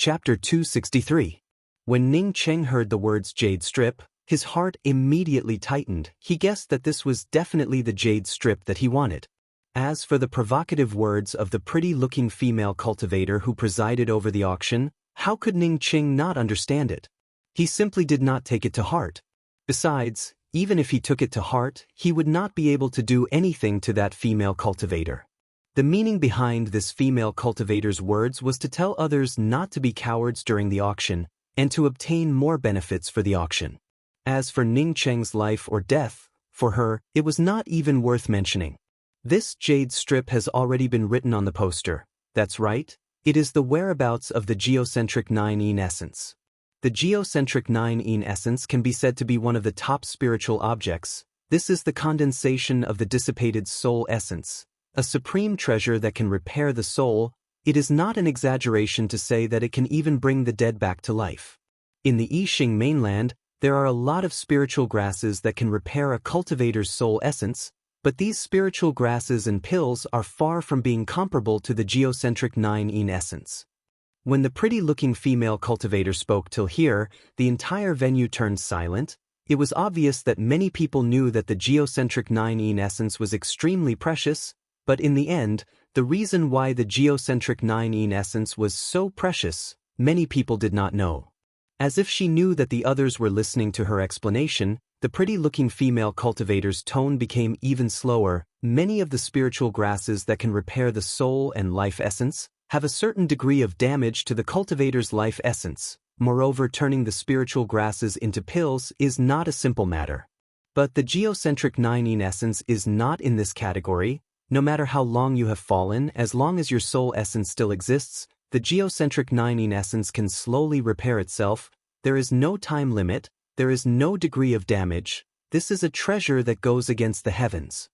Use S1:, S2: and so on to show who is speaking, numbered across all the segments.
S1: Chapter 263. When Ning Cheng heard the words jade strip, his heart immediately tightened. He guessed that this was definitely the jade strip that he wanted. As for the provocative words of the pretty-looking female cultivator who presided over the auction, how could Ning Cheng not understand it? He simply did not take it to heart. Besides, even if he took it to heart, he would not be able to do anything to that female cultivator. The meaning behind this female cultivator's words was to tell others not to be cowards during the auction, and to obtain more benefits for the auction. As for Ning Cheng's life or death, for her, it was not even worth mentioning. This jade strip has already been written on the poster. That's right, it is the whereabouts of the geocentric 9-ene essence. The geocentric 9-ene essence can be said to be one of the top spiritual objects. This is the condensation of the dissipated soul essence, a supreme treasure that can repair the soul. It is not an exaggeration to say that it can even bring the dead back to life. In the Yixing mainland, there are a lot of spiritual grasses that can repair a cultivator's soul essence, but these spiritual grasses and pills are far from being comparable to the geocentric 9-ene essence. When the pretty-looking female cultivator spoke till here, the entire venue turned silent. It was obvious that many people knew that the geocentric 9-ene essence was extremely precious, but in the end, the reason why the geocentric 9-ene essence was so precious, many people did not know. As if she knew that the others were listening to her explanation, the pretty-looking female cultivator's tone became even slower. Many of the spiritual grasses that can repair the soul and life essence have a certain degree of damage to the cultivator's life essence. Moreover, turning the spiritual grasses into pills is not a simple matter. But the geocentric 9-ene essence is not in this category. No matter how long you have fallen, as long as your soul essence still exists, the geocentric 9-ene essence can slowly repair itself. There is no time limit, there is no degree of damage. This is a treasure that goes against the heavens.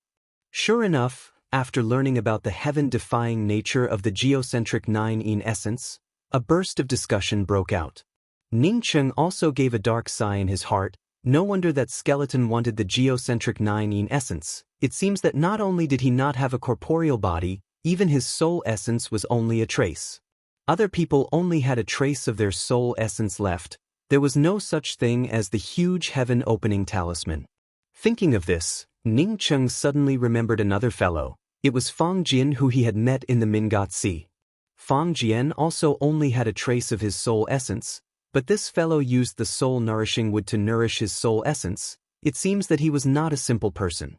S1: Sure enough, after learning about the heaven-defying nature of the geocentric 9-ene essence, a burst of discussion broke out. Ning Cheng also gave a dark sigh in his heart. No wonder that skeleton wanted the geocentric 9-ene essence. It seems that not only did he not have a corporeal body, even his soul essence was only a trace. Other people only had a trace of their soul essence left. There was no such thing as the huge heaven-opening talisman. Thinking of this, Ning Cheng suddenly remembered another fellow. It was Fang Jian who he had met in the Mingat Sea. Fang Jian also only had a trace of his soul essence, but this fellow used the soul-nourishing wood to nourish his soul essence. It seems that he was not a simple person.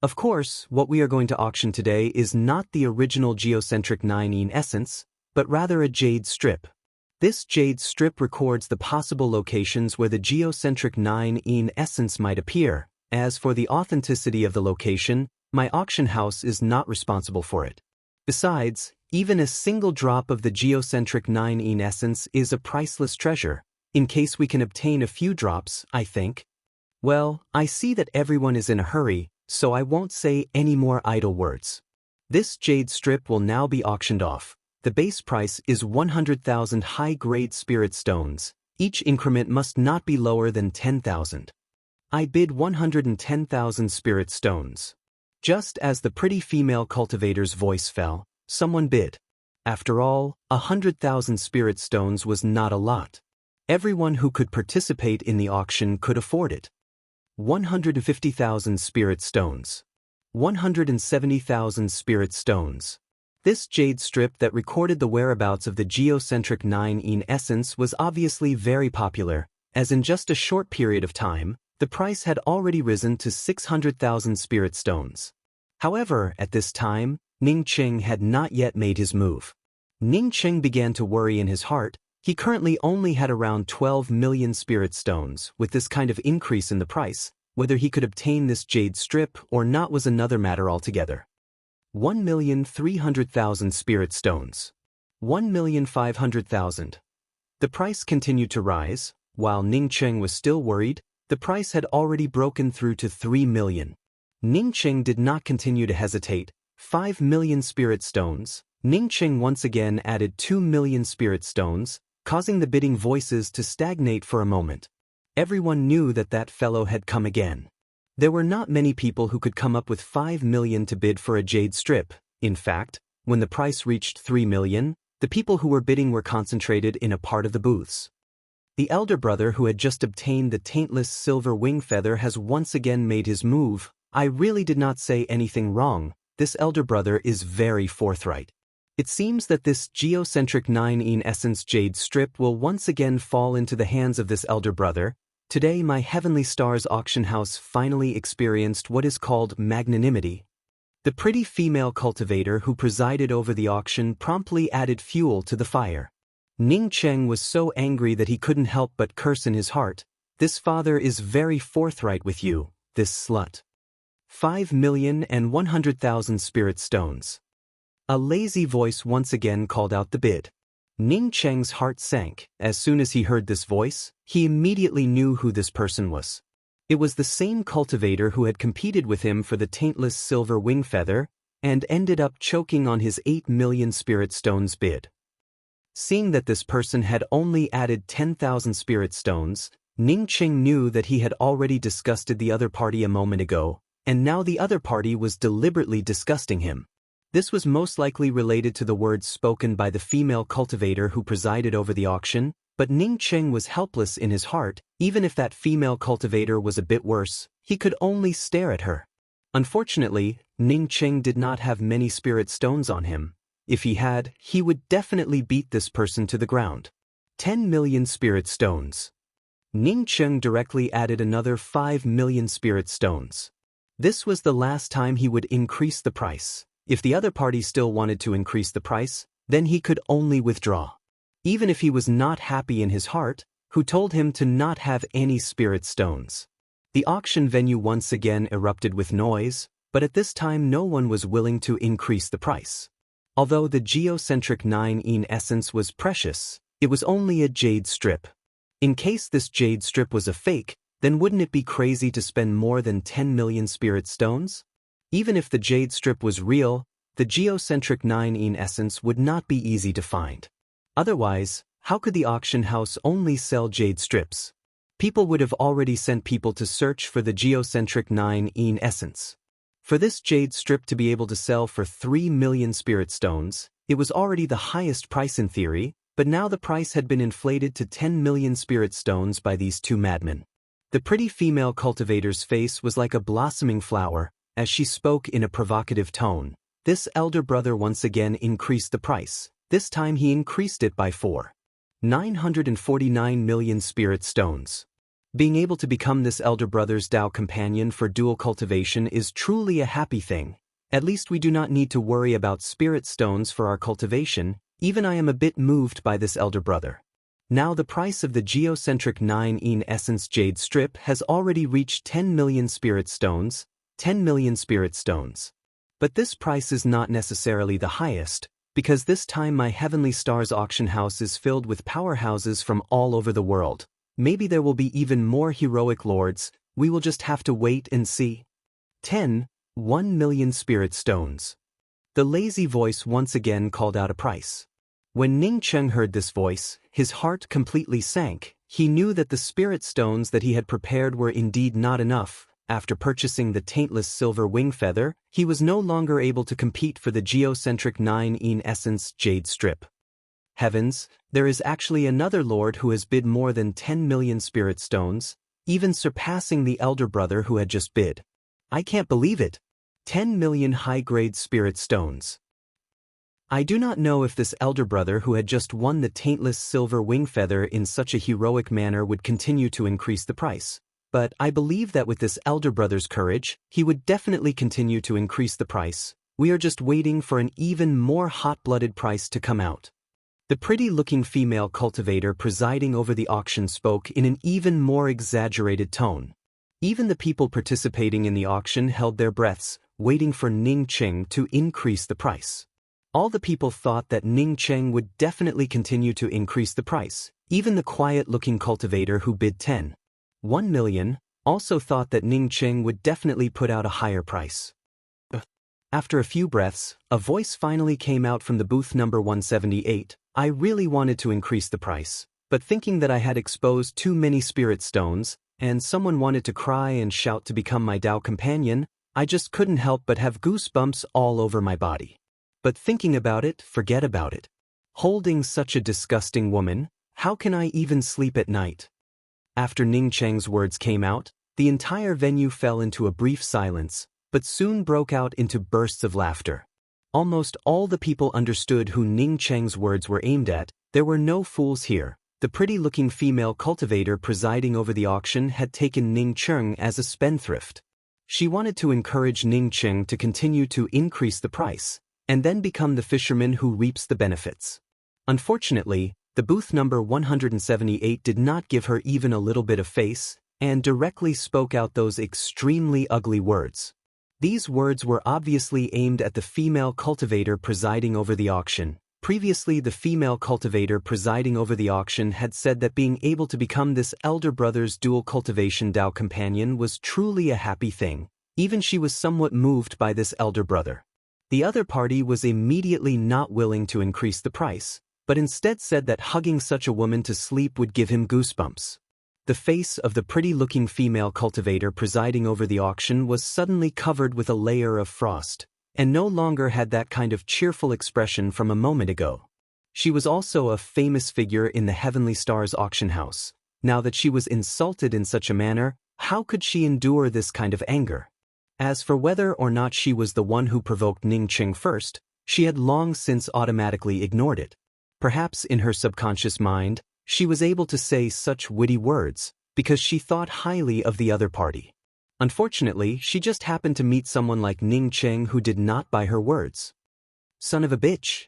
S1: Of course, what we are going to auction today is not the original geocentric 9-ene essence, but rather a jade strip. This jade strip records the possible locations where the geocentric 9-ene essence might appear. As for the authenticity of the location, my auction house is not responsible for it. Besides, even a single drop of the geocentric 9-ene essence is a priceless treasure. In case we can obtain a few drops, I think. Well, I see that everyone is in a hurry, so I won't say any more idle words. This jade strip will now be auctioned off. The base price is 100,000 high-grade spirit stones. Each increment must not be lower than 10,000. I bid 110,000 spirit stones. Just as the pretty female cultivator's voice fell, someone bid. After all, 100,000 spirit stones was not a lot. Everyone who could participate in the auction could afford it. 150,000 spirit stones. 170,000 spirit stones. This jade strip that recorded the whereabouts of the geocentric 9-ene essence was obviously very popular, as in just a short period of time, the price had already risen to 600,000 spirit stones. However, at this time, Ning Cheng had not yet made his move. Ning Cheng began to worry in his heart. He currently only had around 12 million spirit stones. With this kind of increase in the price, whether he could obtain this jade strip or not was another matter altogether. 1,300,000 spirit stones. 1,500,000. The price continued to rise. While Ning Cheng was still worried, the price had already broken through to 3 million. Ning Cheng did not continue to hesitate. 5 million spirit stones. Ning Cheng once again added 2 million spirit stones, causing the bidding voices to stagnate for a moment. Everyone knew that that fellow had come again. There were not many people who could come up with 5 million to bid for a jade strip. In fact, when the price reached 3 million, The people who were bidding were concentrated in a part of the booths. The elder brother who had just obtained the taintless silver wing feather has once again made his move. I really did not say anything wrong. This elder brother is very forthright. It seems that this geocentric 9 essence jade strip will once again fall into the hands of this elder brother. Today my Heavenly Stars auction house finally experienced what is called magnanimity. The pretty female cultivator who presided over the auction promptly added fuel to the fire. Ning Cheng was so angry that he couldn't help but curse in his heart. This father is very forthright with you, this slut. 5,100,000 spirit stones. A lazy voice once again called out the bid. Ning Cheng's heart sank. As soon as he heard this voice, he immediately knew who this person was. It was the same cultivator who had competed with him for the taintless silver wing feather and ended up choking on his 8 million spirit stones bid. Seeing that this person had only added 10,000 spirit stones, Ning Cheng knew that he had already disgusted the other party a moment ago, and now the other party was deliberately disgusting him. This was most likely related to the words spoken by the female cultivator who presided over the auction, but Ning Cheng was helpless in his heart. Even if that female cultivator was a bit worse, he could only stare at her. Unfortunately, Ning Cheng did not have many spirit stones on him. If he had, he would definitely beat this person to the ground. 10 million spirit stones. Ning Cheng directly added another 5 million spirit stones. This was the last time he would increase the price. If the other party still wanted to increase the price, then he could only withdraw. Even if he was not happy in his heart, who told him to not have any spirit stones. The auction venue once again erupted with noise, but at this time no one was willing to increase the price. Although the geocentric 9 essence was precious, it was only a jade strip. In case this jade strip was a fake, then wouldn't it be crazy to spend more than 10 million spirit stones? Even if the jade strip was real, the geocentric 9 essence would not be easy to find. Otherwise, how could the auction house only sell jade strips? People would have already sent people to search for the geocentric 9 essence. For this jade strip to be able to sell for 3 million spirit stones, it was already the highest price in theory, but now the price had been inflated to 10 million spirit stones by these two madmen. The pretty female cultivator's face was like a blossoming flower, as she spoke in a provocative tone. This elder brother once again increased the price. This time he increased it by 949 million spirit stones. Being able to become this elder brother's Tao companion for dual cultivation is truly a happy thing. At least we do not need to worry about spirit stones for our cultivation. Even I am a bit moved by this elder brother. Now the price of the geocentric 9 essence jade strip has already reached 10 million spirit stones. 10 million spirit stones. But this price is not necessarily the highest, because this time my Heavenly Stars auction house is filled with powerhouses from all over the world. Maybe there will be even more heroic lords. We will just have to wait and see. 1 million spirit stones. The lazy voice once again called out a price. When Ning Cheng heard this voice, his heart completely sank. He knew that the spirit stones that he had prepared were indeed not enough. After purchasing the taintless silver wing feather, he was no longer able to compete for the geocentric 9 essence jade strip. Heavens, there is actually another lord who has bid more than 10 million spirit stones, even surpassing the elder brother who had just bid. I can't believe it. 10 million high-grade spirit stones. I do not know if this elder brother who had just won the taintless silver wing feather in such a heroic manner would continue to increase the price, but I believe that with this elder brother's courage, he would definitely continue to increase the price. We are just waiting for an even more hot-blooded price to come out. The pretty-looking female cultivator presiding over the auction spoke in an even more exaggerated tone. Even the people participating in the auction held their breaths, waiting for Ning Cheng to increase the price. All the people thought that Ning Cheng would definitely continue to increase the price. Even the quiet-looking cultivator who bid 1 million, also thought that Ning Cheng would definitely put out a higher price. After a few breaths, a voice finally came out from the booth number 178. I really wanted to increase the price, but thinking that I had exposed too many spirit stones, and someone wanted to cry and shout to become my Tao companion, I just couldn't help but have goosebumps all over my body. But thinking about it, forget about it. Holding such a disgusting woman, how can I even sleep at night? After Ning Cheng's words came out, the entire venue fell into a brief silence, but soon broke out into bursts of laughter. Almost all the people understood who Ning Cheng's words were aimed at. There were no fools here. The pretty-looking female cultivator presiding over the auction had taken Ning Cheng as a spendthrift. She wanted to encourage Ning Cheng to continue to increase the price, and then become the fisherman who reaps the benefits. Unfortunately, the booth number 178 did not give her even a little bit of face, and directly spoke out those extremely ugly words. These words were obviously aimed at the female cultivator presiding over the auction. Previously, the female cultivator presiding over the auction had said that being able to become this elder brother's dual cultivation Dao companion was truly a happy thing. Even she was somewhat moved by this elder brother. The other party was immediately not willing to increase the price, but instead said that hugging such a woman to sleep would give him goosebumps. The face of the pretty-looking female cultivator presiding over the auction was suddenly covered with a layer of frost, and no longer had that kind of cheerful expression from a moment ago. She was also a famous figure in the Heavenly Stars auction house. Now that she was insulted in such a manner, how could she endure this kind of anger? As for whether or not she was the one who provoked Ning Cheng first, she had long since automatically ignored it. Perhaps in her subconscious mind, she was able to say such witty words because she thought highly of the other party. Unfortunately, she just happened to meet someone like Ning Cheng who did not buy her words. Son of a bitch.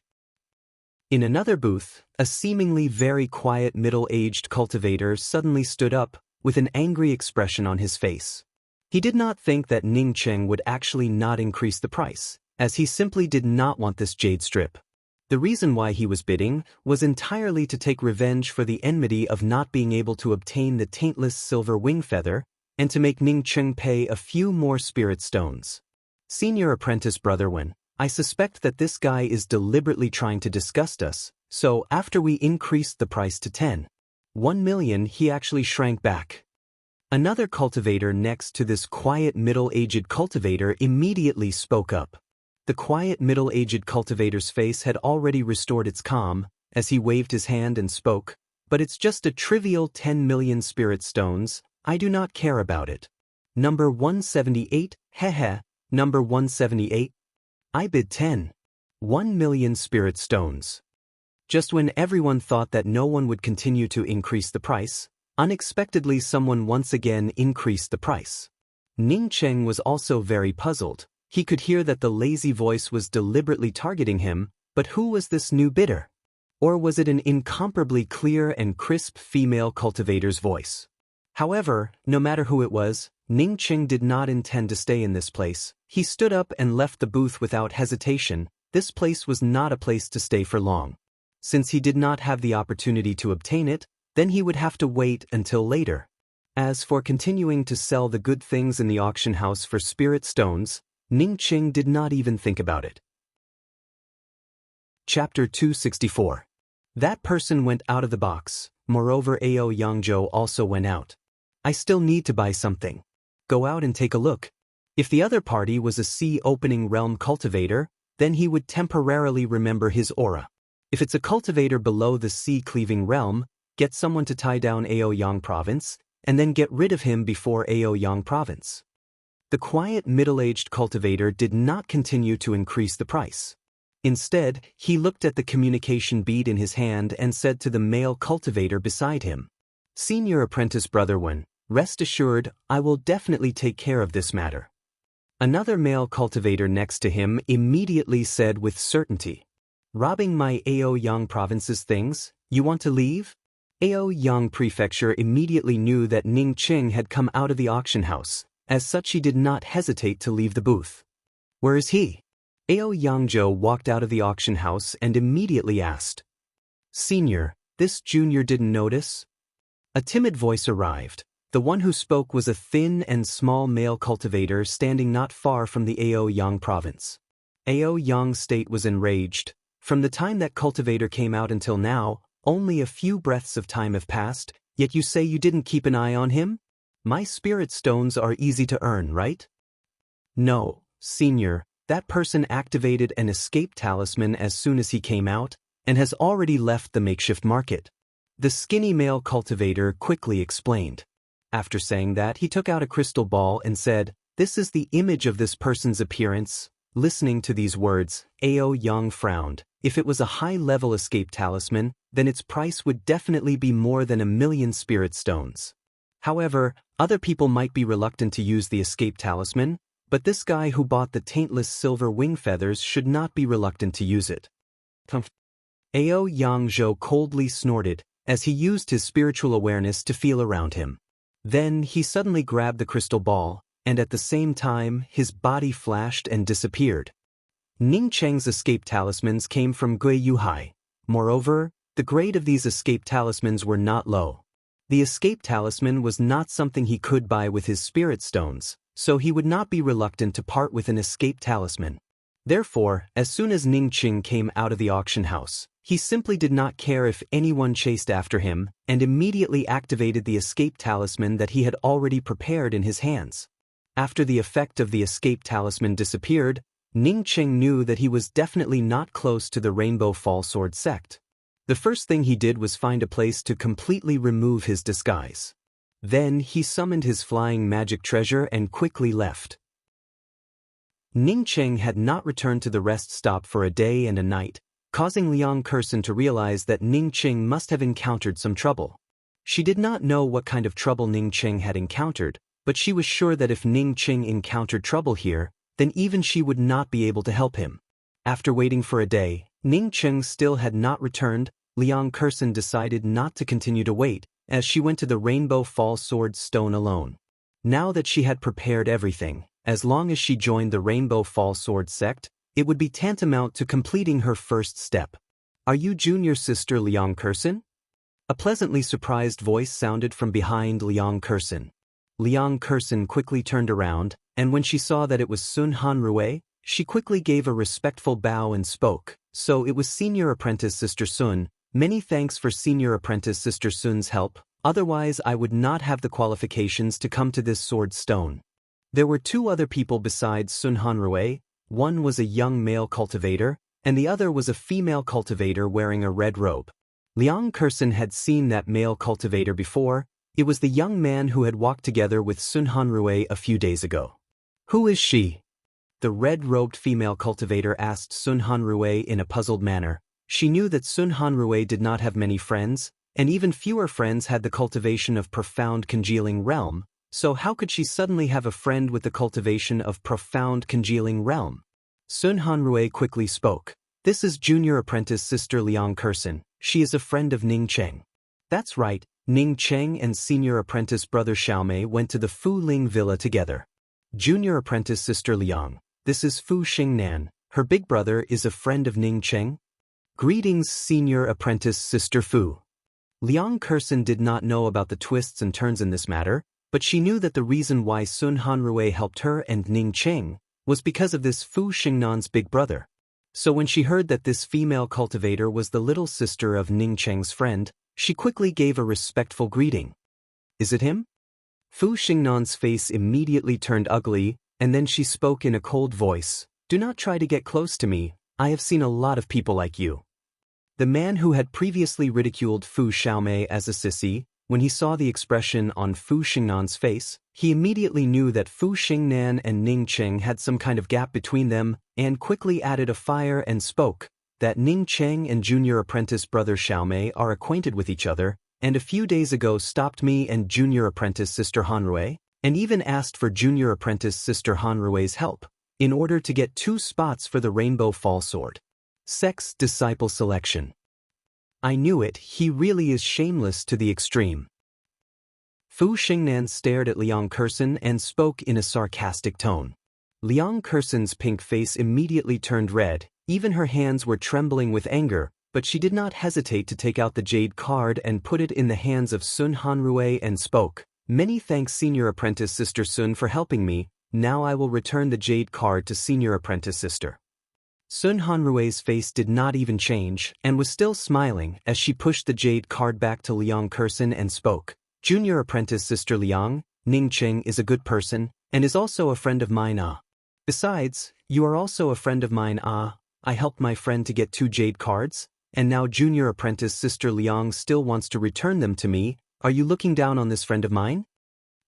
S1: In another booth, a seemingly very quiet middle-aged cultivator suddenly stood up with an angry expression on his face. He did not think that Ning Cheng would actually not increase the price, as he simply did not want this jade strip. The reason why he was bidding was entirely to take revenge for the enmity of not being able to obtain the taintless silver wing feather, and to make Ning Cheng pay a few more spirit stones. Senior apprentice Brother Wen, I suspect that this guy is deliberately trying to disgust us, so after we increased the price to 1 million, he actually shrank back. Another cultivator next to this quiet middle-aged cultivator immediately spoke up. The quiet middle-aged cultivator's face had already restored its calm, as he waved his hand and spoke, but it's just a trivial 10 million spirit stones, I do not care about it. Number 178, heh, number 178. I bid 1 million spirit stones. Just when everyone thought that no one would continue to increase the price, unexpectedly someone once again increased the price. Ning Cheng was also very puzzled. He could hear that the lazy voice was deliberately targeting him, but who was this new bidder? Or was it an incomparably clear and crisp female cultivator's voice? However, no matter who it was, Ning Cheng did not intend to stay in this place. He stood up and left the booth without hesitation. This place was not a place to stay for long. Since he did not have the opportunity to obtain it, then he would have to wait until later. As for continuing to sell the good things in the auction house for spirit stones, Ning Cheng did not even think about it. Chapter 264. That person went out of the box. Moreover, Ao Yangzhou also went out. I still need to buy something. Go out and take a look. If the other party was a sea-opening realm cultivator, then he would temporarily remember his aura. If it's a cultivator below the sea-cleaving realm, get someone to tie down Aoyang province, and then get rid of him before Aoyang province. The quiet middle-aged cultivator did not continue to increase the price. Instead, he looked at the communication bead in his hand and said to the male cultivator beside him, Senior apprentice Brother Wen, rest assured, I will definitely take care of this matter. Another male cultivator next to him immediately said with certainty, Robbing my Aoyang province's things, you want to leave? Aoyang Prefecture immediately knew that Ning Cheng had come out of the auction house. As such, he did not hesitate to leave the booth. Where is he? Ao Yangzhou walked out of the auction house and immediately asked, Senior, this junior didn't notice? A timid voice arrived. The one who spoke was a thin and small male cultivator standing not far from the Aoyang province. Aoyang state was enraged. From the time that cultivator came out until now, only a few breaths of time have passed, yet you say you didn't keep an eye on him? My spirit stones are easy to earn, right? No, Senior, that person activated an escape talisman as soon as he came out, and has already left the makeshift market. The skinny male cultivator quickly explained. After saying that, he took out a crystal ball and said, "This is the image of this person's appearance." Listening to these words, Ao Yang frowned. If it was a high-level escape talisman, then its price would definitely be more than 1,000,000 spirit stones. However, other people might be reluctant to use the escape talisman, but this guy who bought the taintless silver wing feathers should not be reluctant to use it. Ao Yang Zhou coldly snorted as he used his spiritual awareness to feel around him. Then he suddenly grabbed the crystal ball, and at the same time, his body flashed and disappeared. Ning Cheng's escape talismans came from Gui Yuhai. Moreover, the grade of these escape talismans were not low. The escape talisman was not something he could buy with his spirit stones, so he would not be reluctant to part with an escape talisman. Therefore, as soon as Ning Cheng came out of the auction house, he simply did not care if anyone chased after him, and immediately activated the escape talisman that he had already prepared in his hands. After the effect of the escape talisman disappeared, Ning Cheng knew that he was definitely not close to the Rainbow Fall Sword sect. The first thing he did was find a place to completely remove his disguise. Then he summoned his flying magic treasure and quickly left. Ning Cheng had not returned to the rest stop for a day and a night, causing Liang Kursen to realize that Ning Cheng must have encountered some trouble. She did not know what kind of trouble Ning Cheng had encountered, but she was sure that if Ning Cheng encountered trouble here, then even she would not be able to help him. After waiting for a day, Ning Cheng still had not returned. Liang Kursen decided not to continue to wait, as she went to the Rainbow Fall Sword Stone alone. Now that she had prepared everything, as long as she joined the Rainbow Fall Sword sect, it would be tantamount to completing her first step. "Are you junior sister Liang Kursen?" A pleasantly surprised voice sounded from behind Liang Kursen. Liang Kursen quickly turned around, and when she saw that it was Sun Hanrui, she quickly gave a respectful bow and spoke. "So it was Senior Apprentice Sister Sun. Many thanks for Senior Apprentice Sister Sun's help, otherwise I would not have the qualifications to come to this sword stone." There were two other people besides Sun Hanrui. One was a young male cultivator, and the other was a female cultivator wearing a red robe. Liang Kursen had seen that male cultivator before. It was the young man who had walked together with Sun Hanrui a few days ago. "Who is she?" the red-robed female cultivator asked Sun Hanrui in a puzzled manner. She knew that Sun Hanrui did not have many friends, and even fewer friends had the cultivation of profound congealing realm, so how could she suddenly have a friend with the cultivation of profound congealing realm? Sun Hanrui quickly spoke. "This is Junior Apprentice Sister Liang Kursen. She is a friend of Ning Cheng." That's right, Ning Cheng and Senior Apprentice Brother Xiaomei went to the Fu Ling Villa together. "Junior Apprentice Sister Liang, this is Fu Xingnan. Her big brother is a friend of Ning Cheng." "Greetings, Senior Apprentice Sister Fu." Liang Kursen did not know about the twists and turns in this matter, but she knew that the reason why Sun Hanrui helped her and Ning Cheng was because of this Fu Xingnan's big brother. So when she heard that this female cultivator was the little sister of Ning Cheng's friend, she quickly gave a respectful greeting. "Is it him?" Fu Xingnan's face immediately turned ugly, and then she spoke in a cold voice. "Do not try to get close to me. I have seen a lot of people like you." The man who had previously ridiculed Fu Xiaomei as a sissy, when he saw the expression on Fu Xingnan's face, he immediately knew that Fu Xingnan and Ning Cheng had some kind of gap between them, and quickly added a fire and spoke, that Ning Cheng and Junior Apprentice Brother Xiaomei are acquainted with each other, and a few days ago stopped me and Junior Apprentice Sister Hanrui, and even asked for Junior Apprentice Sister Hanrui's help, in order to get 2 spots for the Rainbow Fall Sword. Sex disciple selection. I knew it, he really is shameless to the extreme. Fu Xingnan stared at Liang Kursen and spoke in a sarcastic tone. Liang Kursen's pink face immediately turned red, even her hands were trembling with anger, but she did not hesitate to take out the jade card and put it in the hands of Sun Hanrui and spoke. "Many thanks Senior Apprentice Sister Sun for helping me, now I will return the jade card to Senior Apprentice Sister." Sun Hanrui's face did not even change, and was still smiling as she pushed the jade card back to Liang Kursen and spoke. "Junior Apprentice Sister Liang, Ning Cheng is a good person, and is also a friend of mine Besides, you are also a friend of mine I helped my friend to get 2 jade cards, and now junior apprentice Sister Liang still wants to return them to me. Are you looking down on this friend of mine?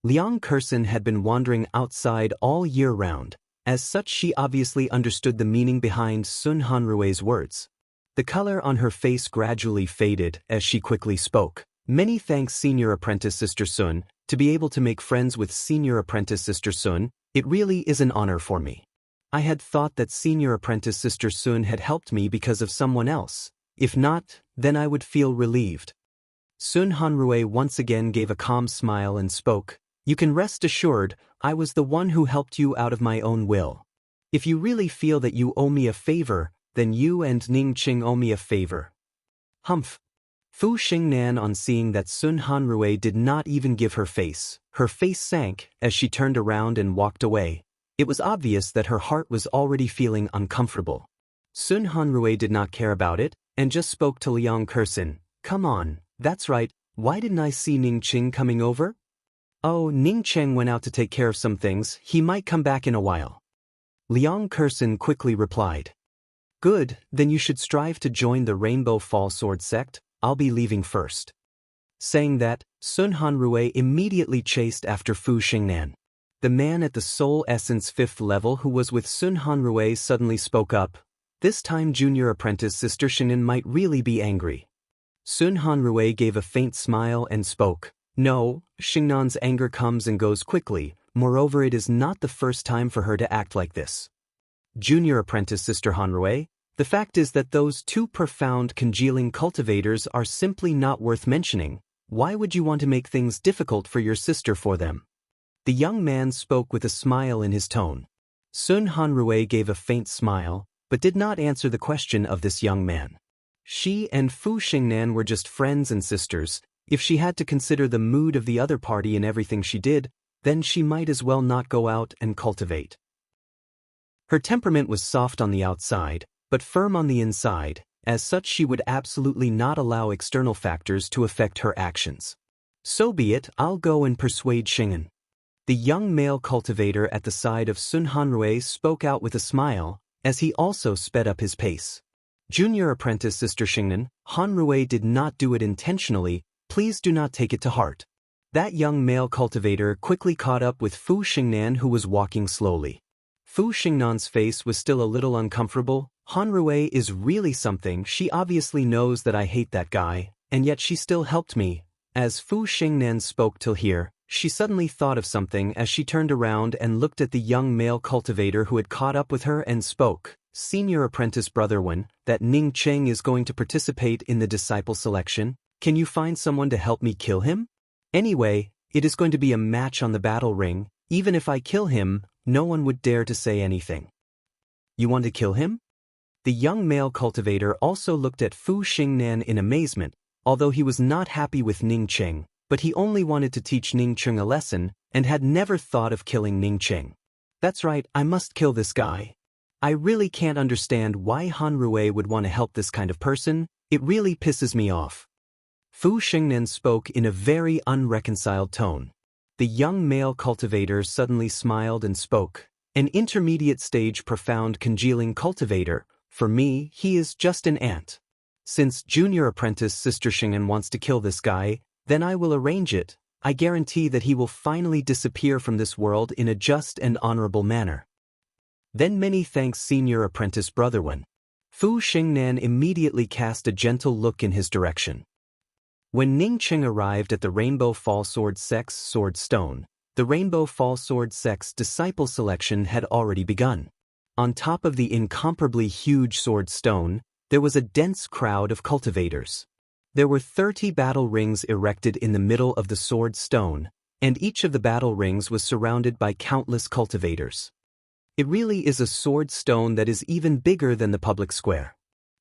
S1: Liang Kursin had been wandering outside all year round. As such, she obviously understood the meaning behind Sun Hanrue's words. The color on her face gradually faded as she quickly spoke. Many thanks Senior Apprentice Sister Sun. To be able to make friends with Senior Apprentice Sister Sun, it really is an honor for me. I had thought that Senior Apprentice Sister Sun had helped me because of someone else. If not, then I would feel relieved. Sun Hanrue once again gave a calm smile and spoke. You can rest assured, I was the one who helped you out of my own will. If you really feel that you owe me a favor, then you and Ning Qing owe me a favor. Humph. Fu Xingnan, on seeing that Sun Hanrue did not even give her face sank as she turned around and walked away. It was obvious that her heart was already feeling uncomfortable. Sun Hanrue did not care about it, and just spoke to Liang Kursin. Come on, that's right, why didn't I see Ning Qing coming over? Oh, Ning Qing went out to take care of some things, he might come back in a while. Liang Kursin quickly replied. Good, then you should strive to join the Rainbow Fall Sword sect, I'll be leaving first. Saying that, Sun Hanrue immediately chased after Fu Xingnan. The man at the Soul Essence 5th level who was with Sun Hanrue suddenly spoke up. This time junior apprentice Sister Xingnan might really be angry. Sun Hanrue gave a faint smile and spoke. No, Xingnan's anger comes and goes quickly, moreover it is not the first time for her to act like this. Junior apprentice Sister Hanrue, the fact is that those two profound congealing cultivators are simply not worth mentioning. Why would you want to make things difficult for your sister for them? The young man spoke with a smile in his tone. Sun Hanrue gave a faint smile, but did not answer the question of this young man. She and Fu Xingnan were just friends and sisters. If she had to consider the mood of the other party in everything she did, then she might as well not go out and cultivate. Her temperament was soft on the outside, but firm on the inside. As such, she would absolutely not allow external factors to affect her actions. So be it, I'll go and persuade Xing'an. The young male cultivator at the side of Sun Hanrue spoke out with a smile, as he also sped up his pace. Junior apprentice Sister Xing'an, Hanrue did not do it intentionally, please do not take it to heart. That young male cultivator quickly caught up with Fu Xingnan who was walking slowly. Fu Xingnan's face was still a little uncomfortable. Hanrue is really something, she obviously knows that I hate that guy, and yet she still helped me. As Fu Xingnan spoke till here, she suddenly thought of something as she turned around and looked at the young male cultivator who had caught up with her and spoke. Senior apprentice Brother Wen, that Ning Qing is going to participate in the disciple selection. Can you find someone to help me kill him? Anyway, it is going to be a match on the battle ring. Even if I kill him, no one would dare to say anything. You want to kill him? The young male cultivator also looked at Fu Xingnan in amazement, although he was not happy with Ning Qing, but he only wanted to teach Ning Qing a lesson and had never thought of killing Ning Qing. That's right, I must kill this guy. I really can't understand why Hanrue would want to help this kind of person. It really pisses me off. Fu Xingnan spoke in a very unreconciled tone. The young male cultivator suddenly smiled and spoke. An intermediate stage profound congealing cultivator, for me, he is just an ant. Since junior apprentice Sister Xing'an wants to kill this guy, then I will arrange it. I guarantee that he will finally disappear from this world in a just and honorable manner. Then many thanks Senior Apprentice Brother Wen. Fu Xingnan immediately cast a gentle look in his direction. When Ning Qing arrived at the Rainbow Fall Sword Sect's Sword Stone, the Rainbow Fall Sword Sect's disciple selection had already begun. On top of the incomparably huge Sword Stone, there was a dense crowd of cultivators. There were 30 battle rings erected in the middle of the Sword Stone, and each of the battle rings was surrounded by countless cultivators. It really is a sword stone that is even bigger than the public square.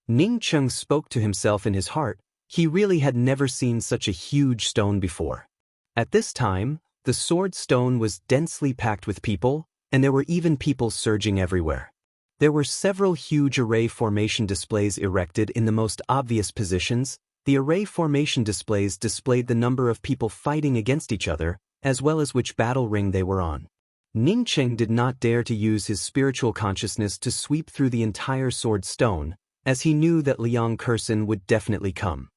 S1: Ning Qing spoke to himself in his heart. He really had never seen such a huge stone before. At this time, the sword stone was densely packed with people, and there were even people surging everywhere. There were several huge array formation displays erected in the most obvious positions. The array formation displays displayed the number of people fighting against each other, as well as which battle ring they were on. Ning Qing did not dare to use his spiritual consciousness to sweep through the entire sword stone, as he knew that Liang Kursin would definitely come.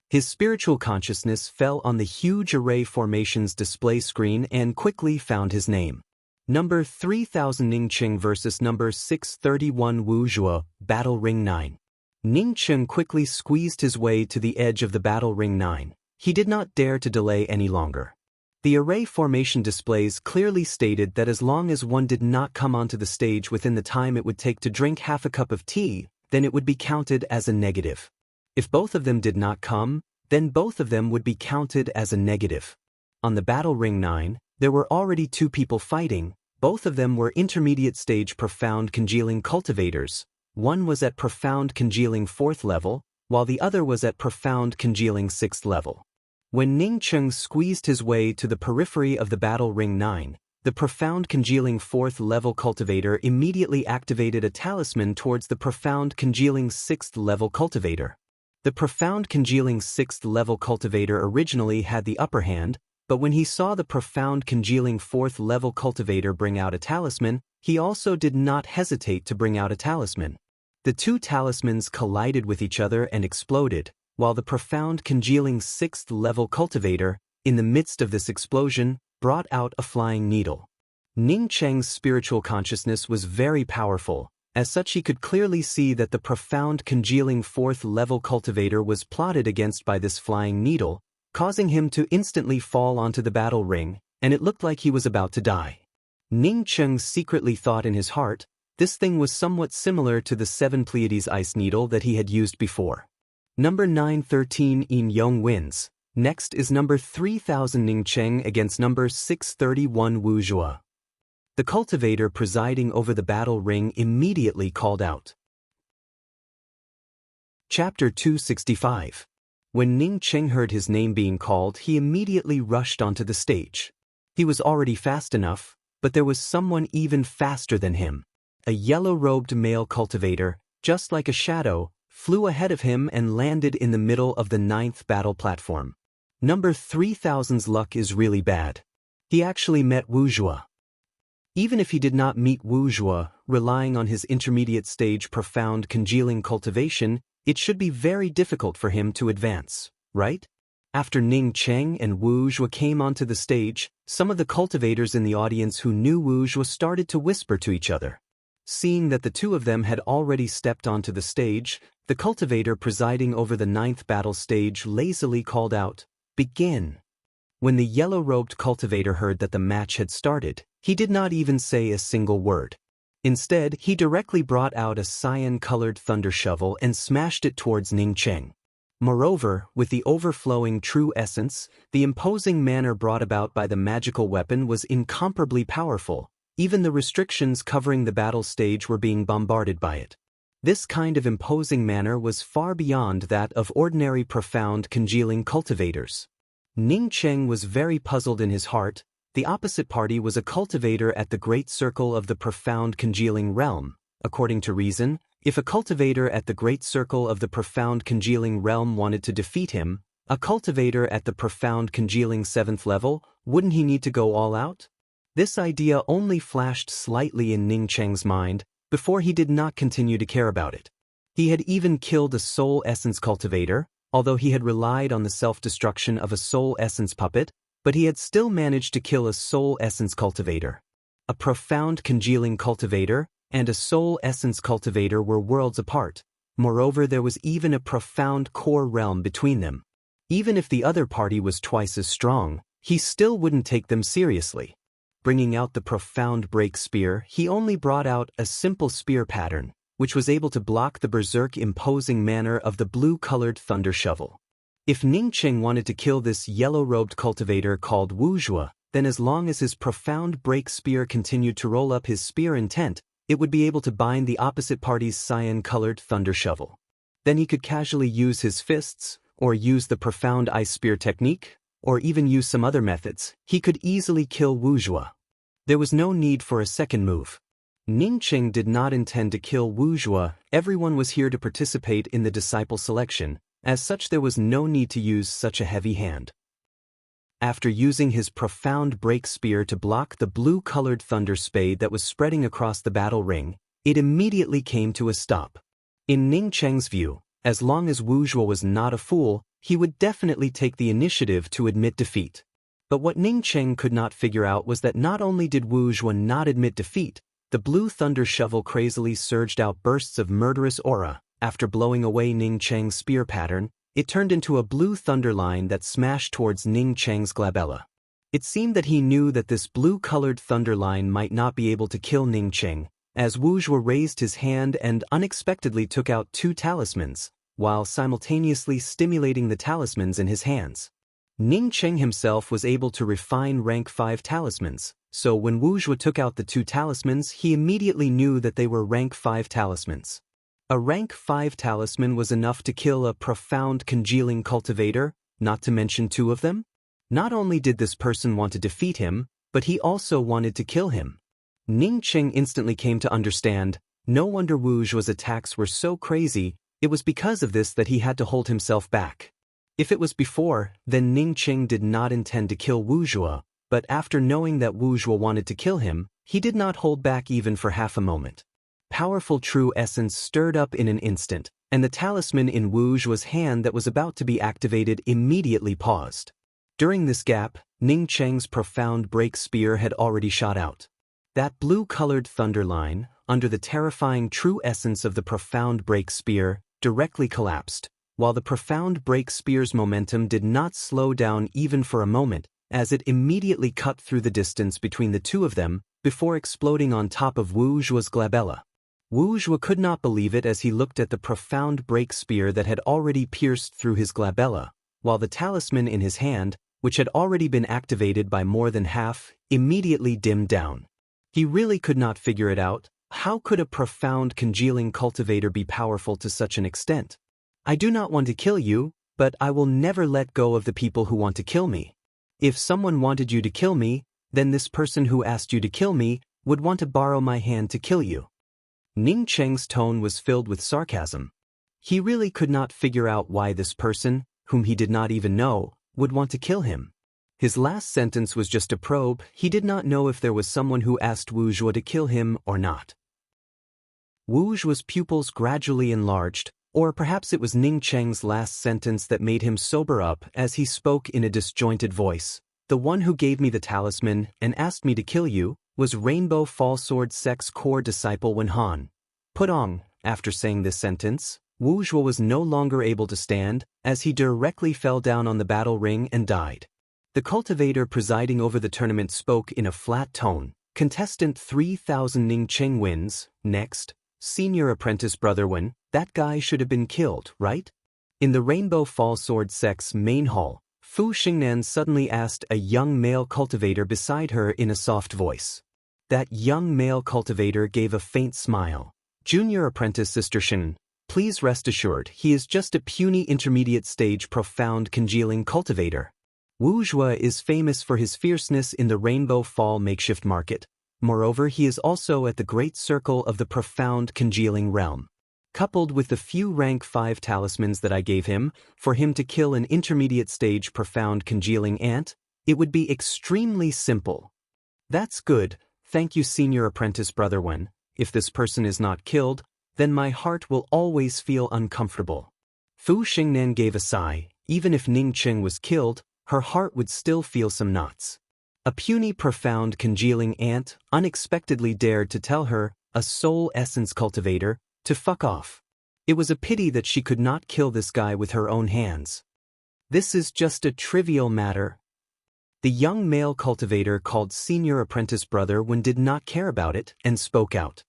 S1: His spiritual consciousness fell on the huge array formations display screen and quickly found his name. Number 3000 Ningqing versus number 631 Wu Zhuo, Battle Ring 9. Ningqing quickly squeezed his way to the edge of the Battle Ring 9. He did not dare to delay any longer. The array formation displays clearly stated that as long as one did not come onto the stage within the time it would take to drink half a cup of tea, then it would be counted as a negative. If both of them did not come, then both of them would be counted as a negative. On the Battle Ring 9, there were already two people fighting. Both of them were intermediate stage profound congealing cultivators. One was at profound congealing 4th level, while the other was at profound congealing 6th level. When Ningqing squeezed his way to the periphery of the Battle Ring 9, the profound congealing 4th level cultivator immediately activated a talisman towards the profound congealing 6th level cultivator. The profound congealing 6th level cultivator originally had the upper hand, but when he saw the profound congealing 4th level cultivator bring out a talisman, he also did not hesitate to bring out a talisman. The two talismans collided with each other and exploded, while the profound congealing 6th level cultivator, in the midst of this explosion, brought out a flying needle. Ningqing's spiritual consciousness was very powerful. As such, he could clearly see that the profound congealing 4th level cultivator was plotted against by this flying needle, causing him to instantly fall onto the battle ring, and it looked like he was about to die. Ningqing secretly thought in his heart, this thing was somewhat similar to the 7 Pleiades ice needle that he had used before. Number 913 Yin Yong wins. Next is number 3000 Ningqing against number 631 Wu Zhuo. The cultivator presiding over the battle ring immediately called out. Chapter 265. When Ningqing heard his name being called, he immediately rushed onto the stage. He was already fast enough, but there was someone even faster than him. A yellow-robed male cultivator, just like a shadow, flew ahead of him and landed in the middle of the 9th battle platform. Number 3000's luck is really bad. He actually met Wu Zhuo. Even if he did not meet Wu Zhuo, relying on his intermediate stage profound congealing cultivation, it should be very difficult for him to advance, right? After Ningqing and Wu Zhuo came onto the stage, some of the cultivators in the audience who knew Wu Zhuo started to whisper to each other. Seeing that the two of them had already stepped onto the stage, the cultivator presiding over the 9th battle stage lazily called out, "Begin." When the yellow-robed cultivator heard that the match had started, he did not even say a single word. Instead, he directly brought out a cyan-colored thunder shovel and smashed it towards Ningqing. Moreover, with the overflowing true essence, the imposing manner brought about by the magical weapon was incomparably powerful. Even the restrictions covering the battle stage were being bombarded by it. This kind of imposing manner was far beyond that of ordinary profound congealing cultivators. Ningqing was very puzzled in his heart. The opposite party was a cultivator at the great circle of the profound congealing realm. According to reason, if a cultivator at the great circle of the profound congealing realm wanted to defeat him, a cultivator at the profound congealing 7th level, wouldn't he need to go all out? This idea only flashed slightly in Ningqing's mind, before he did not continue to care about it. He had even killed a soul essence cultivator, although he had relied on the self-destruction of a soul essence puppet, but he had still managed to kill a soul essence cultivator. A profound congealing cultivator and a soul essence cultivator were worlds apart. Moreover, there was even a profound core realm between them. Even if the other party was twice as strong, he still wouldn't take them seriously. Bringing out the profound break spear, he only brought out a simple spear pattern, which was able to block the berserk imposing manner of the blue-colored thunder shovel. If Ningqing wanted to kill this yellow-robed cultivator called Wu Zhuo, then as long as his profound break spear continued to roll up his spear intent, it would be able to bind the opposite party's cyan-colored thunder shovel. Then he could casually use his fists, or use the profound ice spear technique, or even use some other methods. He could easily kill Wu Zhuo. There was no need for a second move. Ningqing did not intend to kill Wu Zhuo. Everyone was here to participate in the disciple selection. As such, there was no need to use such a heavy hand. After using his profound break spear to block the blue-colored thunder spade that was spreading across the battle ring, it immediately came to a stop. In Ning Cheng's view, as long as Wu Zhuo was not a fool, he would definitely take the initiative to admit defeat. But what Ning Cheng could not figure out was that not only did Wu Zhuo not admit defeat, the blue thunder shovel crazily surged out bursts of murderous aura. After blowing away Ning Cheng's spear pattern, it turned into a blue thunder line that smashed towards Ning Cheng's glabella. It seemed that he knew that this blue-colored thunder line might not be able to kill Ning Cheng, as Wu Zhuo raised his hand and unexpectedly took out 2 talismans, while simultaneously stimulating the talismans in his hands. Ning Cheng himself was able to refine rank 5 talismans, so when Wu Zhuo took out the 2 talismans, he immediately knew that they were rank 5 talismans. A rank 5 talisman was enough to kill a profound congealing cultivator, not to mention 2 of them. Not only did this person want to defeat him, but he also wanted to kill him. Ning Cheng instantly came to understand, no wonder Wu Zhuo's attacks were so crazy, it was because of this that he had to hold himself back. If it was before, then Ning Cheng did not intend to kill Wu Zhuo, but after knowing that Wu Zhuo wanted to kill him, he did not hold back even for half a moment. Powerful true essence stirred up in an instant, and the talisman in Wu Zhuo's hand that was about to be activated immediately paused. During this gap, Ning Cheng's profound break spear had already shot out. That blue-colored thunder line, under the terrifying true essence of the profound break spear, directly collapsed, while the profound break spear's momentum did not slow down even for a moment, as it immediately cut through the distance between the 2 of them, before exploding on top of Wu Zhuo's glabella. Wu Zhuo could not believe it as he looked at the profound break spear that had already pierced through his glabella, while the talisman in his hand, which had already been activated by more than half, immediately dimmed down. He really could not figure it out. How could a profound congealing cultivator be powerful to such an extent? I do not want to kill you, but I will never let go of the people who want to kill me. If someone wanted you to kill me, then this person who asked you to kill me would want to borrow my hand to kill you. Ning Cheng's tone was filled with sarcasm. He really could not figure out why this person, whom he did not even know, would want to kill him. His last sentence was just a probe. He did not know if there was someone who asked Wu Zhuo to kill him or not. Wu Zhuo's pupils gradually enlarged, or perhaps it was Ning Cheng's last sentence that made him sober up as he spoke in a disjointed voice. The one who gave me the talisman and asked me to kill you was Rainbow Fallsword Sect's core disciple Wenhan. Putong. After saying this sentence, Wu Zhuo was no longer able to stand, as he directly fell down on the battle ring and died. The cultivator presiding over the tournament spoke in a flat tone. Contestant 3000 Ning Cheng wins. Next, Senior Apprentice Brother Wen. That guy should have been killed, right? In the Rainbow Fallsword Sect's main hall, Fu Xingnan suddenly asked a young male cultivator beside her in a soft voice. That young male cultivator gave a faint smile. Junior Apprentice Sister Shen, please rest assured he is just a puny intermediate stage profound congealing cultivator. Wu Zhuo is famous for his fierceness in the Rainbow Fall makeshift market. Moreover, he is also at the great circle of the profound congealing realm. Coupled with the few rank 5 talismans that I gave him, for him to kill an intermediate stage profound congealing ant, it would be extremely simple. That's good, thank you Senior Apprentice Brother Wen. If this person is not killed, then my heart will always feel uncomfortable. Fu Xingnan gave a sigh. Even if Ning Cheng was killed, her heart would still feel some knots. A puny profound congealing ant unexpectedly dared to tell her, a soul essence cultivator, to fuck off. It was a pity that she could not kill this guy with her own hands. This is just a trivial matter. The young male cultivator called Senior Apprentice Brother Wen did not care about it and spoke out.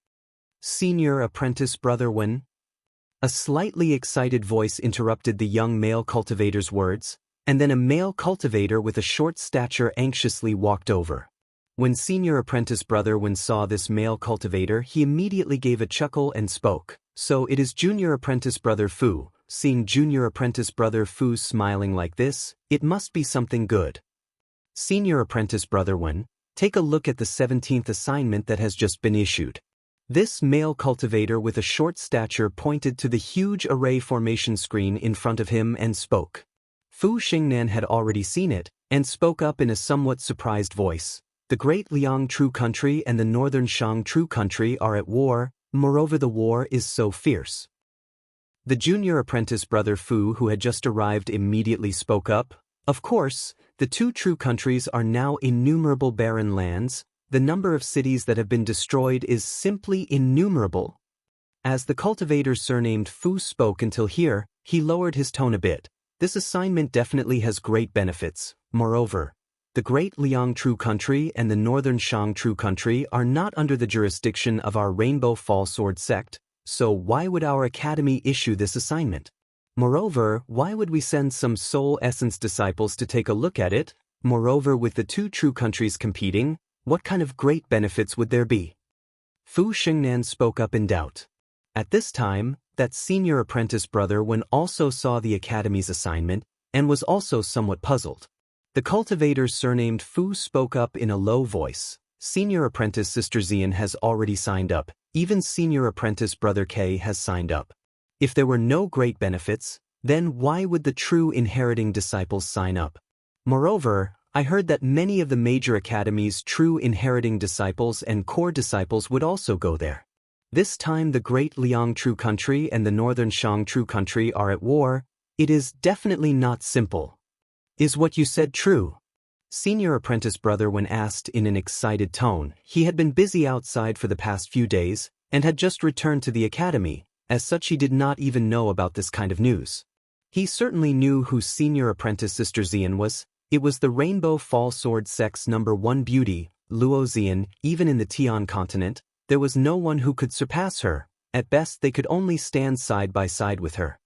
S1: Senior Apprentice Brother Wen? A slightly excited voice interrupted the young male cultivator's words, and then a male cultivator with a short stature anxiously walked over. When Senior Apprentice Brother Wen saw this male cultivator, he immediately gave a chuckle and spoke. So it is Junior Apprentice Brother Fu. Seeing Junior Apprentice Brother Fu smiling like this, it must be something good. Senior Apprentice Brother Wen, take a look at the 17th assignment that has just been issued. This male cultivator with a short stature pointed to the huge array formation screen in front of him and spoke. Fu Xingnan had already seen it, and spoke up in a somewhat surprised voice. The Great Liang True Country and the Northern Shang True Country are at war, moreover the war is so fierce. The junior apprentice brother Fu, who had just arrived, immediately spoke up. Of course, the two true countries are now innumerable barren lands. The number of cities that have been destroyed is simply innumerable. As the cultivator surnamed Fu spoke until here, he lowered his tone a bit. This assignment definitely has great benefits. Moreover, the Great Liang True Country and the Northern Shang True Country are not under the jurisdiction of our Rainbow Fall Sword sect, so why would our academy issue this assignment? Moreover, why would we send some Soul Essence disciples to take a look at it? Moreover, with the two true countries competing, what kind of great benefits would there be? Fu Xingnan spoke up in doubt. At this time, that senior apprentice brother Wen also saw the academy's assignment and was also somewhat puzzled. The cultivator surnamed Fu spoke up in a low voice. Senior apprentice sister Xian has already signed up. Even senior apprentice brother K has signed up. If there were no great benefits, then why would the true inheriting disciples sign up? Moreover, I heard that many of the major academies' true inheriting disciples and core disciples would also go there. This time the Great Liang True Country and the Northern Shang True Country are at war. It is definitely not simple. Is what you said true? Senior apprentice brother Wen asked in an excited tone. He had been busy outside for the past few days and had just returned to the academy. As such, he did not even know about this kind of news. He certainly knew who senior apprentice sister Xian was. It was the Rainbow Fall Sword sect's #1 beauty, Luo Xian. Even in the Tian continent, there was no one who could surpass her. At best, they could only stand side by side with her.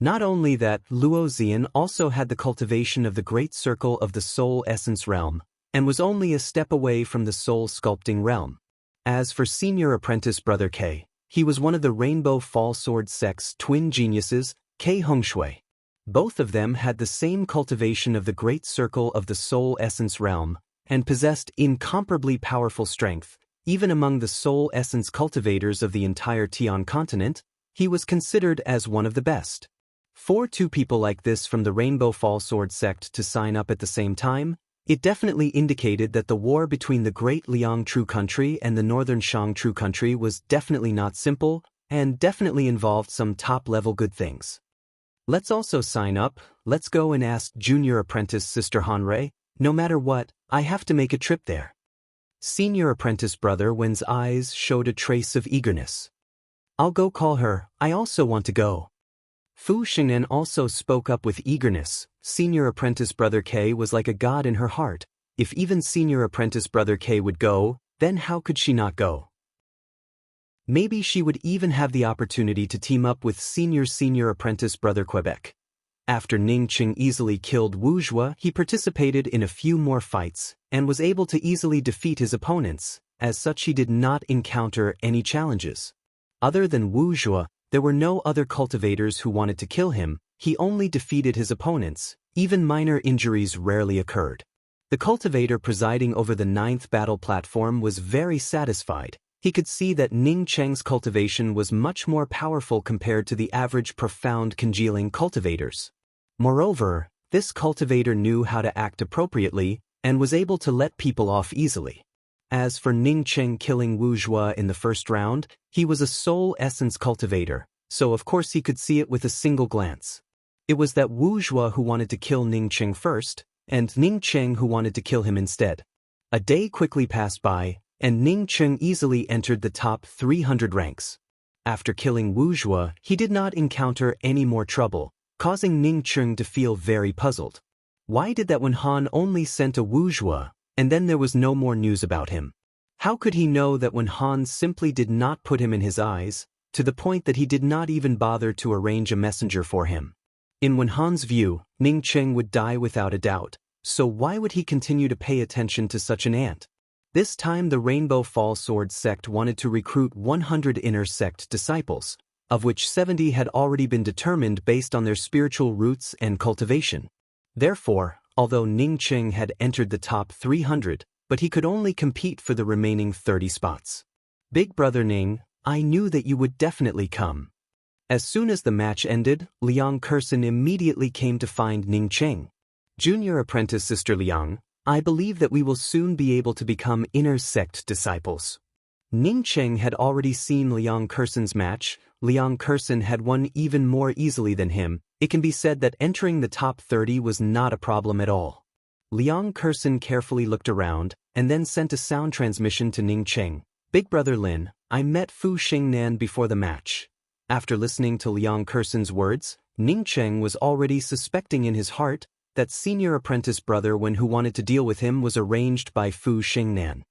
S1: Not only that, Luo Xian also had the cultivation of the great circle of the soul essence realm, and was only a step away from the soul sculpting realm. As for senior apprentice brother K, he was one of the Rainbow Fall Sword sect's twin geniuses, K Hongshui. Both of them had the same cultivation of the great circle of the soul essence realm, and possessed incomparably powerful strength. Even among the soul essence cultivators of the entire Tian continent, he was considered as one of the best. For two people like this from the Rainbow Fall Sword sect to sign up at the same time, it definitely indicated that the war between the Great Liang True Country and the Northern Shang True Country was definitely not simple, and definitely involved some top-level good things. Let's also sign up. Let's go and ask junior apprentice sister Hanrei. No matter what, I have to make a trip there. Senior apprentice brother Wen's eyes showed a trace of eagerness. I'll go call her. I also want to go. Fu Xingnan also spoke up with eagerness. Senior apprentice brother K was like a god in her heart. If even senior apprentice brother K would go, then how could she not go? Maybe she would even have the opportunity to team up with senior apprentice brother Quebec. After Ning Qing easily killed Wu Zhua, he participated in a few more fights, and was able to easily defeat his opponents. As such, he did not encounter any challenges. Other than Wu Zhua, there were no other cultivators who wanted to kill him. He only defeated his opponents. Even minor injuries rarely occurred. The cultivator presiding over the 9th battle platform was very satisfied. He could see that Ning Cheng's cultivation was much more powerful compared to the average profound congealing cultivators. Moreover, this cultivator knew how to act appropriately, and was able to let people off easily. As for Ning Cheng killing Wu Zhua in the first round, he was a soul essence cultivator, so of course he could see it with a single glance. It was that Wu Zhua who wanted to kill Ning Cheng first, and Ning Cheng who wanted to kill him instead. A day quickly passed by, and Ning Cheng easily entered the top 300 ranks. After killing Wu Zhua, he did not encounter any more trouble, causing Ning Cheng to feel very puzzled. Why did that Wen Han only sent a Wu Zhua, and then there was no more news about him? How could he know that Wen Han simply did not put him in his eyes, to the point that he did not even bother to arrange a messenger for him? In Wen Han's view, Ning Cheng would die without a doubt, so why would he continue to pay attention to such an ant? This time the Rainbow Fall Sword sect wanted to recruit 100 inner sect disciples, of which 70 had already been determined based on their spiritual roots and cultivation. Therefore, although Ning Cheng had entered the top 300, but he could only compete for the remaining 30 spots. Big brother Ning, I knew that you would definitely come. As soon as the match ended, Liang Kersen immediately came to find Ning Cheng. Junior apprentice sister Liang, I believe that we will soon be able to become inner sect disciples. Ning Cheng had already seen Liang Kursen's match. Liang Kursen had won even more easily than him. It can be said that entering the top 30 was not a problem at all. Liang Kursen carefully looked around, and then sent a sound transmission to Ning Cheng. Big Brother Lin, I met Fu Xingnan before the match. After listening to Liang Kursen's words, Ning Cheng was already suspecting in his heart that senior apprentice brother Wen who wanted to deal with him was arranged by Fu Xingnan.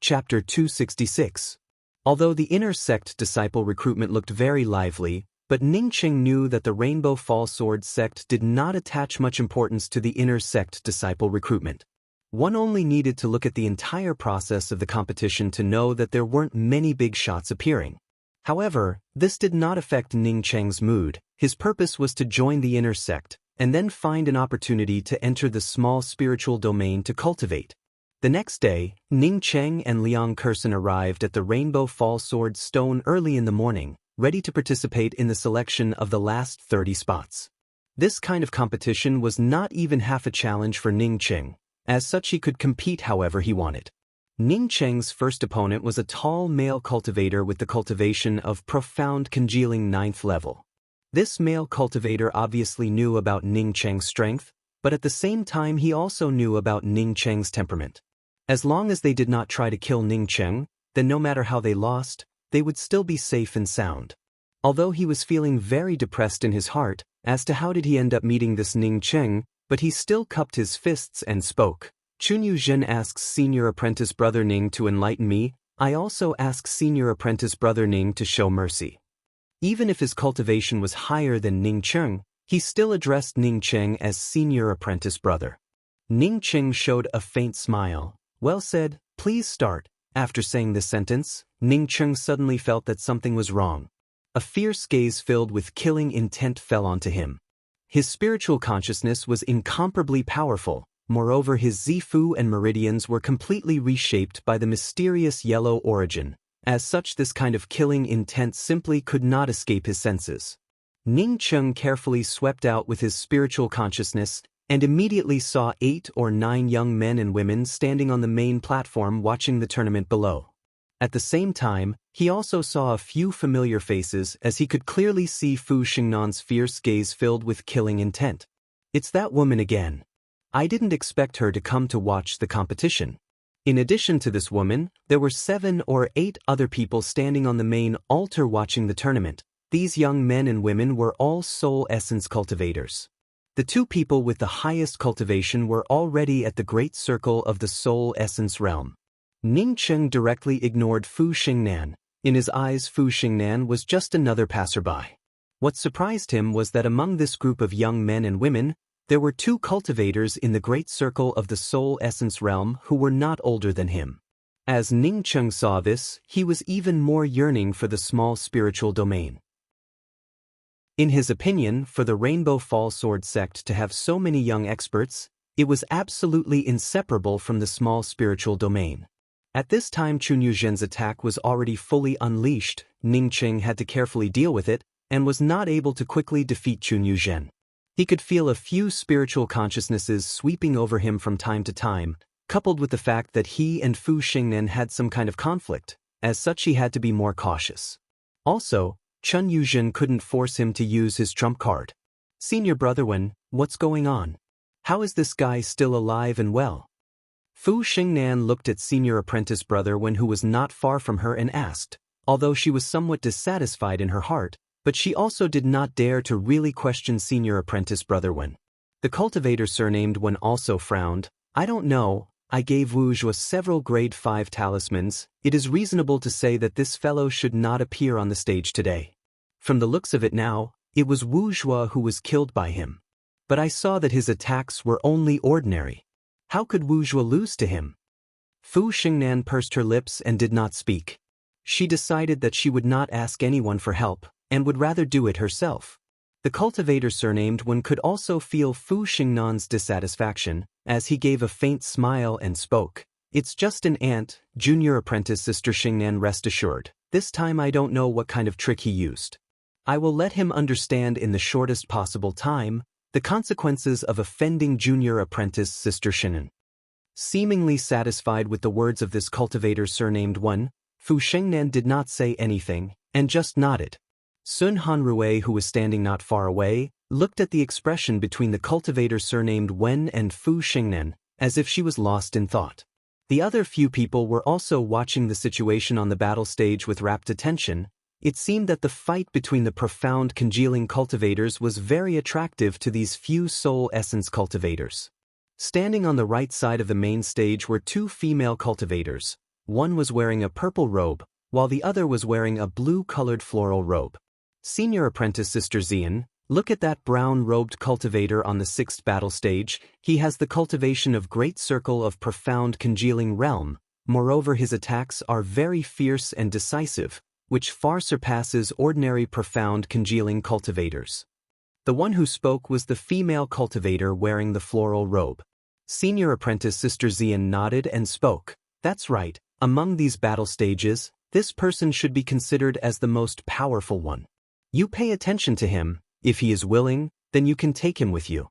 S1: Chapter 266. Although the inner sect disciple recruitment looked very lively, but Ning Cheng knew that the Rainbow Fall Sword sect did not attach much importance to the inner sect disciple recruitment. One only needed to look at the entire process of the competition to know that there weren't many big shots appearing. However, this did not affect Ning Cheng's mood. His purpose was to join the inner sect, and then find an opportunity to enter the small spiritual domain to cultivate. The next day, Ning Cheng and Liang Kursen arrived at the Rainbow Fall Sword Stone early in the morning, ready to participate in the selection of the last 30 spots. This kind of competition was not even half a challenge for Ning Cheng. As such, he could compete however he wanted. Ning Cheng's first opponent was a tall male cultivator with the cultivation of profound congealing 9th level. This male cultivator obviously knew about Ning Cheng's strength, but at the same time he also knew about Ning Cheng's temperament. As long as they did not try to kill Ning Cheng, then no matter how they lost, they would still be safe and sound. Although he was feeling very depressed in his heart as to how did he end up meeting this Ning Cheng, but he still cupped his fists and spoke. Chunyu Zhen asks senior apprentice brother Ning to enlighten me. I also ask senior apprentice brother Ning to show mercy. Even if his cultivation was higher than Ning Cheng, he still addressed Ning Cheng as senior apprentice brother. Ning Cheng showed a faint smile. Well said, please start. After saying this sentence, Ning Cheng suddenly felt that something was wrong. A fierce gaze filled with killing intent fell onto him. His spiritual consciousness was incomparably powerful. Moreover, his Zifu and meridians were completely reshaped by the mysterious yellow origin. As such, this kind of killing intent simply could not escape his senses. Ning Cheng carefully swept out with his spiritual consciousness and immediately saw 8 or 9 young men and women standing on the main platform watching the tournament below. At the same time, he also saw a few familiar faces as he could clearly see Fu Xingnan's fierce gaze filled with killing intent. It's that woman again. I didn't expect her to come to watch the competition. In addition to this woman, there were 7 or 8 other people standing on the main altar watching the tournament. These young men and women were all soul essence cultivators. The 2 people with the highest cultivation were already at the great circle of the soul essence realm. Ning Cheng directly ignored Fu Xingnan. In his eyes, Fu Xingnan was just another passerby. What surprised him was that among this group of young men and women, there were 2 cultivators in the great circle of the soul essence realm who were not older than him. As Ning Cheng saw this, he was even more yearning for the small spiritual domain. In his opinion, for the Rainbow Fall Sword sect to have so many young experts, it was absolutely inseparable from the small spiritual domain. At this time, Chunyu Zhen's attack was already fully unleashed. Ning Cheng had to carefully deal with it, and was not able to quickly defeat Chunyu Zhen. He could feel a few spiritual consciousnesses sweeping over him from time to time, coupled with the fact that he and Fu Xingnan had some kind of conflict. As such, he had to be more cautious. Also, Chunyu Zhen couldn't force him to use his trump card. Senior brother Wen, what's going on? How is this guy still alive and well? Fu Xingnan looked at senior apprentice brother Wen, who was not far from her, and asked, although she was somewhat dissatisfied in her heart, but she also did not dare to really question senior apprentice brother Wen. The cultivator surnamed Wen also frowned. I don't know, I gave Wu Zhuo several grade 5 talismans. It is reasonable to say that this fellow should not appear on the stage today. From the looks of it now, it was Wu Zhuo who was killed by him. But I saw that his attacks were only ordinary. How could Wu Zhuo lose to him? Fu Xingnan pursed her lips and did not speak. She decided that she would not ask anyone for help, and would rather do it herself. The cultivator surnamed Wen could also feel Fu Xingnan's dissatisfaction, as he gave a faint smile and spoke. It's just an ant, junior apprentice Sister Xingnan, rest assured. This time I don't know what kind of trick he used. I will let him understand in the shortest possible time the consequences of offending junior apprentice Sister Xingnan. Seemingly satisfied with the words of this cultivator surnamed Wen, Fu Shengnan did not say anything, and just nodded. Sun Hanrui, who was standing not far away, looked at the expression between the cultivator surnamed Wen and Fu Shengnan, as if she was lost in thought. The other few people were also watching the situation on the battle stage with rapt attention. It seemed that the fight between the profound congealing cultivators was very attractive to these few soul essence cultivators. Standing on the right side of the main stage were two female cultivators. One was wearing a purple robe, while the other was wearing a blue-colored floral robe. Senior apprentice Sister Xian, look at that brown-robed cultivator on the 6th battle stage. He has the cultivation of Great Circle of Profound Congealing Realm. Moreover, his attacks are very fierce and decisive, which far surpasses ordinary profound congealing cultivators. The one who spoke was the female cultivator wearing the floral robe. Senior apprentice Sister Xian nodded and spoke. That's right, among these battle stages, this person should be considered as the most powerful one. You pay attention to him. If he is willing, then you can take him with you.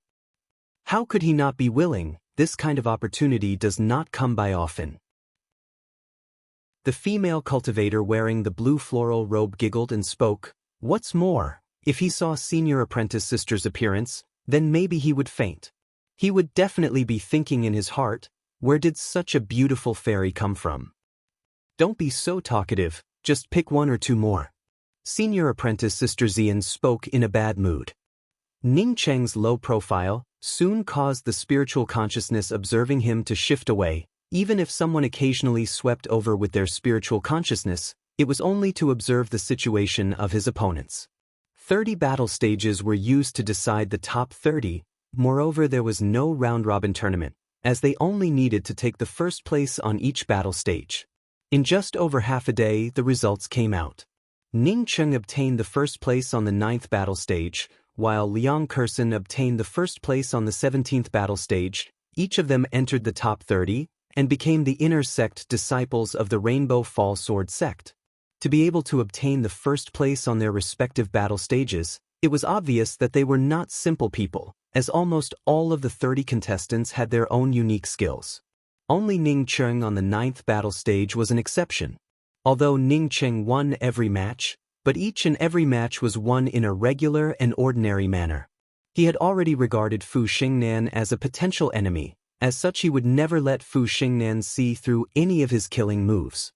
S1: How could he not be willing? This kind of opportunity does not come by often. The female cultivator wearing the blue floral robe giggled and spoke. What's more, if he saw Senior Apprentice Sister's appearance, then maybe he would faint. He would definitely be thinking in his heart, where did such a beautiful fairy come from? Don't be so talkative, just pick one or two more. Senior Apprentice Sister Xian spoke in a bad mood. Ning Cheng's low profile soon caused the spiritual consciousness observing him to shift away. Even if someone occasionally swept over with their spiritual consciousness, it was only to observe the situation of his opponents. 30 battle stages were used to decide the top 30, moreover there was no round-robin tournament, as they only needed to take the first place on each battle stage. In just over half a day, the results came out. Ning Cheng obtained the first place on the 9th battle stage, while Liang Kersen obtained the first place on the 17th battle stage. Each of them entered the top 30, and became the inner sect disciples of the Rainbow Fall Sword sect. To be able to obtain the first place on their respective battle stages, it was obvious that they were not simple people, as almost all of the 30 contestants had their own unique skills. Only Ning Cheng on the 9th battle stage was an exception. Although Ning Cheng won every match, but each and every match was won in a regular and ordinary manner. He had already regarded Fu Xingnan as a potential enemy. As such, he would never let Fu Xingnan see through any of his killing moves.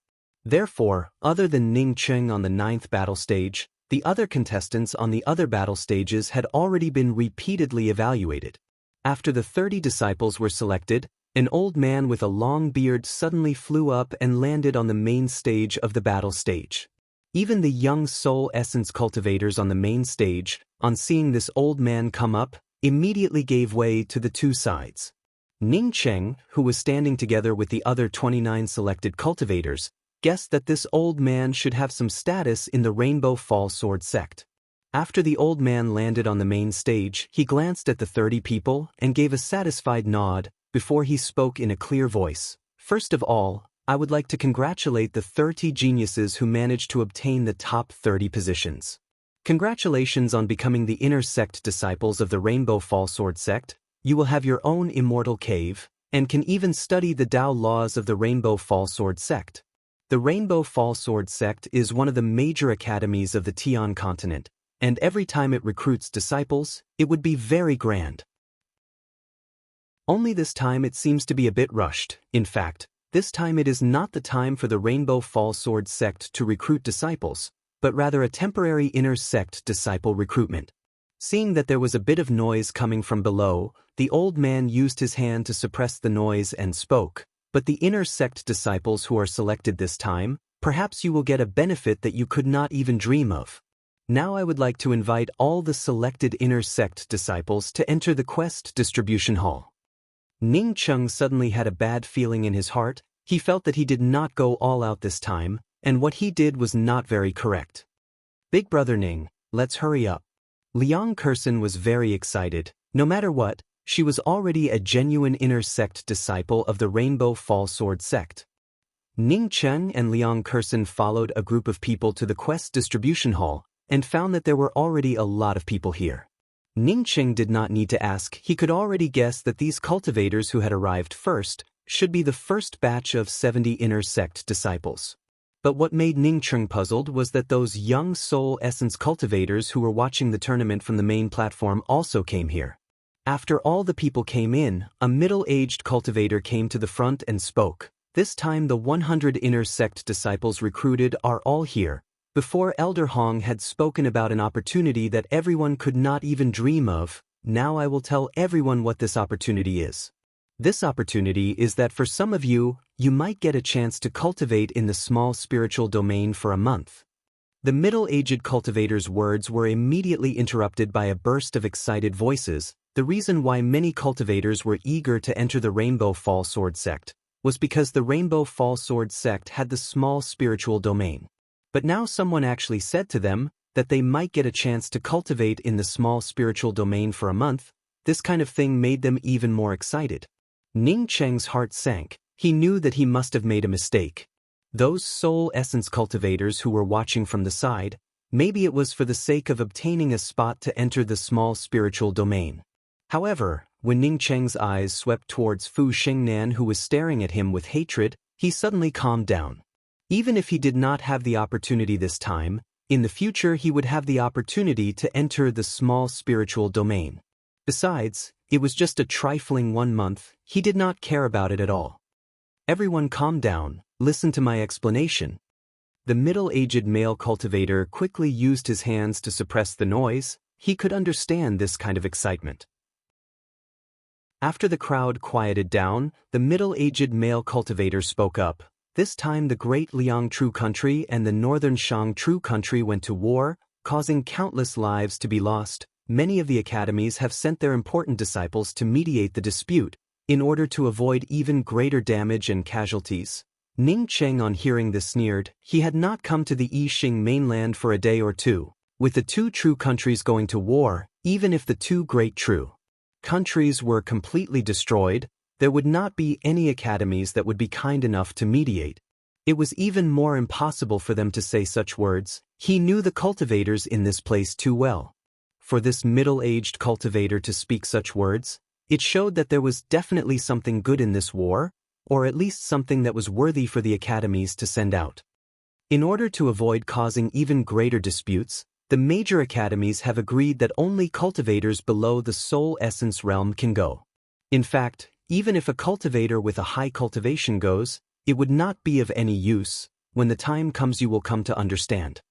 S1: Therefore, other than Ning Cheng on the 9th battle stage, the other contestants on the other battle stages had already been repeatedly evaluated. After the 30 disciples were selected, an old man with a long beard suddenly flew up and landed on the main stage of the battle stage. Even the young soul essence cultivators on the main stage, on seeing this old man come up, immediately gave way to the two sides. Ning Cheng, who was standing together with the other 29 selected cultivators, guessed that this old man should have some status in the Rainbow Fall Sword sect. After the old man landed on the main stage, he glanced at the 30 people and gave a satisfied nod before he spoke in a clear voice. First of all, I would like to congratulate the 30 geniuses who managed to obtain the top 30 positions. Congratulations on becoming the inner sect disciples of the Rainbow Fall Sword sect. You will have your own immortal cave, and can even study the Tao laws of the Rainbow Fall Sword sect. The Rainbow Fall Sword sect is one of the major academies of the Tian continent, and every time it recruits disciples, it would be very grand. Only this time it seems to be a bit rushed. In fact, this time it is not the time for the Rainbow Fall Sword sect to recruit disciples, but rather a temporary inner sect disciple recruitment. Seeing that there was a bit of noise coming from below, the old man used his hand to suppress the noise and spoke. But the inner sect disciples who are selected this time, perhaps you will get a benefit that you could not even dream of. Now I would like to invite all the selected inner sect disciples to enter the quest distribution hall. Ning Cheng suddenly had a bad feeling in his heart. He felt that he did not go all out this time, and what he did was not very correct. Big brother Ning, let's hurry up. Liang Kersen was very excited. No matter what, she was already a genuine inner sect disciple of the Rainbow Fall Sword sect. Ning Cheng and Liang Kersen followed a group of people to the quest distribution hall, and found that there were already a lot of people here. Ning Cheng did not need to ask, he could already guess that these cultivators who had arrived first should be the first batch of 70 inner sect disciples. But what made Ning Cheng puzzled was that those young soul essence cultivators who were watching the tournament from the main platform also came here. After all the people came in, a middle-aged cultivator came to the front and spoke. This time the 100 inner sect disciples recruited are all here. Before Elder Hong had spoken about an opportunity that everyone could not even dream of, now I will tell everyone what this opportunity is. This opportunity is that for some of you, you might get a chance to cultivate in the small spiritual domain for a month. The middle-aged cultivator's words were immediately interrupted by a burst of excited voices. The reason why many cultivators were eager to enter the Rainbow Fall Sword sect was because the Rainbow Fall Sword sect had the small spiritual domain. But now someone actually said to them that they might get a chance to cultivate in the small spiritual domain for a month. This kind of thing made them even more excited. Ning Cheng's heart sank. He knew that he must have made a mistake. Those soul essence cultivators who were watching from the side, maybe it was for the sake of obtaining a spot to enter the small spiritual domain. However, when Ning Cheng's eyes swept towards Fu Xingnan who was staring at him with hatred, he suddenly calmed down. Even if he did not have the opportunity this time, in the future he would have the opportunity to enter the small spiritual domain. Besides, it was just a trifling 1 month, he did not care about it at all. Everyone calm down, listen to my explanation. The middle-aged male cultivator quickly used his hands to suppress the noise. He could understand this kind of excitement. After the crowd quieted down, the middle-aged male cultivator spoke up. This time the Great Liang True Country and the Northern Shang True Country went to war, causing countless lives to be lost. Many of the academies have sent their important disciples to mediate the dispute, in order to avoid even greater damage and casualties. Ning Cheng on hearing this sneered. He had not come to the Yixing mainland for a day or two. With the 2 true countries going to war, even if the 2 great true countries were completely destroyed, there would not be any academies that would be kind enough to mediate. It was even more impossible for them to say such words. He knew the cultivators in this place too well. For this middle-aged cultivator to speak such words, it showed that there was definitely something good in this war, or at least something that was worthy for the academies to send out. In order to avoid causing even greater disputes, the major academies have agreed that only cultivators below the soul essence realm can go. In fact, even if a cultivator with a high cultivation goes, it would not be of any use. When the time comes you will come to understand.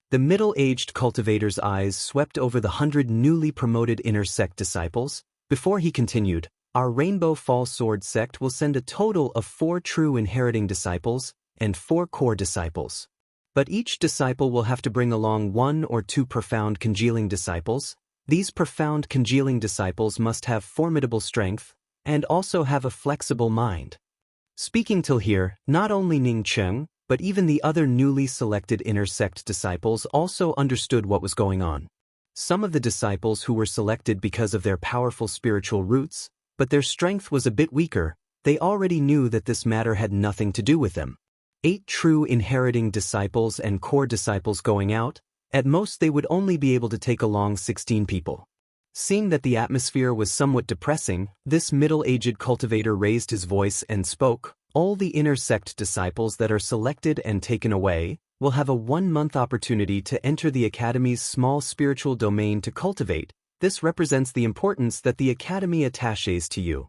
S1: The middle-aged cultivator's eyes swept over the 100 newly promoted inner sect disciples. Before he continued, our Rainbow Fall Sword sect will send a total of 4 true inheriting disciples and 4 core disciples. But each disciple will have to bring along 1 or 2 profound congealing disciples. These profound congealing disciples must have formidable strength and also have a flexible mind. Speaking till here, not only Ning Cheng, but even the other newly selected inner sect disciples also understood what was going on. Some of the disciples who were selected because of their powerful spiritual roots, but their strength was a bit weaker, they already knew that this matter had nothing to do with them. 8 true inheriting disciples and core disciples going out, at most they would only be able to take along 16 people. Seeing that the atmosphere was somewhat depressing, this middle-aged cultivator raised his voice and spoke. All the inner sect disciples that are selected and taken away will have a 1-month opportunity to enter the Academy's small spiritual domain to cultivate. This represents the importance that the Academy attaches to you.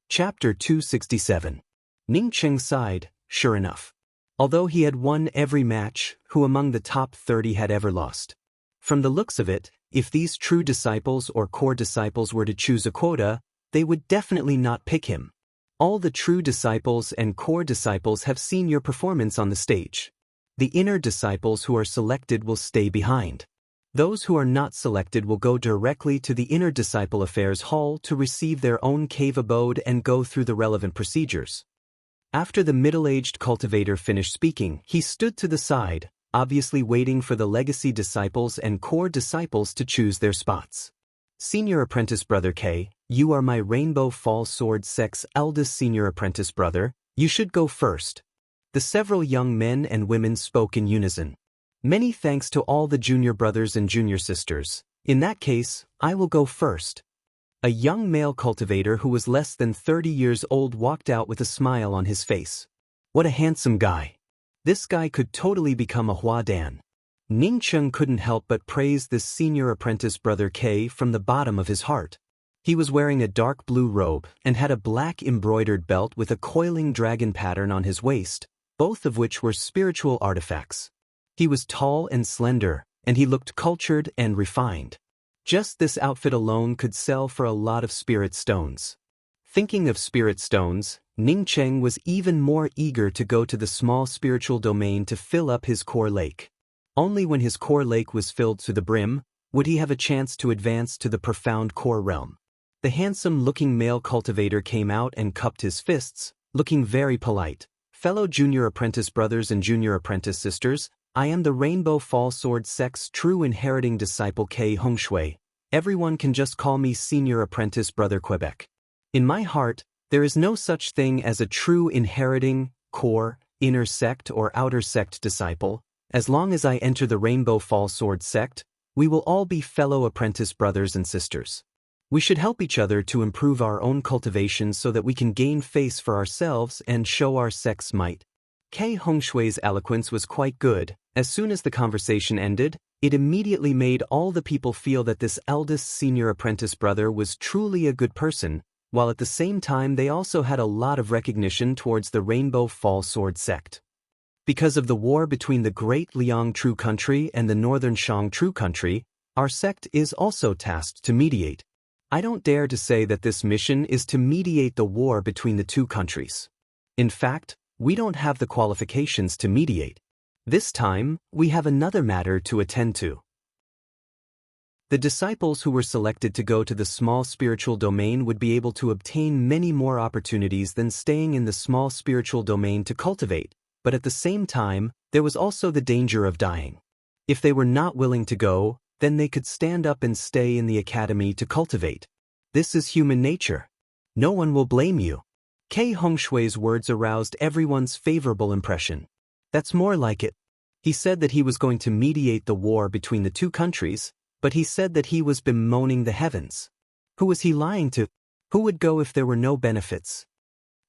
S1: Chapter 267. Ning Cheng sighed. Sure enough. Although he had won every match, who among the top 30 had ever lost? From the looks of it, if these true disciples or core disciples were to choose a quota, they would definitely not pick him. All the true disciples and core disciples have seen your performance on the stage. The inner disciples who are selected will stay behind. Those who are not selected will go directly to the Inner Disciple Affairs Hall to receive their own cave abode and go through the relevant procedures. After the middle-aged cultivator finished speaking, he stood to the side, obviously waiting for the legacy disciples and core disciples to choose their spots. Senior Apprentice Brother K, you are my Rainbow Fall Sword sect's eldest senior apprentice brother, you should go first. The several young men and women spoke in unison. Many thanks to all the junior brothers and junior sisters. In that case, I will go first. A young male cultivator who was less than 30 years old walked out with a smile on his face. What a handsome guy. This guy could totally become a Hua Dan. Ning Cheng couldn't help but praise this senior apprentice brother K from the bottom of his heart. He was wearing a dark blue robe and had a black embroidered belt with a coiling dragon pattern on his waist, both of which were spiritual artifacts. He was tall and slender, and he looked cultured and refined. Just this outfit alone could sell for a lot of spirit stones. Thinking of spirit stones, Ning Cheng was even more eager to go to the small spiritual domain to fill up his core lake. Only when his core lake was filled to the brim would he have a chance to advance to the profound core realm. The handsome-looking male cultivator came out and cupped his fists, looking very polite. Fellow junior apprentice brothers and junior apprentice sisters, I am the Rainbow Fall Sword Sect's true inheriting disciple K Hongshui. Everyone can just call me Senior Apprentice Brother Quebec. In my heart, there is no such thing as a true inheriting, core, inner sect or outer sect disciple. As long as I enter the Rainbow Fall Sword Sect, we will all be fellow apprentice brothers and sisters. We should help each other to improve our own cultivation so that we can gain face for ourselves and show our sect's might. K Hongshui's eloquence was quite good. As soon as the conversation ended, it immediately made all the people feel that this eldest senior apprentice brother was truly a good person, while at the same time they also had a lot of recognition towards the Rainbow Fall Sword Sect. Because of the war between the Great Liang True Country and the Northern Shang True Country, our sect is also tasked to mediate. I don't dare to say that this mission is to mediate the war between the two countries. In fact, we don't have the qualifications to mediate. This time, we have another matter to attend to. The disciples who were selected to go to the small spiritual domain would be able to obtain many more opportunities than staying in the small spiritual domain to cultivate, but at the same time, there was also the danger of dying. If they were not willing to go, then they could stand up and stay in the academy to cultivate. This is human nature. No one will blame you. K Hongshui's words aroused everyone's favorable impression. That's more like it. He said that he was going to mediate the war between the two countries, but he said that he was bemoaning the heavens. Who was he lying to? Who would go if there were no benefits?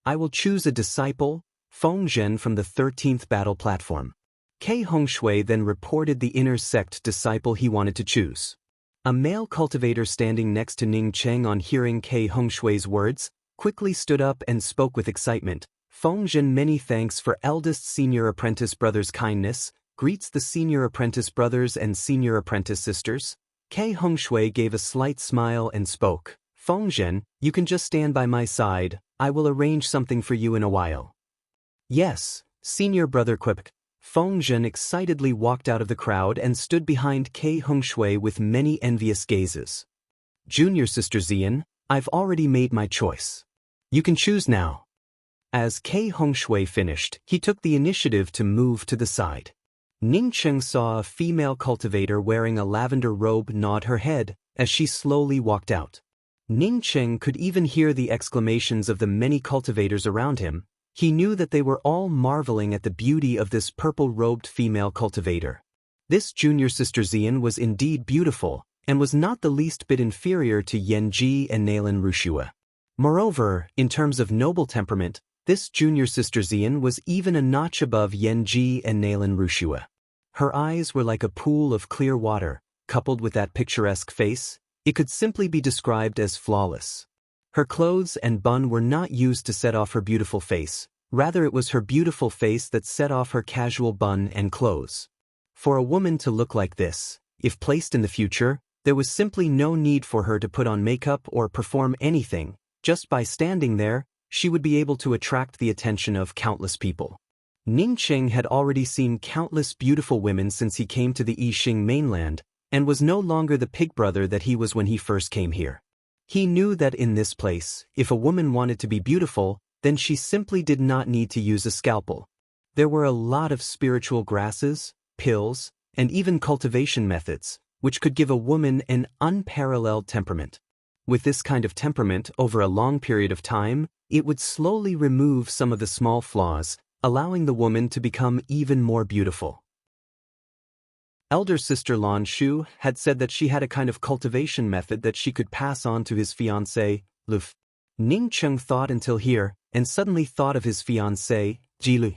S1: I will choose a disciple, Feng Zhen from the 13th battle platform. K Hongshui then reported the inner sect disciple he wanted to choose. A male cultivator standing next to Ning Cheng on hearing K Hongshui's words, quickly stood up and spoke with excitement. Feng Zhen, many thanks for eldest senior apprentice brother's kindness, greets the senior apprentice brothers and senior apprentice sisters. K Hongshui gave a slight smile and spoke. Feng Zhen, you can just stand by my side, I will arrange something for you in a while. Yes, senior brother Quebec. Feng Zhen excitedly walked out of the crowd and stood behind K Hongshui with many envious gazes. Junior sister Xian, I've already made my choice. You can choose now. As K Hongshui finished, he took the initiative to move to the side. Ning Cheng saw a female cultivator wearing a lavender robe nod her head as she slowly walked out. Ning Cheng could even hear the exclamations of the many cultivators around him. He knew that they were all marveling at the beauty of this purple-robed female cultivator. This junior sister Xian was indeed beautiful, and was not the least bit inferior to Yan Ji and Nalan Rushua. Moreover, in terms of noble temperament, this junior sister Xian was even a notch above Yan Ji and Nalan Rushua. Her eyes were like a pool of clear water, coupled with that picturesque face, it could simply be described as flawless. Her clothes and bun were not used to set off her beautiful face, rather it was her beautiful face that set off her casual bun and clothes. For a woman to look like this, if placed in the future, there was simply no need for her to put on makeup or perform anything. Just by standing there, she would be able to attract the attention of countless people. Ning Cheng had already seen countless beautiful women since he came to the Yixing mainland, and was no longer the pig brother that he was when he first came here. He knew that in this place, if a woman wanted to be beautiful, then she simply did not need to use a scalpel. There were a lot of spiritual grasses, pills, and even cultivation methods, which could give a woman an unparalleled temperament. With this kind of temperament over a long period of time, it would slowly remove some of the small flaws, allowing the woman to become even more beautiful. Elder sister Lan Shu had said that she had a kind of cultivation method that she could pass on to his fiancée, Luf. Ning Cheng thought until here, and suddenly thought of his fiancée, Jilu.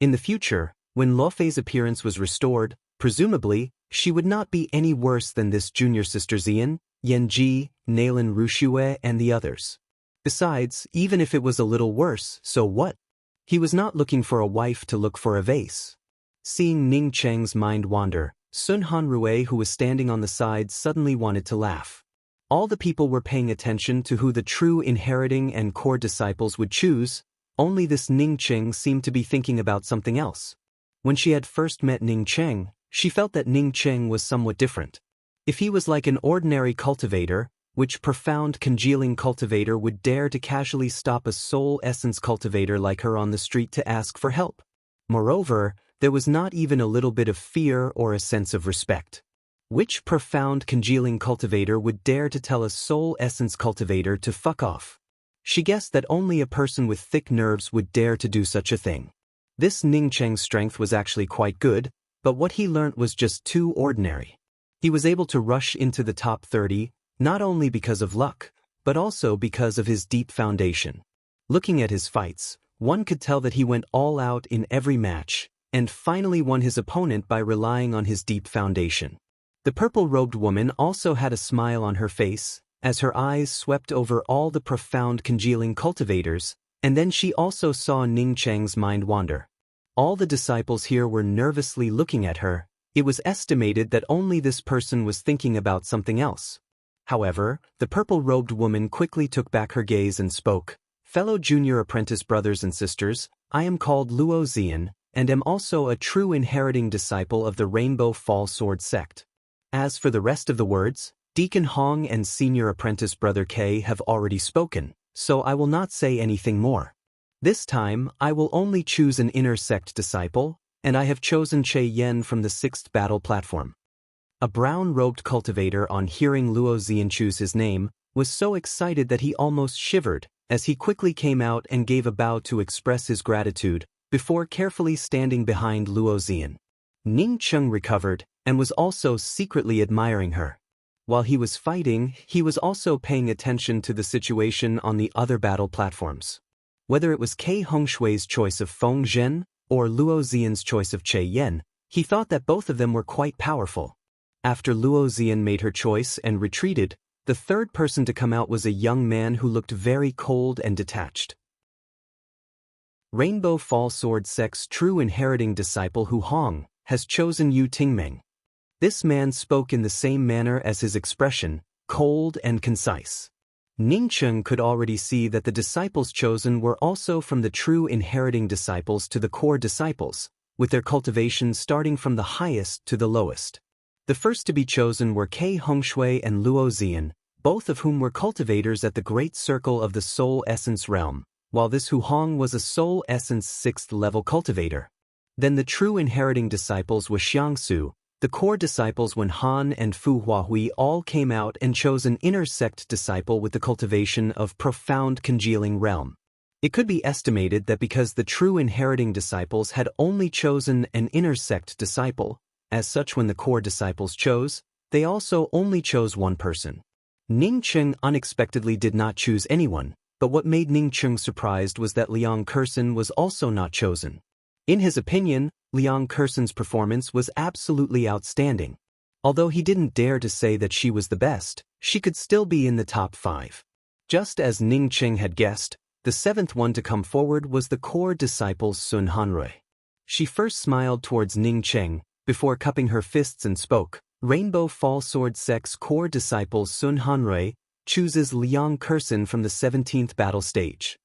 S1: In the future, when Luofei's appearance was restored, presumably, she would not be any worse than this junior sister Xian, Yanji, Nailin Rushue and the others. Besides, even if it was a little worse, so what? He was not looking for a wife to look for a vase. Seeing Ning Cheng's mind wander, Sun Hanrui, who was standing on the side, suddenly wanted to laugh. All the people were paying attention to who the true inheriting and core disciples would choose, only this Ning Cheng seemed to be thinking about something else. When she had first met Ning Cheng, she felt that Ning Cheng was somewhat different. If he was like an ordinary cultivator, which profound congealing cultivator would dare to casually stop a soul essence cultivator like her on the street to ask for help? Moreover, there was not even a little bit of fear or a sense of respect. Which profound congealing cultivator would dare to tell a soul essence cultivator to fuck off? She guessed that only a person with thick nerves would dare to do such a thing. This Ning Cheng's strength was actually quite good, but what he learnt was just too ordinary. He was able to rush into the top 30, not only because of luck, but also because of his deep foundation. Looking at his fights, one could tell that he went all out in every match, and finally won his opponent by relying on his deep foundation. The purple-robed woman also had a smile on her face, as her eyes swept over all the profound congealing cultivators, and then she also saw Ning Cheng's mind wander. All the disciples here were nervously looking at her. It was estimated that only this person was thinking about something else. However, the purple-robed woman quickly took back her gaze and spoke. Fellow junior apprentice brothers and sisters, I am called Luo Xian, and am also a true inheriting disciple of the Rainbow Fall Sword sect. As for the rest of the words, Deacon Hong and senior apprentice brother K have already spoken, so I will not say anything more. This time, I will only choose an inner sect disciple, and I have chosen Che Yen from the 6th battle platform. A brown-robed cultivator, on hearing Luo Xian choose his name, was so excited that he almost shivered, as he quickly came out and gave a bow to express his gratitude, before carefully standing behind Luo Xian. Ning Cheng recovered, and was also secretly admiring her. While he was fighting, he was also paying attention to the situation on the other battle platforms. Whether it was Kei Hongshui's choice of Feng Zhen, or Luo Xian's choice of Che Yen, he thought that both of them were quite powerful. After Luo Xian made her choice and retreated, the third person to come out was a young man who looked very cold and detached. Rainbow Fall Sword sect's true inheriting disciple Hu Hong has chosen Yu Tingmeng. This man spoke in the same manner as his expression, cold and concise. Ning Cheng could already see that the disciples chosen were also from the true inheriting disciples to the core disciples, with their cultivation starting from the highest to the lowest. The first to be chosen were Kei Hongshui and Luo Xian, both of whom were cultivators at the Great Circle of the Soul Essence realm, while this Hu Hong was a Soul Essence 6th level cultivator. Then the true inheriting disciples was Xiangsu. The core disciples Wen Han and Fu Huahui all came out and chose an inner sect disciple with the cultivation of profound congealing realm. It could be estimated that because the true inheriting disciples had only chosen an inner sect disciple, as such when the core disciples chose, they also only chose one person. Ning Cheng unexpectedly did not choose anyone, but what made Ning Cheng surprised was that Liang Kersen was also not chosen. In his opinion, Liang Kersen's performance was absolutely outstanding. Although he didn't dare to say that she was the best, she could still be in the top 5. Just as Ning Cheng had guessed, the 7th one to come forward was the core disciple Sun Hanrui. She first smiled towards Ning Cheng, before cupping her fists and spoke. Rainbow Fall Sword sect's core disciple Sun Hanrui chooses Liang Kersen from the 17th battle stage.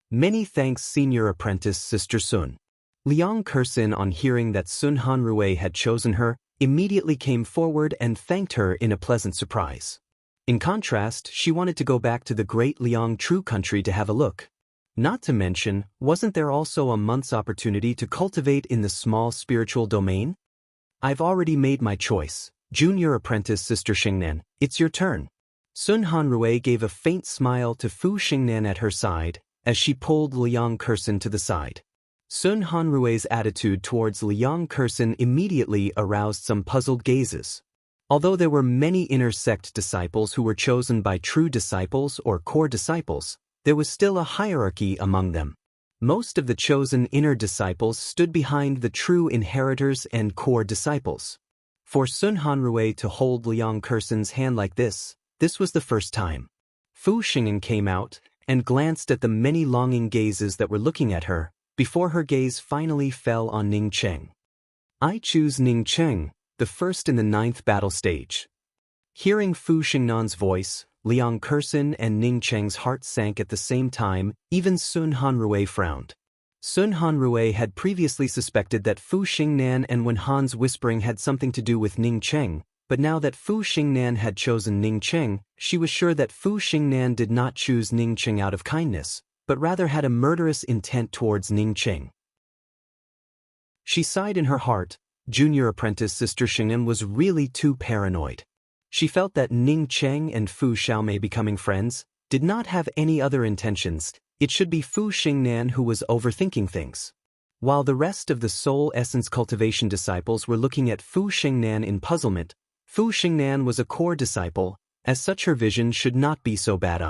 S1: Many thanks senior apprentice Sister Sun. Liang Kersen, on hearing that Sun Hanrui had chosen her, immediately came forward and thanked her in a pleasant surprise. In contrast, she wanted to go back to the great Liang True country to have a look. Not to mention, wasn't there also a month's opportunity to cultivate in the small spiritual domain? I've already made my choice. Junior apprentice Sister Xingnan, it's your turn. Sun Hanrui gave a faint smile to Fu Xingnan at her side, as she pulled Liang Kersen to the side. Sun Hanrue's attitude towards Liang Kursan immediately aroused some puzzled gazes. Although there were many inner sect disciples who were chosen by true disciples or core disciples, there was still a hierarchy among them. Most of the chosen inner disciples stood behind the true inheritors and core disciples. For Sun Hanrue to hold Liang Kursan's hand like this was the first time. Fu Xingyan came out and glanced at the many longing gazes that were looking at her, before her gaze finally fell on Ning Cheng. I choose Ning Cheng, the first in the 9th battle stage. Hearing Fu Xingyan's voice, Liang Kursan and Ning Cheng's heart sank at the same time. Even Sun Hanrue frowned. Sun Hanrue had previously suspected that Fu Xingyan and Wen Han's whispering had something to do with Ning Cheng, but now that Fu Xingyan had chosen Ning Cheng, she was sure that Fu Xingyan did not choose Ning Cheng out of kindness, but rather had a murderous intent towards Ning Cheng. She sighed in her heart. Junior apprentice Sister Xingyan was really too paranoid. She felt that Ning Cheng and Fu Xiaomei becoming friends did not have any other intentions. It should be Fu Xingyan who was overthinking things. While the rest of the soul essence cultivation disciples were looking at Fu Xingyan in puzzlement, Fu Xingyan was a core disciple, as such her vision should not be so bad.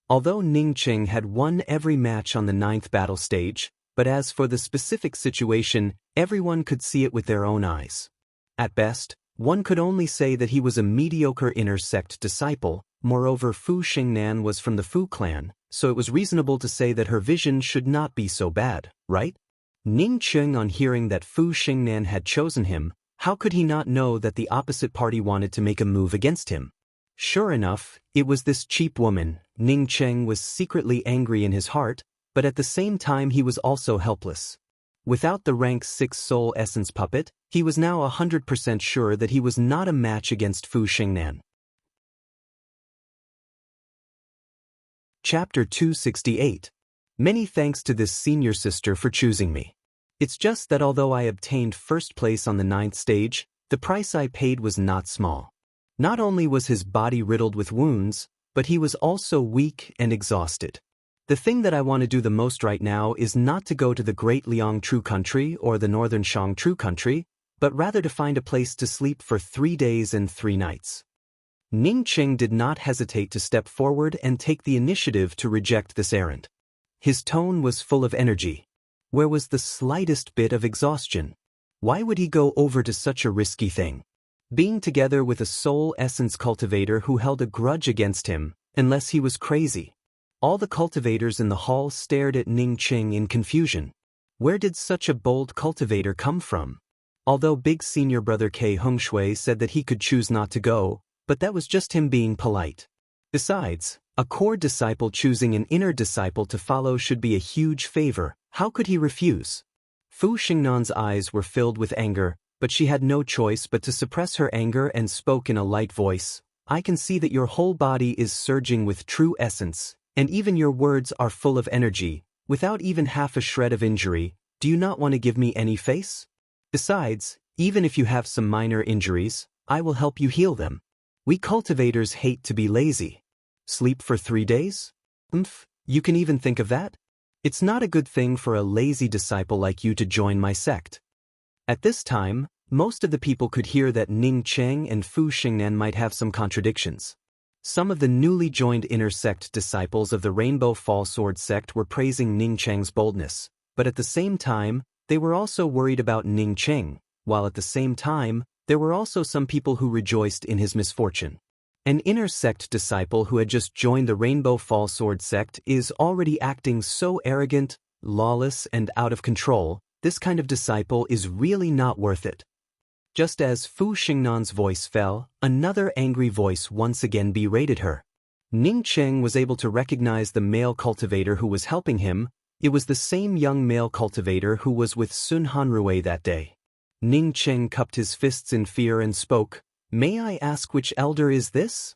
S1: Although Ning Cheng had won every match on the 9th battle stage, but as for the specific situation, everyone could see it with their own eyes. At best, one could only say that he was a mediocre inner sect disciple. Moreover, Fu Xingyan was from the Fu clan, so it was reasonable to say that her vision should not be so bad, right? Ning Cheng, on hearing that Fu Xingyan had chosen him, how could he not know that the opposite party wanted to make a move against him? Sure enough, it was this cheap woman. Ning Cheng was secretly angry in his heart, but at the same time he was also helpless. Without the rank 6 soul essence puppet, he was now 100% sure that he was not a match against Fu Xingyan. Chapter 268. Many thanks to this senior sister for choosing me. It's just that although I obtained first place on the 9th stage, the price I paid was not small. Not only was his body riddled with wounds, but he was also weak and exhausted. The thing that I want to do the most right now is not to go to the Great Liang True Country or the Northern Shang True Country, but rather to find a place to sleep for 3 days and 3 nights. Ning Cheng did not hesitate to step forward and take the initiative to reject this errand. His tone was full of energy. Where was the slightest bit of exhaustion? Why would he go over to such a risky thing? Being together with a soul essence cultivator who held a grudge against him, unless he was crazy. All the cultivators in the hall stared at Ning Cheng in confusion. Where did such a bold cultivator come from? Although big senior brother Ke Hongshui said that he could choose not to go, but that was just him being polite. Besides, a core disciple choosing an inner disciple to follow should be a huge favor. How could he refuse? Fu Xingyan's eyes were filled with anger, but she had no choice but to suppress her anger and spoke in a light voice. I can see that your whole body is surging with true essence, and even your words are full of energy, without even half a shred of injury. Do you not want to give me any face? Besides, even if you have some minor injuries, I will help you heal them. We cultivators hate to be lazy. Sleep for 3 days? You can even think of that? It's not a good thing for a lazy disciple like you to join my sect. At this time, most of the people could hear that Ning Cheng and Fu Xingyan might have some contradictions. Some of the newly joined inner sect disciples of the Rainbow Fall Sword sect were praising Ning Cheng's boldness, but at the same time, they were also worried about Ning Cheng, while at the same time, there were also some people who rejoiced in his misfortune. An inner sect disciple who had just joined the Rainbow Fall Sword sect is already acting so arrogant, lawless, and out of control. This kind of disciple is really not worth it. Just as Fu Xingyan's voice fell, another angry voice once again berated her. Ning Cheng was able to recognize the male cultivator who was helping him. It was the same young male cultivator who was with Sun Hanrue that day. Ning Cheng cupped his fists in fear and spoke, "May I ask which elder is this?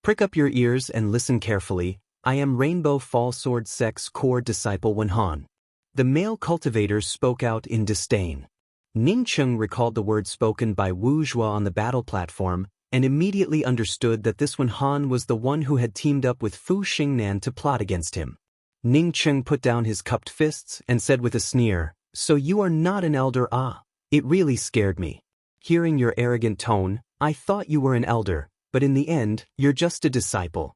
S1: Prick up your ears and listen carefully. I am Rainbow Fall Sword Sect's core disciple Wen Han." The male cultivator spoke out in disdain. Ning Cheng recalled the words spoken by Wu Zhuo on the battle platform, and immediately understood that this Wen Han was the one who had teamed up with Fu Xingyan to plot against him. Ning Cheng put down his cupped fists and said with a sneer, So you are not an elder, ah? It really scared me. Hearing your arrogant tone, I thought you were an elder, but in the end, you're just a disciple.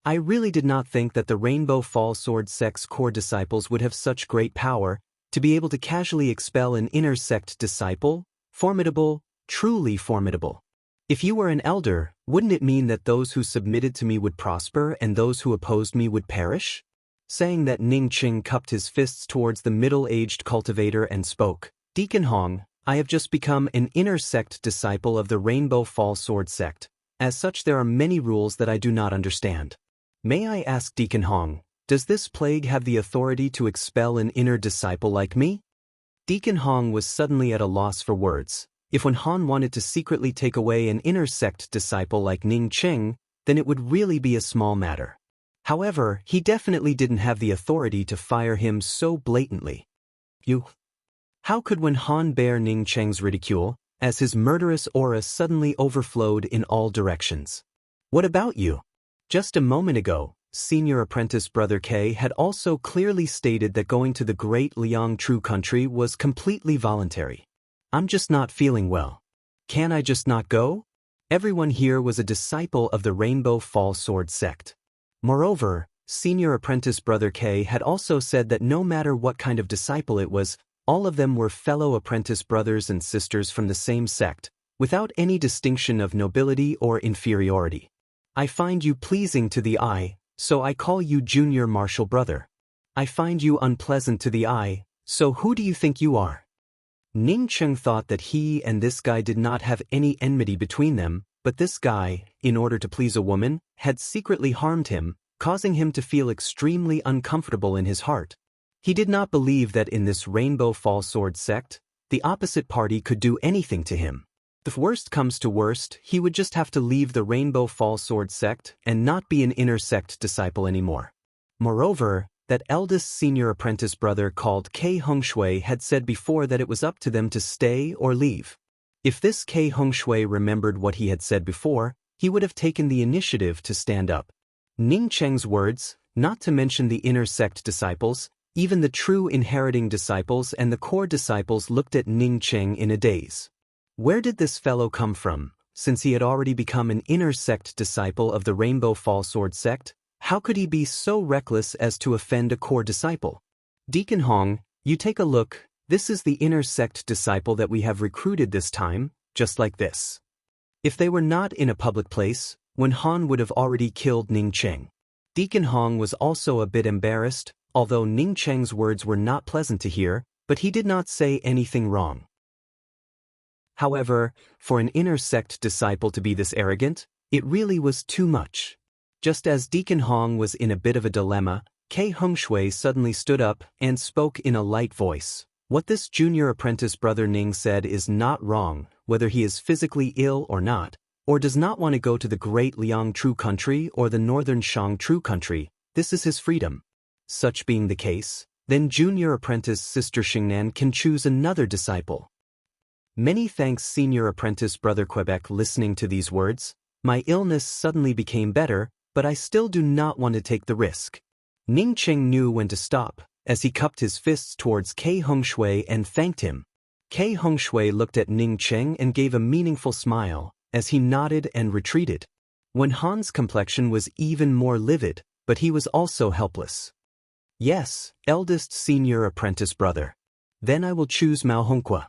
S1: I really did not think that the Rainbow Fall Sword Sect's core disciples would have such great power, to be able to casually expel an inner sect disciple. Formidable, truly formidable. If you were an elder, wouldn't it mean that those who submitted to me would prosper and those who opposed me would perish? Saying that, Ning Qing cupped his fists towards the middle-aged cultivator and spoke. Deacon Hong, I have just become an inner sect disciple of the Rainbow Fall Sword Sect. As such, there are many rules that I do not understand. May I ask, Deacon Hong, does this plague have the authority to expel an inner disciple like me? Deacon Hong was suddenly at a loss for words. If when Han wanted to secretly take away an inner sect disciple like Ning Qing, then it would really be a small matter. However, he definitely didn't have the authority to fire him so blatantly. How could when Han bear Ning Qing's ridicule, as his murderous aura suddenly overflowed in all directions? What about you? Just a moment ago, Senior Apprentice Brother K had also clearly stated that going to the Great Liang True Country was completely voluntary. I'm just not feeling well. Can I just not go? Everyone here was a disciple of the Rainbow Fall Sword Sect. Moreover, Senior Apprentice Brother K had also said that no matter what kind of disciple it was, all of them were fellow apprentice brothers and sisters from the same sect, without any distinction of nobility or inferiority. I find you pleasing to the eye, so I call you Junior Martial Brother. I find you unpleasant to the eye, so who do you think you are? Ning Qing thought that he and this guy did not have any enmity between them, but this guy, in order to please a woman, had secretly harmed him, causing him to feel extremely uncomfortable in his heart. He did not believe that in this Rainbow Fall Sword Sect, the opposite party could do anything to him. If worst comes to worst, he would just have to leave the Rainbow Fall Sword Sect and not be an inner sect disciple anymore. Moreover, that eldest senior apprentice brother called K Hongshui had said before that it was up to them to stay or leave. If this K Hongshui remembered what he had said before, he would have taken the initiative to stand up. Ning Cheng's words, not to mention the inner sect disciples, even the true inheriting disciples and the core disciples looked at Ning Cheng in a daze. Where did this fellow come from? Since he had already become an inner sect disciple of the Rainbow Fall Sword Sect, how could he be so reckless as to offend a core disciple? Deacon Hong, you take a look, this is the inner sect disciple that we have recruited this time, just like this. If they were not in a public place, when Han would have already killed Ning Cheng. Deacon Hong was also a bit embarrassed, although Ning Cheng's words were not pleasant to hear, but he did not say anything wrong. However, for an inner sect disciple to be this arrogant, it really was too much. Just as Deacon Hong was in a bit of a dilemma, K Hongshui suddenly stood up and spoke in a light voice. What this junior apprentice brother Ning said is not wrong, whether he is physically ill or not, or does not want to go to the Great Liang True Country or the Northern Shang True Country, this is his freedom. Such being the case, then junior apprentice Sister Xingnan can choose another disciple. Many thanks Senior Apprentice Brother Quebec. Listening to these words, my illness suddenly became better, but I still do not want to take the risk. Ning Qing knew when to stop, as he cupped his fists towards K Hongshui and thanked him. K Hongshui looked at Ning Qing and gave a meaningful smile, as he nodded and retreated. When Han's complexion was even more livid, but he was also helpless. Yes, eldest senior apprentice brother. Then I will choose Mao Hongqua.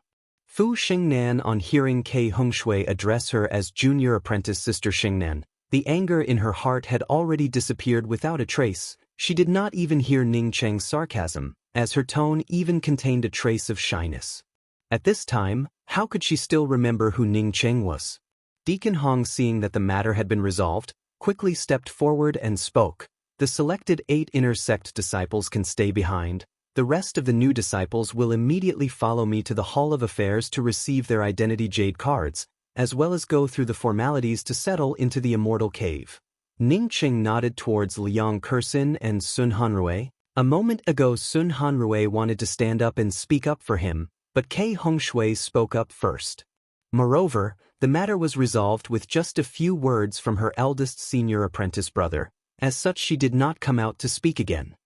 S1: Fu Xingnan, on hearing K Hongshui address her as junior apprentice Sister Xingnan, the anger in her heart had already disappeared without a trace. She did not even hear Ning Cheng's sarcasm, as her tone even contained a trace of shyness. At this time, how could she still remember who Ning Cheng was? Deacon Hong, seeing that the matter had been resolved, quickly stepped forward and spoke. The selected 8 inner sect disciples can stay behind. The rest of the new disciples will immediately follow me to the Hall of Affairs to receive their identity jade cards, as well as go through the formalities to settle into the Immortal Cave. Ning Qing nodded towards Liang Kersin and Sun Hanrui. A moment ago Sun Hanrui wanted to stand up and speak up for him, but K Hongshui spoke up first. Moreover, the matter was resolved with just a few words from her eldest senior apprentice brother. As such, she did not come out to speak again.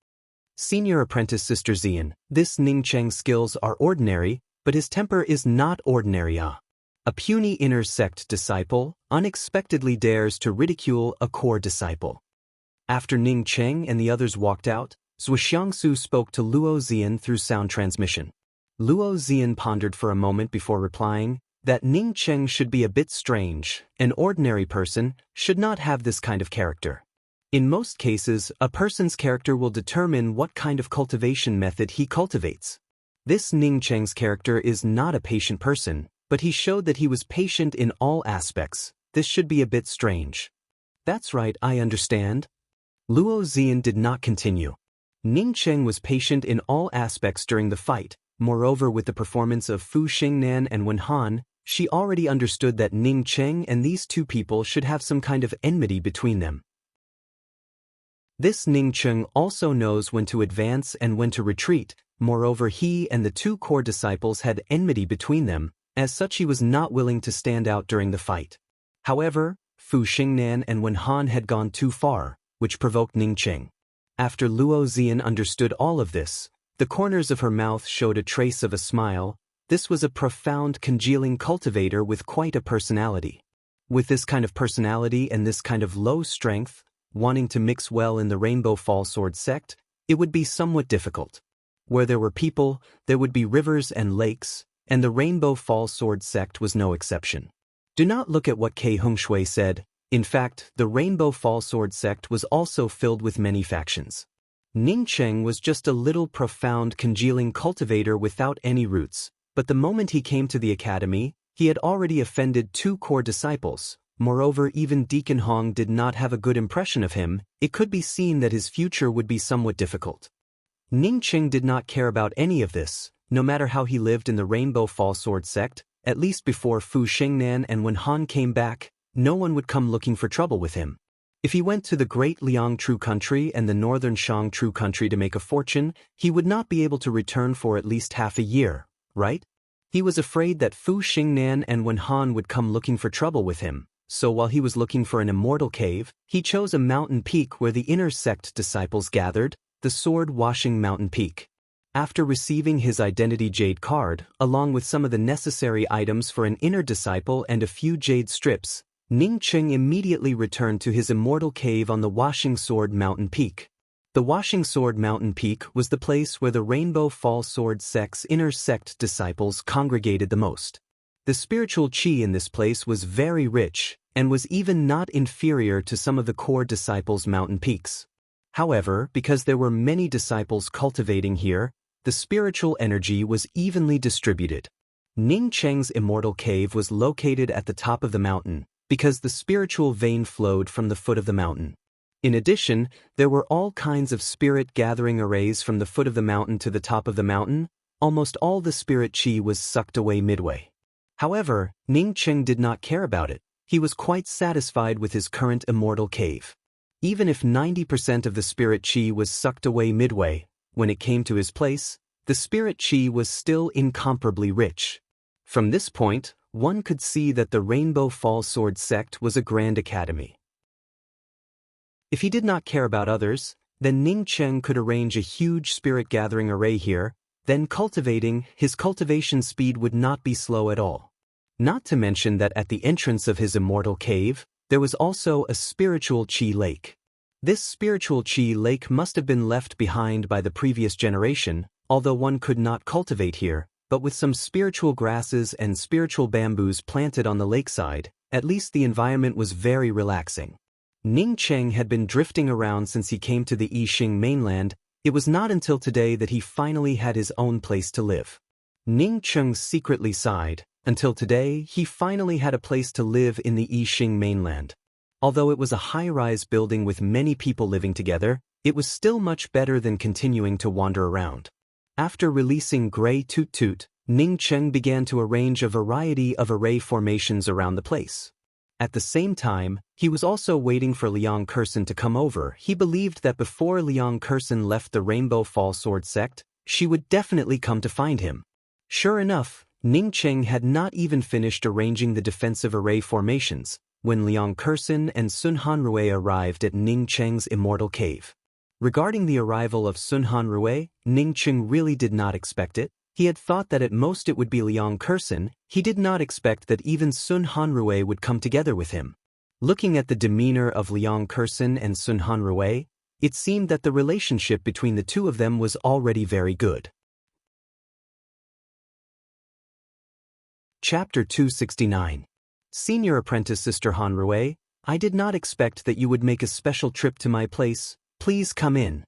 S1: Senior Apprentice Sister Xian, this Ning Cheng's skills are ordinary, but his temper is not ordinary. A puny inner sect disciple unexpectedly dares to ridicule a core disciple. After Ning Cheng and the others walked out, Zhuxiangsu spoke to Luo Xian through sound transmission. Luo Xian pondered for a moment before replying that Ning Cheng should be a bit strange. An ordinary person should not have this kind of character. In most cases, a person's character will determine what kind of cultivation method he cultivates. This Ning Cheng's character is not a patient person, but he showed that he was patient in all aspects. This should be a bit strange. That's right, I understand. Luo Xian did not continue. Ning Cheng was patient in all aspects during the fight. Moreover, with the performance of Fu Xingnan and Wen Han, she already understood that Ning Cheng and these two people should have some kind of enmity between them. This Ning Cheng also knows when to advance and when to retreat. Moreover, he and the two core disciples had enmity between them. As such, he was not willing to stand out during the fight. However, Fu Xingnan and Wen Han had gone too far, which provoked Ning Cheng. After Luo Xian understood all of this, the corners of her mouth showed a trace of a smile. This was a profound congealing cultivator with quite a personality. With this kind of personality and this kind of low strength, wanting to mix well in the Rainbow Fall Sword sect, it would be somewhat difficult. Where there were people, there would be rivers and lakes, and the Rainbow Fall Sword sect was no exception. Do not look at what Ke Hongshui said. In fact, the Rainbow Fall Sword sect was also filled with many factions. Ning Cheng was just a little profound congealing cultivator without any roots, but the moment he came to the academy, he had already offended two core disciples. Moreover, even Deacon Hong did not have a good impression of him. It could be seen that his future would be somewhat difficult. Ning Cheng did not care about any of this, no matter how he lived in the Rainbow Fall Sword sect. At least before Fu Xingnan and Wen Han came back, no one would come looking for trouble with him. If he went to the Great Liang True Country and the Northern Shang True Country to make a fortune, he would not be able to return for at least half a year, right? He was afraid that Fu Xingnan and Wen Han would come looking for trouble with him. So while he was looking for an immortal cave, he chose a mountain peak where the inner sect disciples gathered, the sword-washing mountain peak. After receiving his identity jade card, along with some of the necessary items for an inner disciple and a few jade strips, Ning Cheng immediately returned to his immortal cave on the Washing Sword Mountain Peak. The Washing Sword Mountain Peak was the place where the Rainbow Fall Sword sect's inner sect disciples congregated the most. The spiritual qi in this place was very rich, and was even not inferior to some of the core disciples' mountain peaks. However, because there were many disciples cultivating here, the spiritual energy was evenly distributed. Ning Cheng's immortal cave was located at the top of the mountain, because the spiritual vein flowed from the foot of the mountain. In addition, there were all kinds of spirit gathering arrays from the foot of the mountain to the top of the mountain. Almost all the spirit qi was sucked away midway. However, Ning Cheng did not care about it. He was quite satisfied with his current immortal cave. Even if 90% of the spirit qi was sucked away midway, when it came to his place, the spirit qi was still incomparably rich. From this point, one could see that the Rainbow Fall Sword sect was a grand academy. If he did not care about others, then Ning Cheng could arrange a huge spirit gathering array here. Then his cultivation speed would not be slow at all. Not to mention that at the entrance of his immortal cave, there was also a spiritual qi lake. This spiritual qi lake must have been left behind by the previous generation, although one could not cultivate here, but with some spiritual grasses and spiritual bamboos planted on the lakeside, at least the environment was very relaxing. Ning Cheng had been drifting around since he came to the Yixing mainland. It was not until today that he finally had his own place to live. Ning Cheng secretly sighed. Until today, he finally had a place to live in the Yixing mainland. Although it was a high-rise building with many people living together, it was still much better than continuing to wander around. After releasing Grey Toot Toot, Ning Cheng began to arrange a variety of array formations around the place. At the same time, he was also waiting for Liang Curson to come over. He believed that before Liang Curson left the Rainbow Fall Sword sect, she would definitely come to find him. Sure enough, Ning Cheng had not even finished arranging the defensive array formations when Liang Curson and Sun Hanrui arrived at Ning Cheng's immortal cave. Regarding the arrival of Sun Hanrui, Ning Qing really did not expect it. He had thought that at most it would be Liang Kursen. He did not expect that even Sun Hanrui would come together with him. Looking at the demeanor of Liang Kursen and Sun Hanrui, it seemed that the relationship between the two of them was already very good. Chapter 269. Senior Apprentice Sister Hanrui, I did not expect that you would make a special trip to my place. Please come in.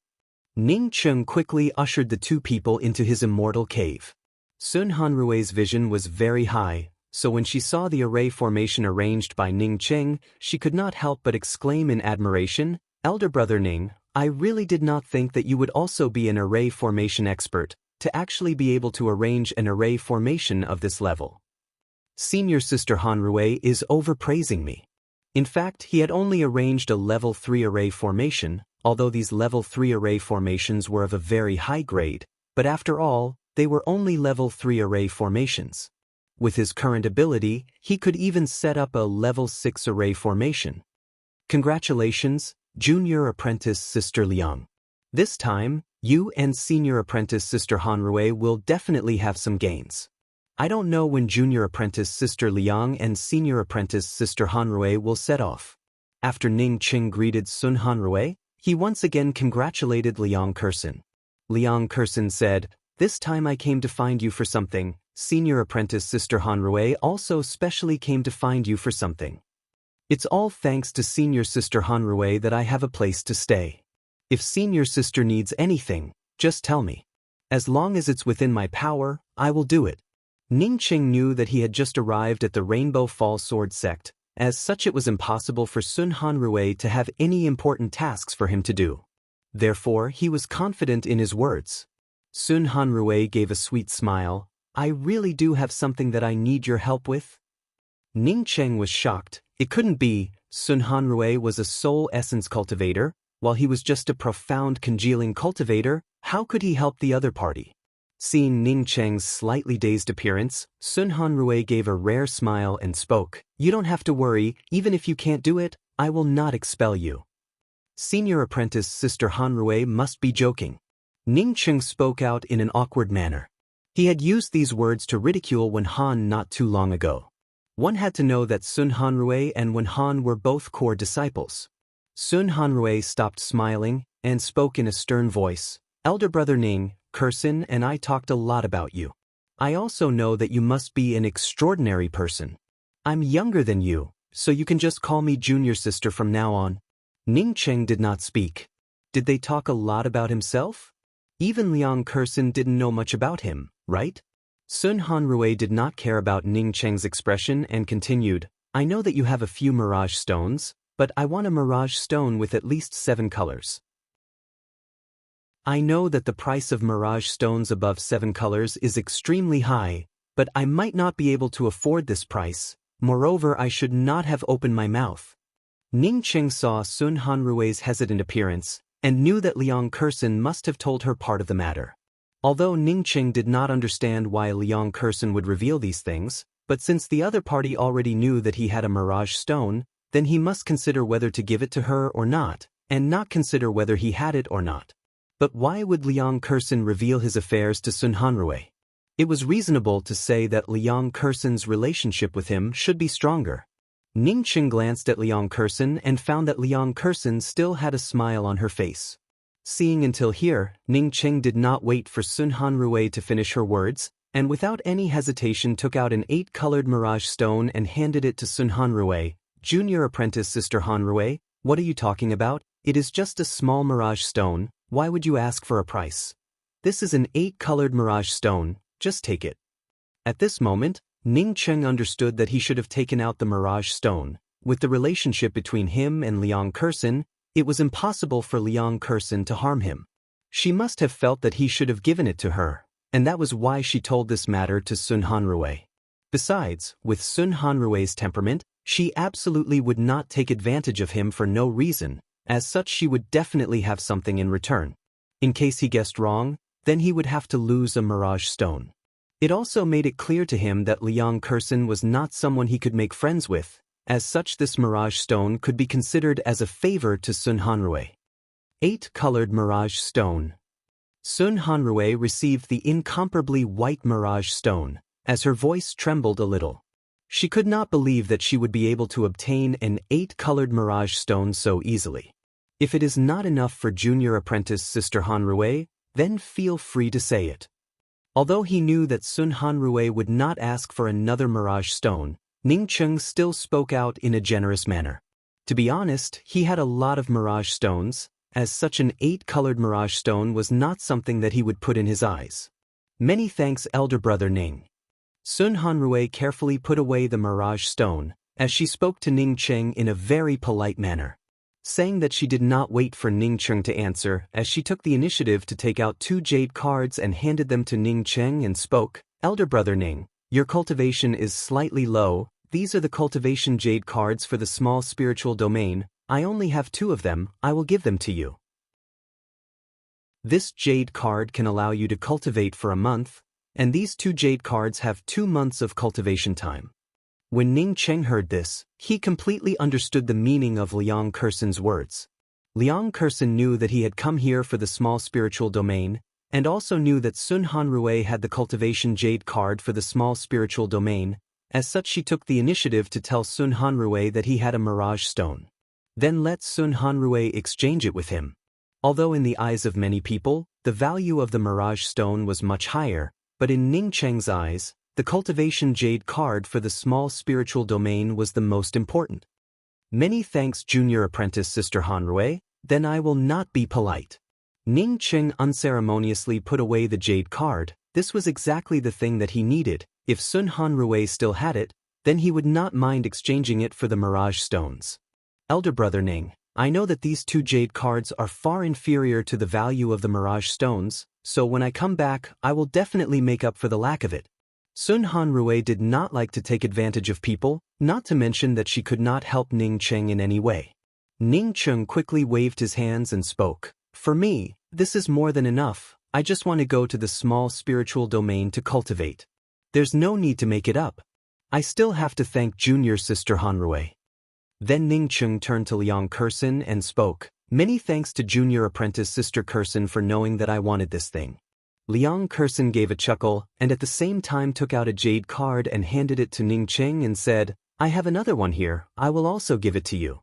S1: Ning Qing quickly ushered the two people into his immortal cave. Sun Hanrui's vision was very high, so when she saw the array formation arranged by Ning Qing, she could not help but exclaim in admiration, Elder Brother Ning, I really did not think that you would also be an array formation expert, to actually be able to arrange an array formation of this level. Senior Sister Hanrui is overpraising me. In fact, he had only arranged a level 3 array formation, although these level 3 array formations were of a very high grade, but after all, they were only level 3 array formations. With his current ability, he could even set up a level 6 array formation. Congratulations, Junior Apprentice Sister Liang. This time, you and Senior Apprentice Sister Hanrui will definitely have some gains. I don't know when Junior Apprentice Sister Liang and Senior Apprentice Sister Hanrui will set off. After Ning Qing greeted Sun Hanrui, he once again congratulated Liang Kursen. Liang Kursen said, This time I came to find you for something. Senior Apprentice Sister Hanrui also specially came to find you for something. It's all thanks to Senior Sister Hanrui that I have a place to stay. If Senior Sister needs anything, just tell me. As long as it's within my power, I will do it. Ning Qing knew that he had just arrived at the Rainbow Fall Sword Sect. As such, it was impossible for Sun Hanrui to have any important tasks for him to do. Therefore, he was confident in his words. Sun Hanrui gave a sweet smile. I really do have something that I need your help with. Ning Qing was shocked. It couldn't be. Sun Hanrui was a soul essence cultivator, while he was just a profound congealing cultivator. How could he help the other party? Seeing Ning Qing's slightly dazed appearance, Sun Hanrui gave a rare smile and spoke. You don't have to worry, even if you can't do it, I will not expel you. Senior Apprentice Sister Hanrui must be joking. Ning Qing spoke out in an awkward manner. He had used these words to ridicule Wen Han not too long ago. One had to know that Sun Hanrui and Wen Han were both core disciples. Sun Hanrui stopped smiling and spoke in a stern voice. Elder Brother Ning, Kursen and I talked a lot about you. I also know that you must be an extraordinary person. I'm younger than you, so you can just call me Junior Sister from now on. Ning Qing did not speak. Did they talk a lot about himself? Even Liang Kursen didn't know much about him, right? Sun Hanrui did not care about Ning Qing's expression and continued, I know that you have a few mirage stones, but I want a mirage stone with at least 7 colors. I know that the price of mirage stones above 7 colors is extremely high, but I might not be able to afford this price. Moreover, I should not have opened my mouth. Ning Qing saw Sun Hanrui's hesitant appearance, and knew that Liang Kursen must have told her part of the matter. Although Ning Qing did not understand why Liang Kursen would reveal these things, but since the other party already knew that he had a mirage stone, then he must consider whether to give it to her or not, and not consider whether he had it or not. But why would Liang Kursen reveal his affairs to Sun Hanrui? It was reasonable to say that Liang Kursen's relationship with him should be stronger. Ning Qing glanced at Liang Kursen and found that Liang Kursen still had a smile on her face. Seeing until here, Ning Qing did not wait for Sun Hanrui to finish her words, and without any hesitation took out an 8-colored mirage stone and handed it to Sun Hanrui. Junior Apprentice Sister Hanrui, what are you talking about? It is just a small mirage stone. Why would you ask for a price? This is an 8-colored mirage stone, just take it. At this moment, Ning Qing understood that he should have taken out the mirage stone. With the relationship between him and Liang Kursen, it was impossible for Liang Kursen to harm him. She must have felt that he should have given it to her, and that was why she told this matter to Sun Hanrui. Besides, with Sun Hanrui's temperament, she absolutely would not take advantage of him for no reason. As such, she would definitely have something in return. In case he guessed wrong, then he would have to lose a mirage stone. It also made it clear to him that Liang Kursen was not someone he could make friends with. As such, this mirage stone could be considered as a favor to Sun Hanrui. 8-colored mirage stone. Sun Hanrui received the incomparably white mirage stone, as her voice trembled a little. She could not believe that she would be able to obtain an 8-colored mirage stone so easily. If it is not enough for junior apprentice Sister Hanrui, then feel free to say it. Although he knew that Sun Hanrui would not ask for another mirage stone, Ning Cheng still spoke out in a generous manner. To be honest, he had a lot of mirage stones, as such an 8-colored mirage stone was not something that he would put in his eyes. Many thanks, elder brother Ning. Sun Hanrui carefully put away the mirage stone, as she spoke to Ning Cheng in a very polite manner, saying that she did not wait for Ning Cheng to answer, as she took the initiative to take out 2 jade cards and handed them to Ning Cheng and spoke, "Elder brother Ning, your cultivation is slightly low. These are the cultivation jade cards for the small spiritual domain. I only have 2 of them. I will give them to you. This jade card can allow you to cultivate for a month, and these 2 jade cards have 2 months of cultivation time." When Ning Cheng heard this, he completely understood the meaning of Liang Kursan's words. Liang Kursan knew that he had come here for the small spiritual domain, and also knew that Sun Hanrui had the cultivation jade card for the small spiritual domain. As such, she took the initiative to tell Sun Hanrui that he had a mirage stone. Then let Sun Hanrui exchange it with him. Although in the eyes of many people, the value of the mirage stone was much higher, but in Ning Cheng's eyes, the cultivation jade card for the small spiritual domain was the most important. Many thanks, junior apprentice Sister Hanrui, then I will not be polite. Ning Cheng unceremoniously put away the jade card. This was exactly the thing that he needed. If Sun Hanrui still had it, then he would not mind exchanging it for the mirage stones. Elder brother Ning, I know that these 2 jade cards are far inferior to the value of the mirage stones, so when I come back, I will definitely make up for the lack of it. Sun Hanrui did not like to take advantage of people, not to mention that she could not help Ning Cheng in any way. Ning Cheng quickly waved his hands and spoke, "For me, this is more than enough. I just want to go to the small spiritual domain to cultivate. There's no need to make it up. I still have to thank junior Sister Hanrui." Then Ning Cheng turned to Liang Kursan and spoke, "Many thanks to junior apprentice Sister Kursan for knowing that I wanted this thing." Liang Kursan gave a chuckle and at the same time took out a jade card and handed it to Ning Cheng and said, "I have another one here. I will also give it to you."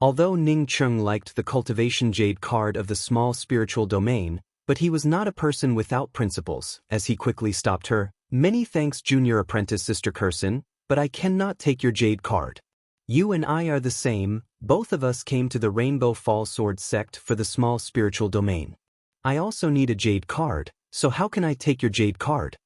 S1: Although Ning Cheng liked the cultivation jade card of the small spiritual domain, but he was not a person without principles, as he quickly stopped her. "Many thanks, junior apprentice Sister Kursan, but I cannot take your jade card. You and I are the same. Both of us came to the Rainbow Fall Sword sect for the small spiritual domain. I also need a jade card. So how can I take your jade card?"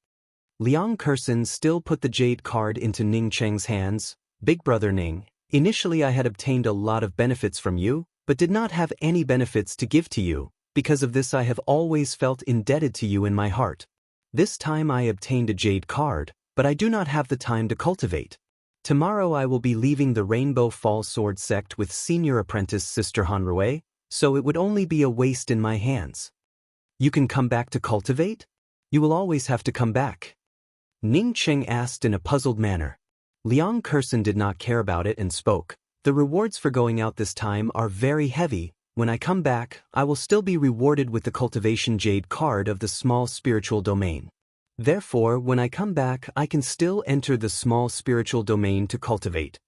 S1: Liang Kursan still put the jade card into Ning Cheng's hands. "Big brother Ning, initially I had obtained a lot of benefits from you, but did not have any benefits to give to you. Because of this I have always felt indebted to you in my heart. This time I obtained a jade card, but I do not have the time to cultivate. Tomorrow I will be leaving the Rainbow Fall Sword sect with senior apprentice Sister Hanrui, so it would only be a waste in my hands." "You can come back to cultivate? You will always have to come back?" Ning Cheng asked in a puzzled manner. Liang Kursan did not care about it and spoke, "The rewards for going out this time are very heavy. When I come back, I will still be rewarded with the cultivation jade card of the small spiritual domain. Therefore, when I come back, I can still enter the small spiritual domain to cultivate.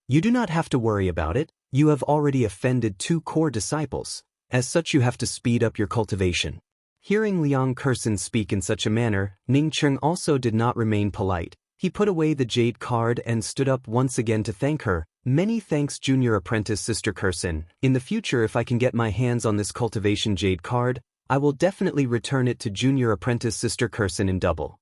S1: You do not have to worry about it. You have already offended 2 core disciples. As such, you have to speed up your cultivation." Hearing Liang Kursan speak in such a manner, Ning Cheng also did not remain polite. He put away the jade card and stood up once again to thank her. "Many thanks, junior apprentice Sister Kursan. In the future, if I can get my hands on this cultivation jade card, I will definitely return it to junior apprentice Sister Kursan in double.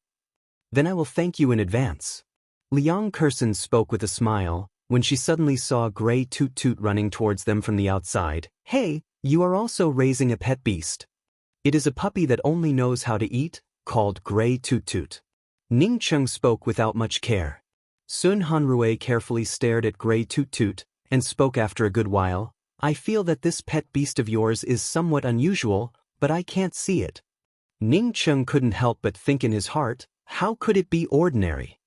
S1: Then I will thank you in advance." Liang Kursan spoke with a smile, when she suddenly saw Gray Toot Toot running towards them from the outside. "Hey, you are also raising a pet beast. It is a puppy that only knows how to eat, called Gray Toot Toot." Ning Cheng spoke without much care. Sun Hanrui carefully stared at Gray Toot Toot and spoke after a good while, "I feel that this pet beast of yours is somewhat unusual, but I can't see it." Ning Cheng couldn't help but think in his heart, how could it be ordinary?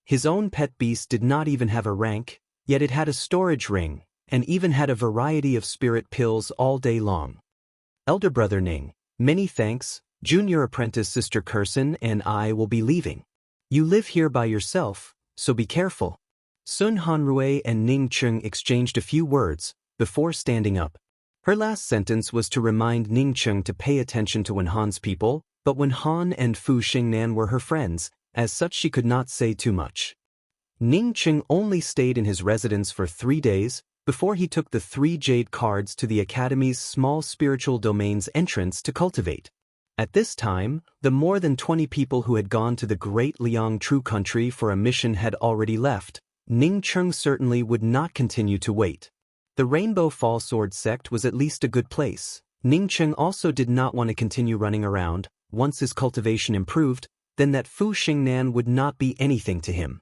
S1: His own pet beast did not even have a rank, yet it had a storage ring, and even had a variety of spirit pills all day long. Elder brother Ning, many thanks. Junior apprentice Sister Kirsten and I will be leaving. You live here by yourself, so be careful. Sun Hanrui and Ning Cheng exchanged a few words before standing up. Her last sentence was to remind Ning Cheng to pay attention to Wenhan's people, but Wenhan and Fu Xingnan were her friends, as such she could not say too much. Ning Cheng only stayed in his residence for 3 days before he took the 3 jade cards to the Academy's small spiritual domain's entrance to cultivate. At this time, the more than 20 people who had gone to the Great Liang True Country for a mission had already left. Ning Cheng certainly would not continue to wait. The Rainbow Fall Sword sect was at least a good place. Ning Cheng also did not want to continue running around. Once his cultivation improved, then that Fu Xingnan would not be anything to him.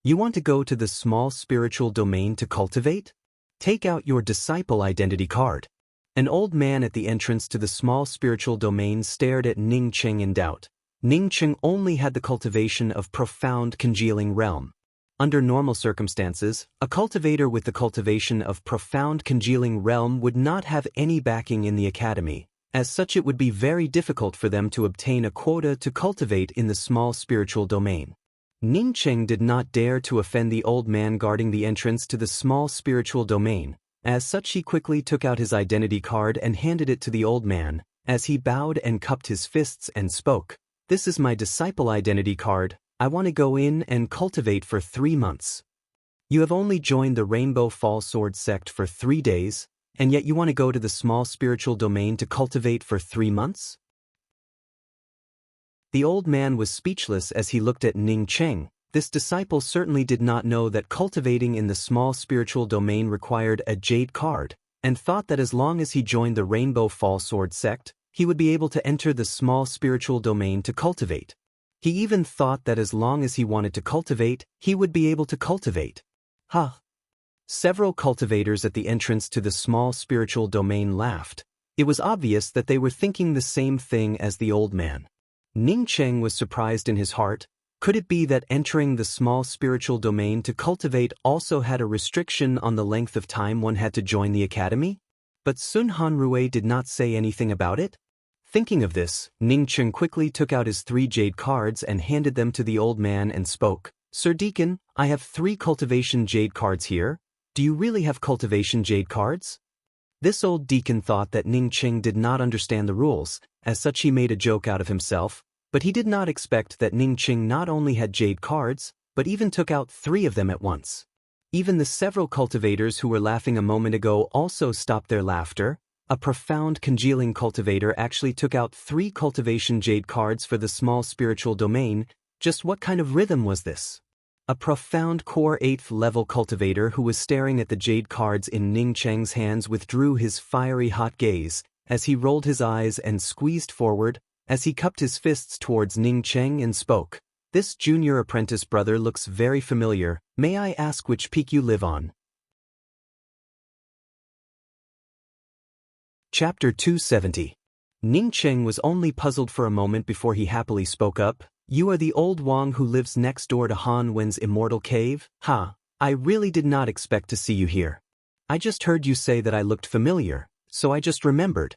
S1: You want to go to the small spiritual domain to cultivate? Take out your disciple identity card. An old man at the entrance to the small spiritual domain stared at Ning Cheng in doubt. Ning Cheng only had the cultivation of profound congealing realm. Under normal circumstances, a cultivator with the cultivation of profound congealing realm would not have any backing in the academy. As such, it would be very difficult for them to obtain a quota to cultivate in the small spiritual domain. Ning Cheng did not dare to offend the old man guarding the entrance to the small spiritual domain. As such, he quickly took out his identity card and handed it to the old man, as he bowed and cupped his fists and spoke. This is my disciple identity card. I want to go in and cultivate for 3 months. You have only joined the Rainbow Fall Sword sect for 3 days, and yet you want to go to the small spiritual domain to cultivate for 3 months? The old man was speechless as he looked at Ning Cheng. This disciple certainly did not know that cultivating in the small spiritual domain required a jade card, and thought that as long as he joined the Rainbow Fall Sword sect, he would be able to enter the small spiritual domain to cultivate. He even thought that as long as he wanted to cultivate, he would be able to cultivate. Several cultivators at the entrance to the small spiritual domain laughed. It was obvious that they were thinking the same thing as the old man. Ning Cheng was surprised in his heart. Could it be that entering the small spiritual domain to cultivate also had a restriction on the length of time one had to join the academy? But Sun Hanrui did not say anything about it. Thinking of this, Ning Cheng quickly took out his 3 jade cards and handed them to the old man and spoke. Sir Deacon, I have 3 cultivation jade cards here. Do you really have cultivation jade cards? This old deacon thought that Ning Cheng did not understand the rules, as such he made a joke out of himself. But he did not expect that Ning Cheng not only had jade cards, but even took out 3 of them at once. Even the several cultivators who were laughing a moment ago also stopped their laughter. A profound congealing cultivator actually took out 3 cultivation jade cards for the small spiritual domain. Just what kind of rhythm was this? A profound core 8th level cultivator who was staring at the jade cards in Ning Cheng's hands withdrew his fiery hot gaze, as he rolled his eyes and squeezed forward, as he cupped his fists towards Ning Cheng and spoke. This junior apprentice brother looks very familiar. May I ask which peak you live on? Chapter 270. Ning Cheng was only puzzled for a moment before he happily spoke up. You are the old Wang who lives next door to Han Wen's immortal cave? I really did not expect to see you here. I just heard you say that I looked familiar, so I just remembered.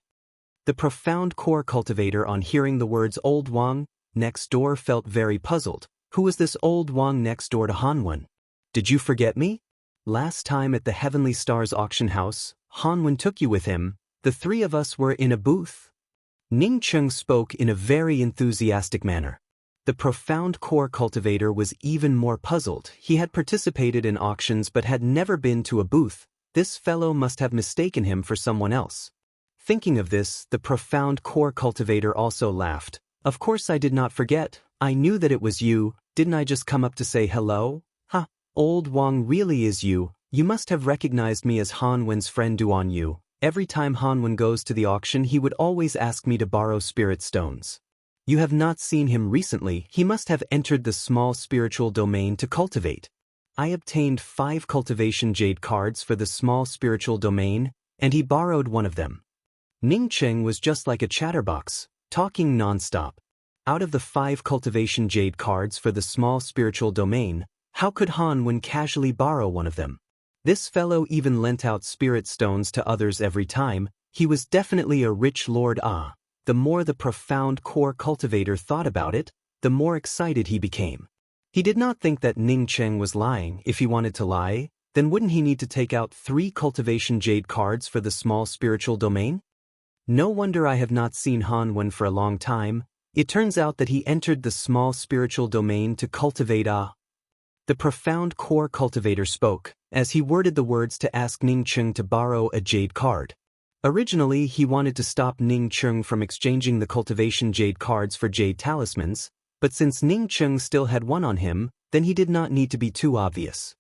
S1: The profound core cultivator, on hearing the words old Wang next door, felt very puzzled. Who was this old Wang next door to Han Wen? Did you forget me? Last time at the Heavenly Stars auction house, Han Wen took you with him. The 3 of us were in a booth. Ning Cheng spoke in a very enthusiastic manner. The profound core cultivator was even more puzzled. He had participated in auctions but had never been to a booth. This fellow must have mistaken him for someone else. Thinking of this, the profound core cultivator also laughed. Of course I did not forget. I knew that it was you. Didn't I just come up to say hello? Old Wang really is you. You must have recognized me as Han Wen's friend Duan Yu. Every time Han Wen goes to the auction, he would always ask me to borrow spirit stones. You have not seen him recently. He must have entered the small spiritual domain to cultivate. I obtained 5 cultivation jade cards for the small spiritual domain, and he borrowed one of them. Ning Cheng was just like a chatterbox, talking non-stop. Out of the 5 cultivation jade cards for the small spiritual domain, how could Han Wen casually borrow one of them? This fellow even lent out spirit stones to others every time. He was definitely a rich lord. The more the profound core cultivator thought about it, the more excited he became. He did not think that Ning Cheng was lying. If he wanted to lie, then wouldn't he need to take out 3 cultivation jade cards for the small spiritual domain? No wonder I have not seen Han Wen for a long time. It turns out that he entered the small spiritual domain to cultivate The profound core cultivator spoke, as he worded the words to ask Ning Cheng to borrow a jade card. Originally, he wanted to stop Ning Cheng from exchanging the cultivation jade cards for jade talismans, but since Ning Cheng still had one on him, then he did not need to be too obvious.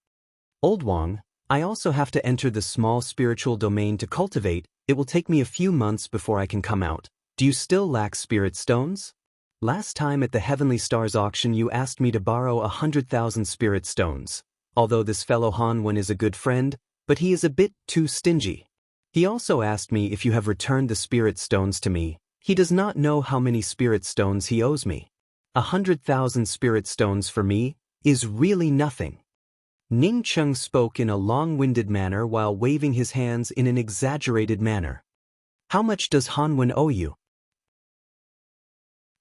S1: Old Wang, I also have to enter the small spiritual domain to cultivate. It will take me a few months before I can come out. Do you still lack spirit stones? Last time at the Heavenly Stars auction you asked me to borrow 100,000 spirit stones. Although this fellow Han Wen is a good friend, but he is a bit too stingy. He also asked me if you have returned the spirit stones to me. He does not know how many spirit stones he owes me. 100,000 spirit stones for me is really nothing. Ning Cheng spoke in a long-winded manner while waving his hands in an exaggerated manner. How much does Han Wen owe you?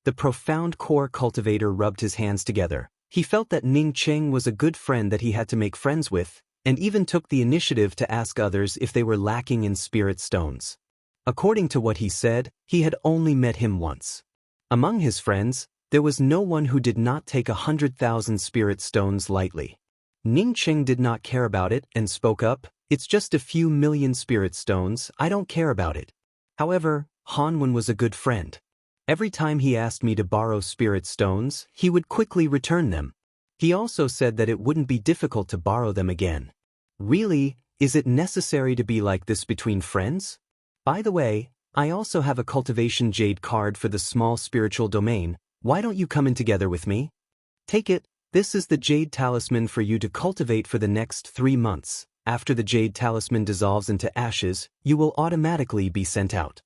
S1: The profound core cultivator rubbed his hands together. He felt that Ning Cheng was a good friend that he had to make friends with, and even took the initiative to ask others if they were lacking in spirit stones. According to what he said, he had only met him once. Among his friends, there was no one who did not take 100,000 spirit stones lightly. Ning Cheng did not care about it and spoke up, "It's just a few million spirit stones, I don't care about it." However, Han Wen was a good friend. Every time he asked me to borrow spirit stones, he would quickly return them. He also said that it wouldn't be difficult to borrow them again. Really, is it necessary to be like this between friends? By the way, I also have a cultivation jade card for the small spiritual domain. Why don't you come in together with me? Take it. This is the jade talisman for you to cultivate for the next 3 months. After the jade talisman dissolves into ashes, you will automatically be sent out.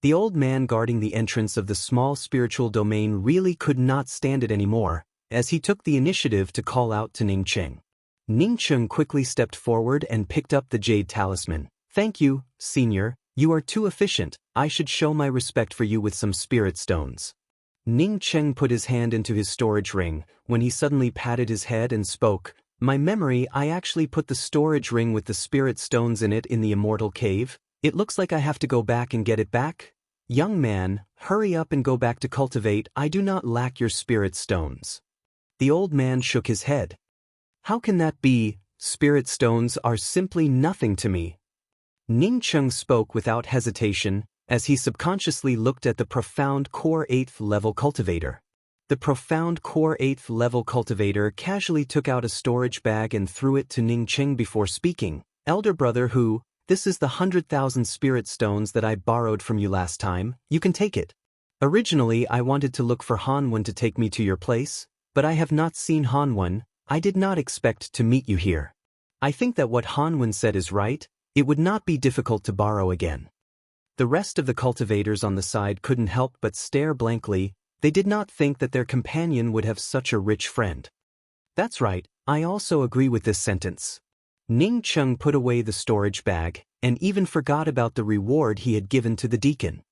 S1: The old man guarding the entrance of the small spiritual domain really could not stand it anymore, as he took the initiative to call out to Ning Cheng. Ning Cheng quickly stepped forward and picked up the jade talisman. "Thank you, senior, you are too efficient. I should show my respect for you with some spirit stones." Ning Cheng put his hand into his storage ring, when he suddenly patted his head and spoke, "My memory, I actually put the storage ring with the spirit stones in it in the immortal cave. It looks like I have to go back and get it back. Young man, hurry up and go back to cultivate. I do not lack your spirit stones." The old man shook his head. "How can that be? Spirit stones are simply nothing to me." Ning Cheng spoke without hesitation, as he subconsciously looked at the profound core 8th level cultivator. The profound core 8th level cultivator casually took out a storage bag and threw it to Ning Cheng before speaking. "Elder brother Hu, this is the 100,000 spirit stones that I borrowed from you last time. You can take it. Originally I wanted to look for Han Wen to take me to your place, but I have not seen Han Wen. I did not expect to meet you here. I think that what Han Wen said is right. It would not be difficult to borrow again." The rest of the cultivators on the side couldn't help but stare blankly. They did not think that their companion would have such a rich friend. "That's right, I also agree with this sentence." Ning Cheng put away the storage bag, and even forgot about the reward he had given to the deacon.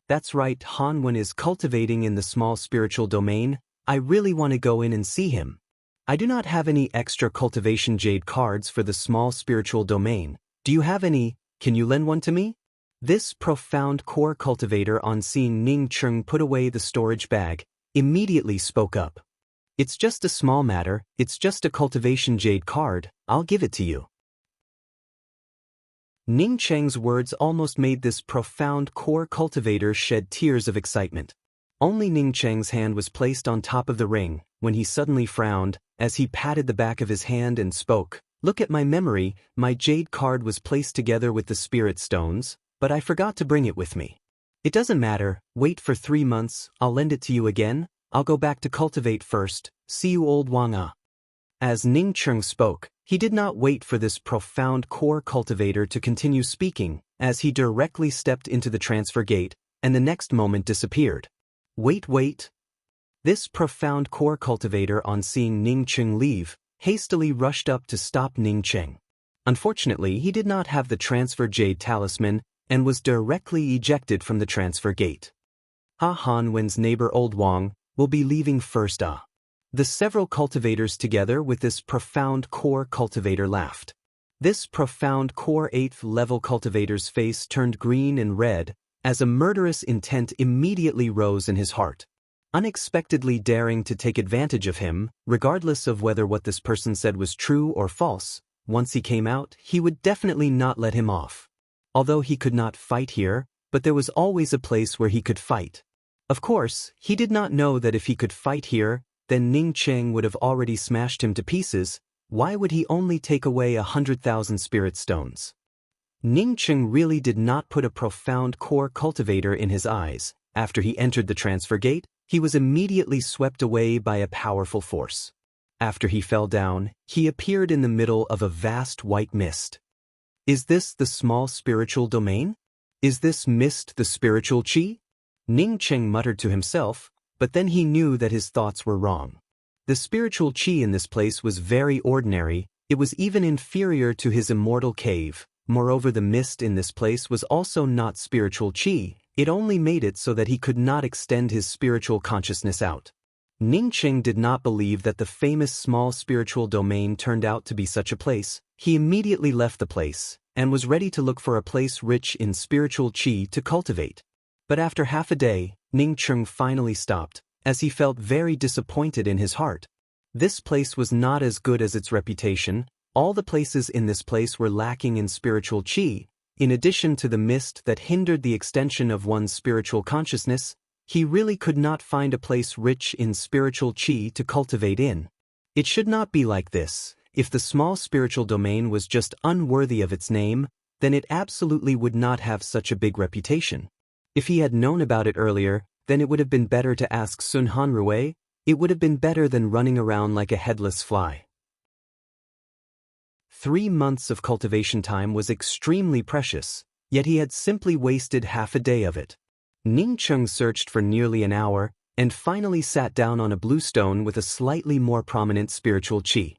S1: "That's right, Han Wen is cultivating in the small spiritual domain. I really want to go in and see him. I do not have any extra cultivation jade cards for the small spiritual domain. Do you have any? Can you lend one to me?" This profound core cultivator, on seeing Ning Cheng put away the storage bag, immediately spoke up. "It's just a small matter, it's just a cultivation jade card, I'll give it to you." Ning Cheng's words almost made this profound core cultivator shed tears of excitement. Only Ning Cheng's hand was placed on top of the ring, when he suddenly frowned, as he patted the back of his hand and spoke. "Look at my memory, my jade card was placed together with the spirit stones, but I forgot to bring it with me. It doesn't matter, wait for 3 months, I'll lend it to you again. I'll go back to cultivate first. See you, old Wang." As Ning Cheng spoke, he did not wait for this profound core cultivator to continue speaking, as he directly stepped into the transfer gate, and the next moment disappeared. Wait. This profound core cultivator, on seeing Ning Cheng leave, hastily rushed up to stop Ning Cheng. Unfortunately, he did not have the transfer jade talisman and was directly ejected from the transfer gate. Han Wen's neighbor Old Wang will be leaving first. The several cultivators together with this profound core cultivator laughed. This profound core 8th level cultivator's face turned green and red as a murderous intent immediately rose in his heart. Unexpectedly daring to take advantage of him, regardless of whether what this person said was true or false, once he came out, he would definitely not let him off. Although he could not fight here, but there was always a place where he could fight. Of course, he did not know that if he could fight here, then Ning Cheng would have already smashed him to pieces. Why would he only take away 100,000 spirit stones? Ning Cheng really did not put a profound core cultivator in his eyes. After he entered the transfer gate, he was immediately swept away by a powerful force. After he fell down, he appeared in the middle of a vast white mist. Is this the small spiritual domain? Is this mist the spiritual chi? Ning Cheng muttered to himself, but then he knew that his thoughts were wrong. The spiritual chi in this place was very ordinary, it was even inferior to his immortal cave. Moreover, the mist in this place was also not spiritual chi, it only made it so that he could not extend his spiritual consciousness out. Ning Cheng did not believe that the famous small spiritual domain turned out to be such a place. He immediately left the place, and was ready to look for a place rich in spiritual chi to cultivate. But after half a day, Ning Cheng finally stopped, as he felt very disappointed in his heart. This place was not as good as its reputation. All the places in this place were lacking in spiritual chi. In addition to the mist that hindered the extension of one's spiritual consciousness, he really could not find a place rich in spiritual chi to cultivate in. It should not be like this. If the small spiritual domain was just unworthy of its name, then it absolutely would not have such a big reputation. If he had known about it earlier, then it would have been better to ask Sun Hanrui. It would have been better than running around like a headless fly. 3 months of cultivation time was extremely precious, yet he had simply wasted half a day of it. Ning Cheng searched for nearly an hour, and finally sat down on a blue stone with a slightly more prominent spiritual chi.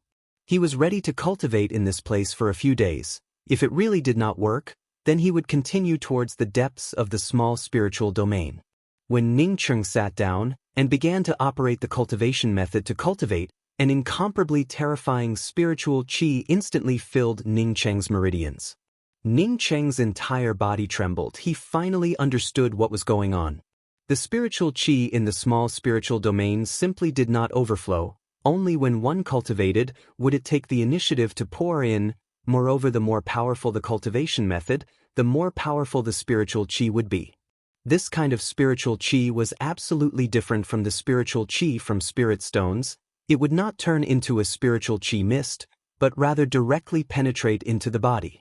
S1: He was ready to cultivate in this place for a few days. If it really did not work, then he would continue towards the depths of the small spiritual domain. When Ning Cheng sat down and began to operate the cultivation method to cultivate, an incomparably terrifying spiritual chi instantly filled Ning Cheng's meridians. Ning Cheng's entire body trembled. He finally understood what was going on. The spiritual chi in the small spiritual domain simply did not overflow. Only when one cultivated would it take the initiative to pour in. Moreover, the more powerful the cultivation method, the more powerful the spiritual chi would be. This kind of spiritual chi was absolutely different from the spiritual chi from spirit stones. It would not turn into a spiritual chi mist, but rather directly penetrate into the body.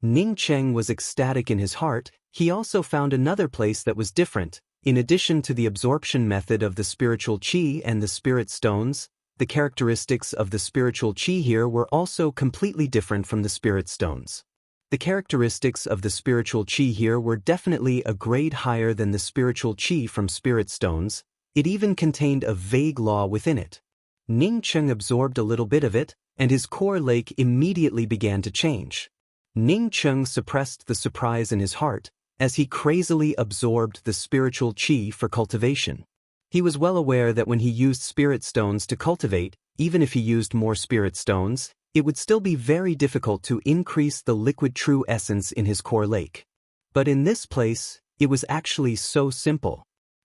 S1: Ning Cheng was ecstatic in his heart. He also found another place that was different. In addition to the absorption method of the spiritual chi and the spirit stones, the characteristics of the spiritual chi here were also completely different from the spirit stones. The characteristics of the spiritual chi here were definitely a grade higher than the spiritual chi from spirit stones. It even contained a vague law within it. Ning Cheng absorbed a little bit of it, and his core lake immediately began to change. Ning Cheng suppressed the surprise in his heart as he crazily absorbed the spiritual chi for cultivation. He was well aware that when he used spirit stones to cultivate, even if he used more spirit stones, it would still be very difficult to increase the liquid true essence in his core lake. But in this place, it was actually so simple.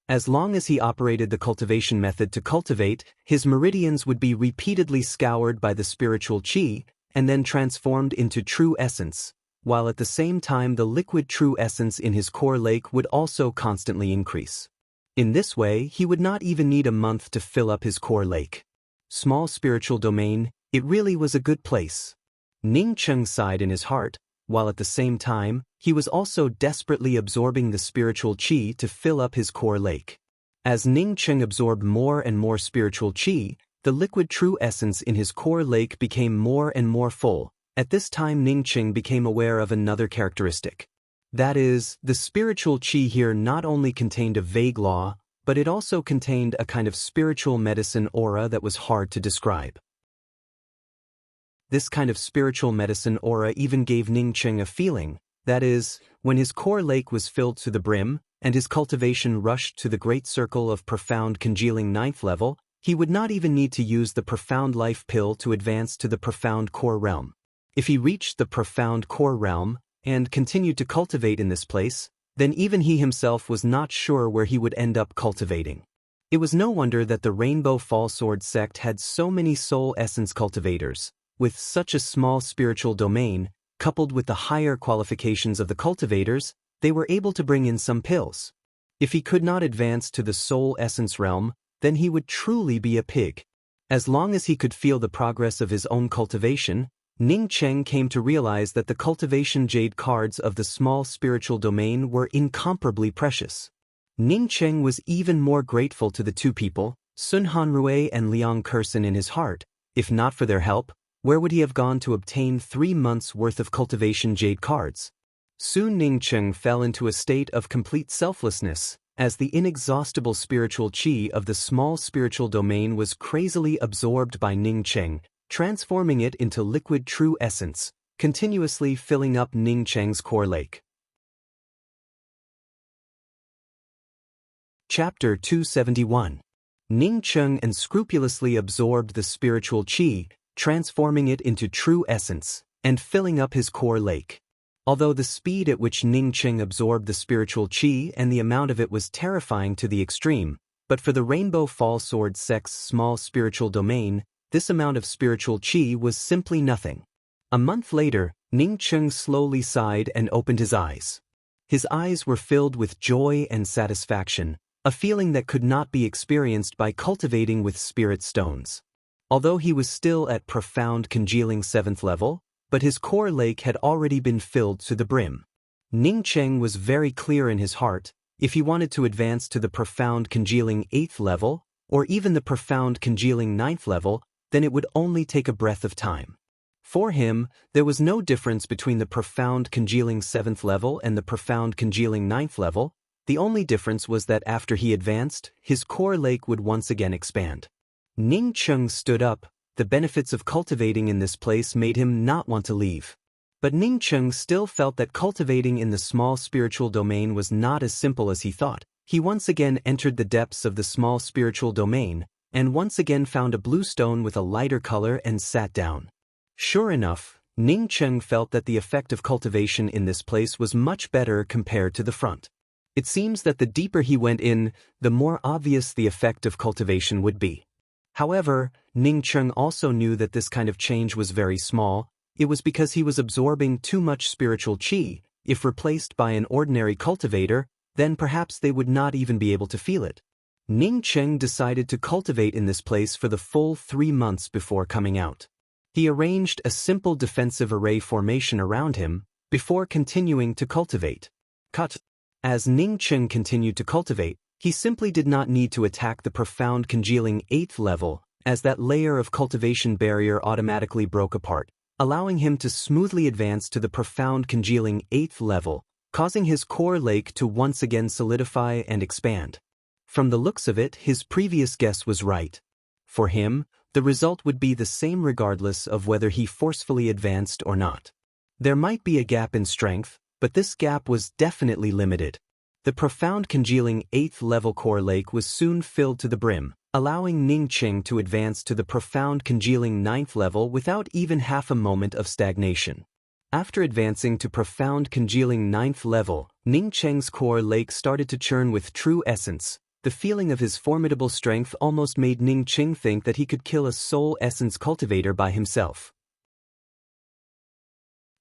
S1: As long as he operated the cultivation method to cultivate, his meridians would be repeatedly scoured by the spiritual chi, and then transformed into true essence, while at the same time the liquid true essence in his core lake would also constantly increase. In this way, he would not even need a month to fill up his core lake. Small spiritual domain, it really was a good place. Ning Cheng sighed in his heart, while at the same time, he was also desperately absorbing the spiritual chi to fill up his core lake. As Ning Cheng absorbed more and more spiritual chi, the liquid true essence in his core lake became more and more full. At this time, Ning Cheng became aware of another characteristic. That is, the spiritual chi here not only contained a vague law, but it also contained a kind of spiritual medicine aura that was hard to describe. This kind of spiritual medicine aura even gave Ning Cheng a feeling, that is, when his core lake was filled to the brim, and his cultivation rushed to the great circle of profound congealing ninth level, he would not even need to use the profound life pill to advance to the profound core realm. If he reached the profound core realm, and continued to cultivate in this place, then even he himself was not sure where he would end up cultivating. It was no wonder that the Rainbow Fallsword sect had so many soul essence cultivators. With such a small spiritual domain, coupled with the higher qualifications of the cultivators, they were able to bring in some pills. If he could not advance to the soul essence realm, then he would truly be a pig. As long as he could feel the progress of his own cultivation, Ning Cheng came to realize that the cultivation jade cards of the small spiritual domain were incomparably precious. Ning Cheng was even more grateful to the two people, Sun Hanrui and Liang Kursen, in his heart. If not for their help, where would he have gone to obtain 3 months' worth of cultivation jade cards? Soon Ning Cheng fell into a state of complete selflessness, as the inexhaustible spiritual qi of the small spiritual domain was crazily absorbed by Ning Cheng, transforming it into liquid true essence, continuously filling up Ning Cheng's core lake. Chapter 271. Ning Cheng unscrupulously absorbed the spiritual qi, transforming it into true essence, and filling up his core lake. Although the speed at which Ning Cheng absorbed the spiritual qi and the amount of it was terrifying to the extreme, but for the Rainbow Fallsword sect's small spiritual domain, this amount of spiritual qi was simply nothing. A month later, Ning Cheng slowly sighed and opened his eyes. His eyes were filled with joy and satisfaction, a feeling that could not be experienced by cultivating with spirit stones. Although he was still at profound congealing 7th level, but his core lake had already been filled to the brim. Ning Cheng was very clear in his heart, if he wanted to advance to the profound congealing 8th level, or even the profound congealing 9th level, then it would only take a breath of time. For him, there was no difference between the profound congealing 7th level and the profound congealing 9th level. The only difference was that after he advanced, his core lake would once again expand. Ning Cheng stood up. The benefits of cultivating in this place made him not want to leave. But Ning Cheng still felt that cultivating in the small spiritual domain was not as simple as he thought. He once again entered the depths of the small spiritual domain, and once again found a blue stone with a lighter color and sat down. Sure enough, Ning Cheng felt that the effect of cultivation in this place was much better compared to the front. It seems that the deeper he went in, the more obvious the effect of cultivation would be. However, Ning Cheng also knew that this kind of change was very small. It was because he was absorbing too much spiritual qi. If replaced by an ordinary cultivator, then perhaps they would not even be able to feel it. Ning Cheng decided to cultivate in this place for the full 3 months before coming out. He arranged a simple defensive array formation around him, before continuing to cultivate. As Ning Cheng continued to cultivate, he simply did not need to attack the profound congealing 8th level, as that layer of cultivation barrier automatically broke apart, allowing him to smoothly advance to the profound congealing 8th level, causing his core lake to once again solidify and expand. From the looks of it, his previous guess was right. For him, the result would be the same regardless of whether he forcefully advanced or not. There might be a gap in strength, but this gap was definitely limited. The profound congealing 8th level core lake was soon filled to the brim, allowing Ning Cheng to advance to the profound congealing 9th level without even half a moment of stagnation. After advancing to profound congealing 9th level, Ning Cheng's core lake started to churn with true essence. The feeling of his formidable strength almost made Ning Cheng think that he could kill a soul essence cultivator by himself.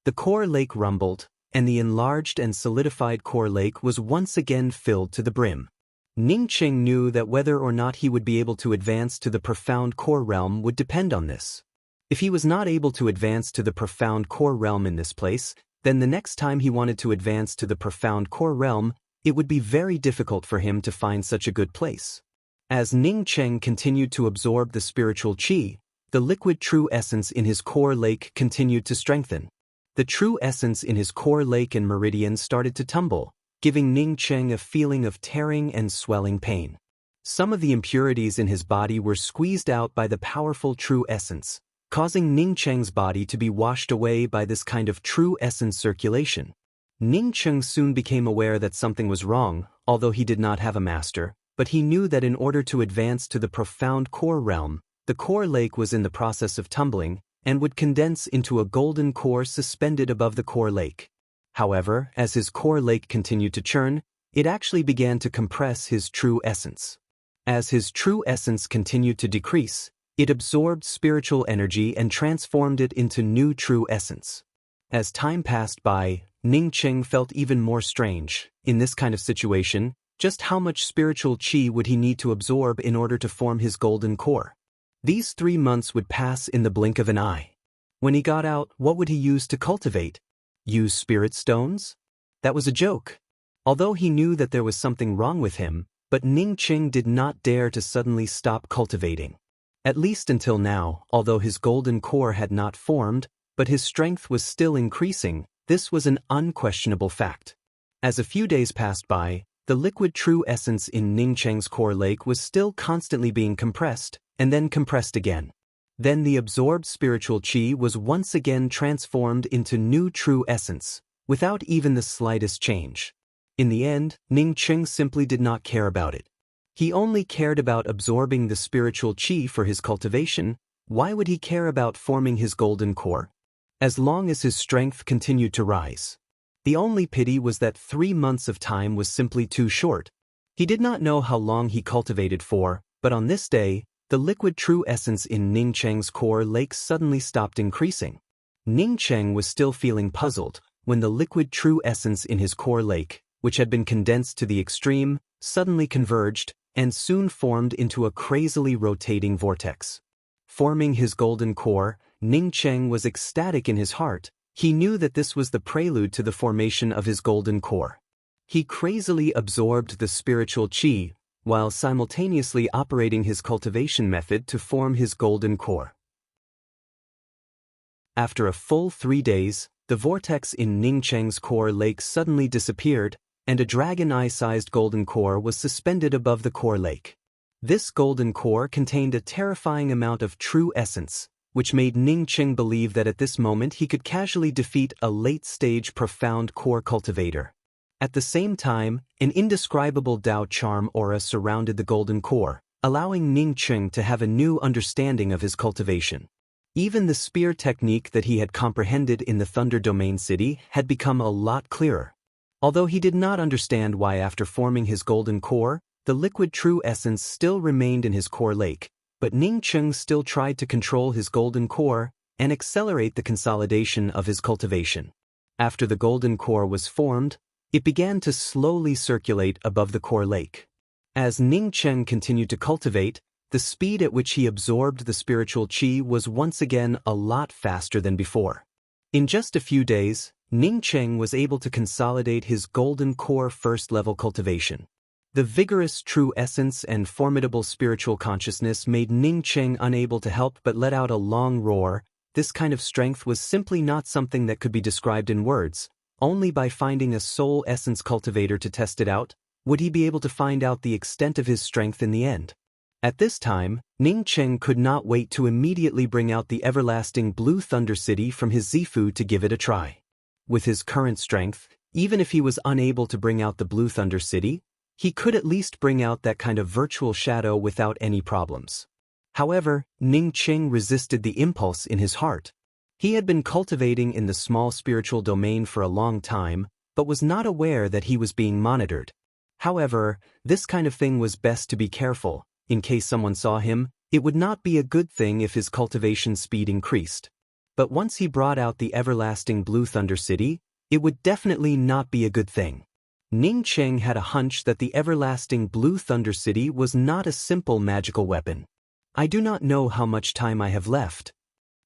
S1: The core lake rumbled, and the enlarged and solidified core lake was once again filled to the brim. Ning Cheng knew that whether or not he would be able to advance to the profound core realm would depend on this. If he was not able to advance to the profound core realm in this place, then the next time he wanted to advance to the profound core realm, it would be very difficult for him to find such a good place. As Ning Cheng continued to absorb the spiritual qi, the liquid true essence in his core lake continued to strengthen. The true essence in his core lake and meridian started to tumble, giving Ning Cheng a feeling of tearing and swelling pain. Some of the impurities in his body were squeezed out by the powerful true essence. causing Ning Cheng's body to be washed away by this kind of true essence circulation. Ning Cheng soon became aware that something was wrong, although he did not have a master, but he knew that in order to advance to the profound core realm, the core lake was in the process of tumbling and would condense into a golden core suspended above the core lake. However, as his core lake continued to churn, it actually began to compress his true essence. As his true essence continued to decrease, it absorbed spiritual energy and transformed it into new true essence. As time passed by, Ning Cheng felt even more strange. In this kind of situation, just how much spiritual qi would he need to absorb in order to form his golden core? These 3 months would pass in the blink of an eye. When he got out, what would he use to cultivate? Use spirit stones? That was a joke. Although he knew that there was something wrong with him, but Ning Cheng did not dare to suddenly stop cultivating. At least until now, although his golden core had not formed, but his strength was still increasing, this was an unquestionable fact. As a few days passed by, the liquid true essence in Ning Cheng's core lake was still constantly being compressed, and then compressed again. Then the absorbed spiritual qi was once again transformed into new true essence, without even the slightest change. In the end, Ning Cheng simply did not care about it. He only cared about absorbing the spiritual qi for his cultivation. Why would he care about forming his golden core? As long as his strength continued to rise. The only pity was that 3 months of time was simply too short. He did not know how long he cultivated for, but on this day, the liquid true essence in Ning Cheng's core lake suddenly stopped increasing. Ning Cheng was still feeling puzzled when the liquid true essence in his core lake, which had been condensed to the extreme, suddenly converged and soon formed into a crazily rotating vortex. Forming his golden core, Ning Cheng was ecstatic in his heart. He knew that this was the prelude to the formation of his golden core. He crazily absorbed the spiritual qi, while simultaneously operating his cultivation method to form his golden core. After a full 3 days, the vortex in Ning Cheng's core lake suddenly disappeared, and a dragon eye-sized golden core was suspended above the core lake. This golden core contained a terrifying amount of true essence, which made Ning Cheng believe that at this moment he could casually defeat a late-stage profound core cultivator. At the same time, an indescribable Dao charm aura surrounded the golden core, allowing Ning Cheng to have a new understanding of his cultivation. Even the spear technique that he had comprehended in the Thunder Domain City had become a lot clearer. Although he did not understand why after forming his golden core, the liquid true essence still remained in his core lake, but Ning Cheng still tried to control his golden core and accelerate the consolidation of his cultivation. After the golden core was formed, it began to slowly circulate above the core lake. As Ning Cheng continued to cultivate, the speed at which he absorbed the spiritual qi was once again a lot faster than before. In just a few days, Ning Cheng was able to consolidate his golden core first-level cultivation. The vigorous true essence and formidable spiritual consciousness made Ning Cheng unable to help but let out a long roar. This kind of strength was simply not something that could be described in words. Only by finding a soul essence cultivator to test it out, would he be able to find out the extent of his strength in the end. At this time, Ning Cheng could not wait to immediately bring out the everlasting Blue Thunder City from his Zifu to give it a try. With his current strength, even if he was unable to bring out the Blue Thunder City, he could at least bring out that kind of virtual shadow without any problems. However, Ning Cheng resisted the impulse in his heart. He had been cultivating in the small spiritual domain for a long time, but was not aware that he was being monitored. However, this kind of thing was best to be careful. In case someone saw him, it would not be a good thing if his cultivation speed increased. But once he brought out the everlasting Blue Thunder City, it would definitely not be a good thing. Ning Cheng had a hunch that the everlasting Blue Thunder City was not a simple magical weapon. I do not know how much time I have left.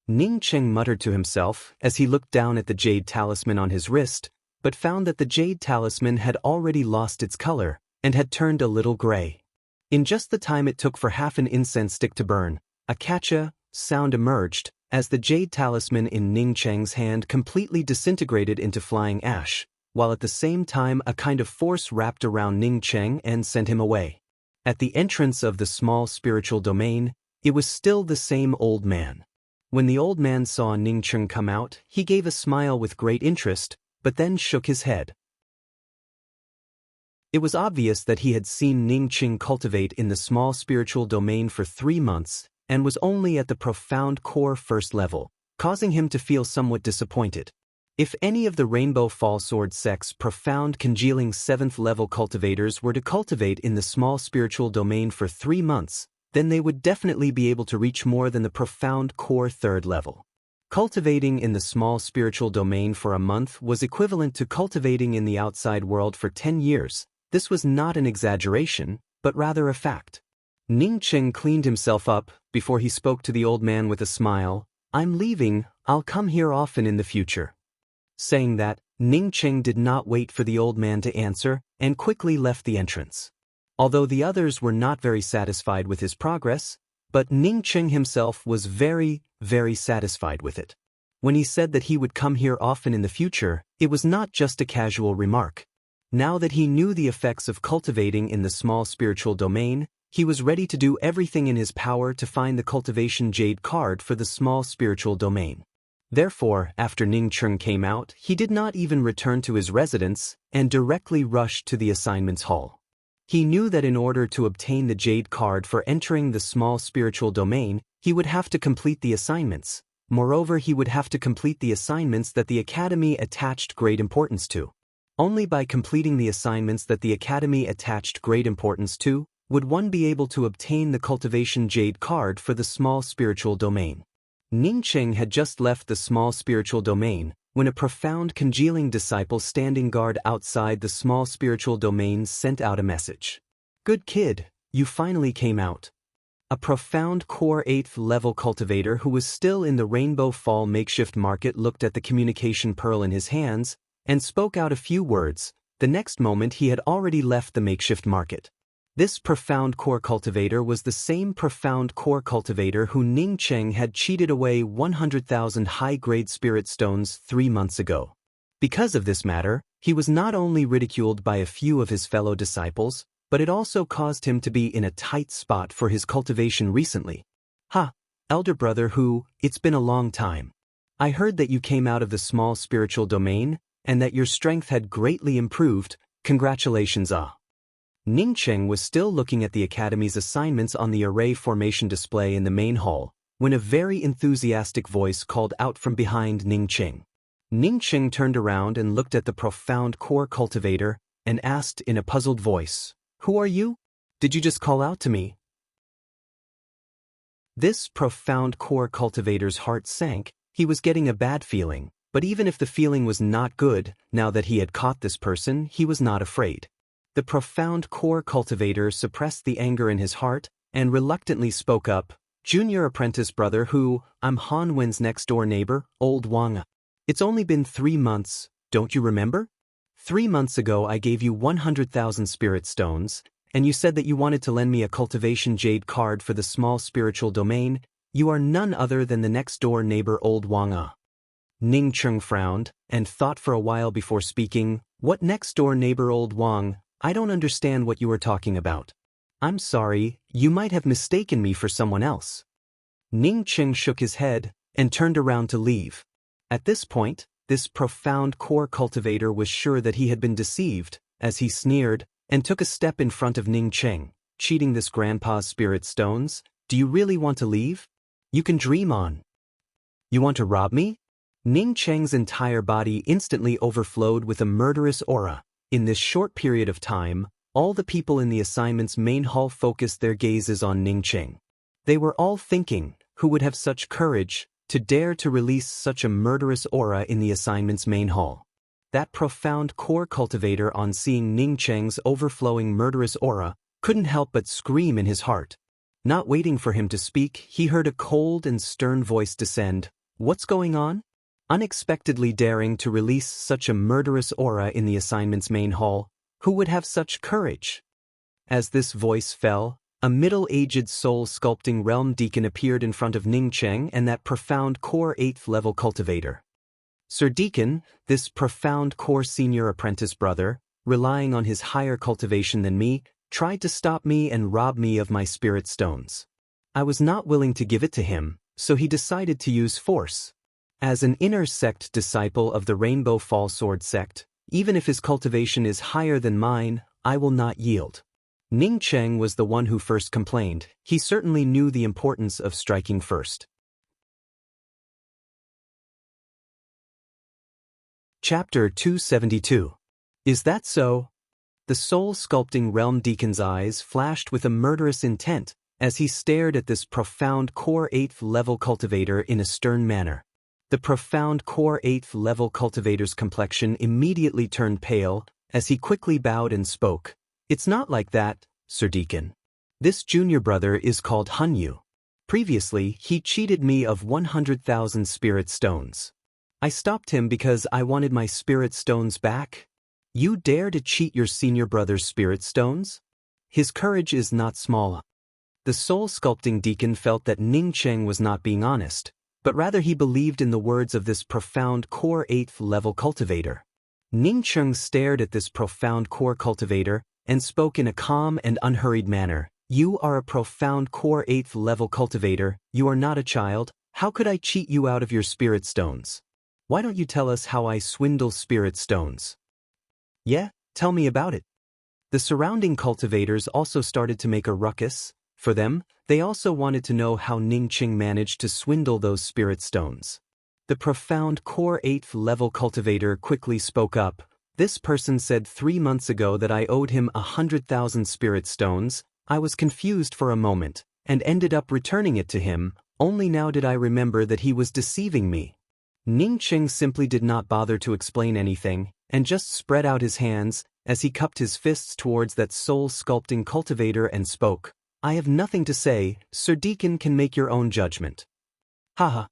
S1: Ning Cheng muttered to himself as he looked down at the jade talisman on his wrist, but found that the jade talisman had already lost its color and had turned a little gray. In just the time it took for half an incense stick to burn, a catcha sound emerged as the jade talisman in Ning Cheng's hand completely disintegrated into flying ash, while at the same time a kind of force wrapped around Ning Cheng and sent him away. At the entrance of the small spiritual domain, it was still the same old man. When the old man saw Ning Cheng come out, he gave a smile with great interest, but then shook his head. It was obvious that he had seen Ning Cheng cultivate in the small spiritual domain for 3 months, and was only at the profound core first level, causing him to feel somewhat disappointed. If any of the Rainbow Fallsword sect's profound congealing 7th level cultivators were to cultivate in the small spiritual domain for 3 months, then they would definitely be able to reach more than the profound core 3rd level. Cultivating in the small spiritual domain for a month was equivalent to cultivating in the outside world for 10 years. This was not an exaggeration, but rather a fact. Ning Cheng cleaned himself up before he spoke to the old man with a smile. "I'm leaving, I'll come here often in the future." Saying that, Ning Cheng did not wait for the old man to answer, and quickly left the entrance. Although the others were not very satisfied with his progress, but Ning Cheng himself was very, very satisfied with it. When he said that he would come here often in the future, it was not just a casual remark. Now that he knew the effects of cultivating in the small spiritual domain, he was ready to do everything in his power to find the cultivation jade card for the small spiritual domain. Therefore, after Ning Cheng came out, he did not even return to his residence and directly rushed to the assignments hall. He knew that in order to obtain the jade card for entering the small spiritual domain, he would have to complete the assignments. Moreover, he would have to complete the assignments that the Academy attached great importance to. Only by completing the assignments that the Academy attached great importance to, would one be able to obtain the cultivation jade card for the small spiritual domain. Ning Cheng had just left the small spiritual domain, when a profound congealing disciple standing guard outside the small spiritual domain sent out a message. "Good kid, you finally came out." A profound core 8th level cultivator who was still in the Rainbow Fall makeshift market looked at the communication pearl in his hands, and spoke out a few words. The next moment he had already left the makeshift market. This profound core cultivator was the same profound core cultivator who Ning Cheng had cheated away 100,000 high-grade spirit stones 3 months ago. Because of this matter, he was not only ridiculed by a few of his fellow disciples, but it also caused him to be in a tight spot for his cultivation recently. "Ha, elder brother who, it's been a long time. I heard that you came out of the small spiritual domain, and that your strength had greatly improved. Congratulations ah." Ning Cheng was still looking at the Academy's assignments on the array formation display in the main hall, when a very enthusiastic voice called out from behind Ning Cheng. Ning Cheng turned around and looked at the profound core cultivator, and asked in a puzzled voice, "Who are you? Did you just call out to me?" This profound core cultivator's heart sank. He was getting a bad feeling, but even if the feeling was not good, now that he had caught this person, he was not afraid. The profound core cultivator suppressed the anger in his heart, and reluctantly spoke up, "Junior apprentice brother who, I'm Han Wen's next-door neighbor, Old Wang. It's only been 3 months, don't you remember? 3 months ago I gave you 100,000 spirit stones, and you said that you wanted to lend me a cultivation jade card for the small spiritual domain. You are none other than the next-door neighbor Old Wang." Ning Cheng frowned, and thought for a while before speaking, "What next-door neighbor Old Wang? I don't understand what you are talking about. I'm sorry, you might have mistaken me for someone else." Ning Cheng shook his head, and turned around to leave. At this point, this profound core cultivator was sure that he had been deceived, as he sneered, and took a step in front of Ning Cheng. "Cheating this grandpa's spirit stones? Do you really want to leave? You can dream on. You want to rob me?" Ning Cheng's entire body instantly overflowed with a murderous aura. In this short period of time, all the people in the assignment's main hall focused their gazes on Ning Cheng. They were all thinking, who would have such courage to dare to release such a murderous aura in the assignment's main hall? That profound core cultivator, on seeing Ning Cheng's overflowing murderous aura, couldn't help but scream in his heart. Not waiting for him to speak, he heard a cold and stern voice descend. "What's going on?" Unexpectedly daring to release such a murderous aura in the assignment's main hall, who would have such courage? As this voice fell, a middle-aged soul-sculpting realm deacon appeared in front of Ning Cheng and that profound core 8th level cultivator. "Sir Deacon, this profound core senior apprentice brother, relying on his higher cultivation than me, tried to stop me and rob me of my spirit stones. I was not willing to give it to him, so he decided to use force. As an inner sect disciple of the Rainbow Fall Sword sect, even if his cultivation is higher than mine, I will not yield. Ning Cheng was the one who first complained. He certainly knew the importance of striking first. Chapter 272. Is that so? The soul-sculpting realm deacon's eyes flashed with a murderous intent as he stared at this profound core 8th level cultivator in a stern manner. The profound core 8th level cultivator's complexion immediately turned pale as he quickly bowed and spoke. It's not like that, Sir Deacon. This junior brother is called Hunyu. Previously, he cheated me of 100,000 spirit stones. I stopped him because I wanted my spirit stones back. You dare to cheat your senior brother's spirit stones? His courage is not small. The soul-sculpting deacon felt that Ning Cheng was not being honest, but rather he believed in the words of this profound core 8th level cultivator. Ning Cheng stared at this profound core cultivator and spoke in a calm and unhurried manner. You are a profound core 8th level cultivator, you are not a child. How could I cheat you out of your spirit stones? Why don't you tell us how I swindle spirit stones? Yeah, tell me about it. The surrounding cultivators also started to make a ruckus. For them, they also wanted to know how Ning Cheng managed to swindle those spirit stones. The profound core 8th level cultivator quickly spoke up. This person said 3 months ago that I owed him 100,000 spirit stones. I was confused for a moment, and ended up returning it to him. Only now did I remember that he was deceiving me. Ning Cheng simply did not bother to explain anything, and just spread out his hands, as he cupped his fists towards that soul-sculpting cultivator and spoke. I have nothing to say, Sir Deacon can make your own judgment. Haha.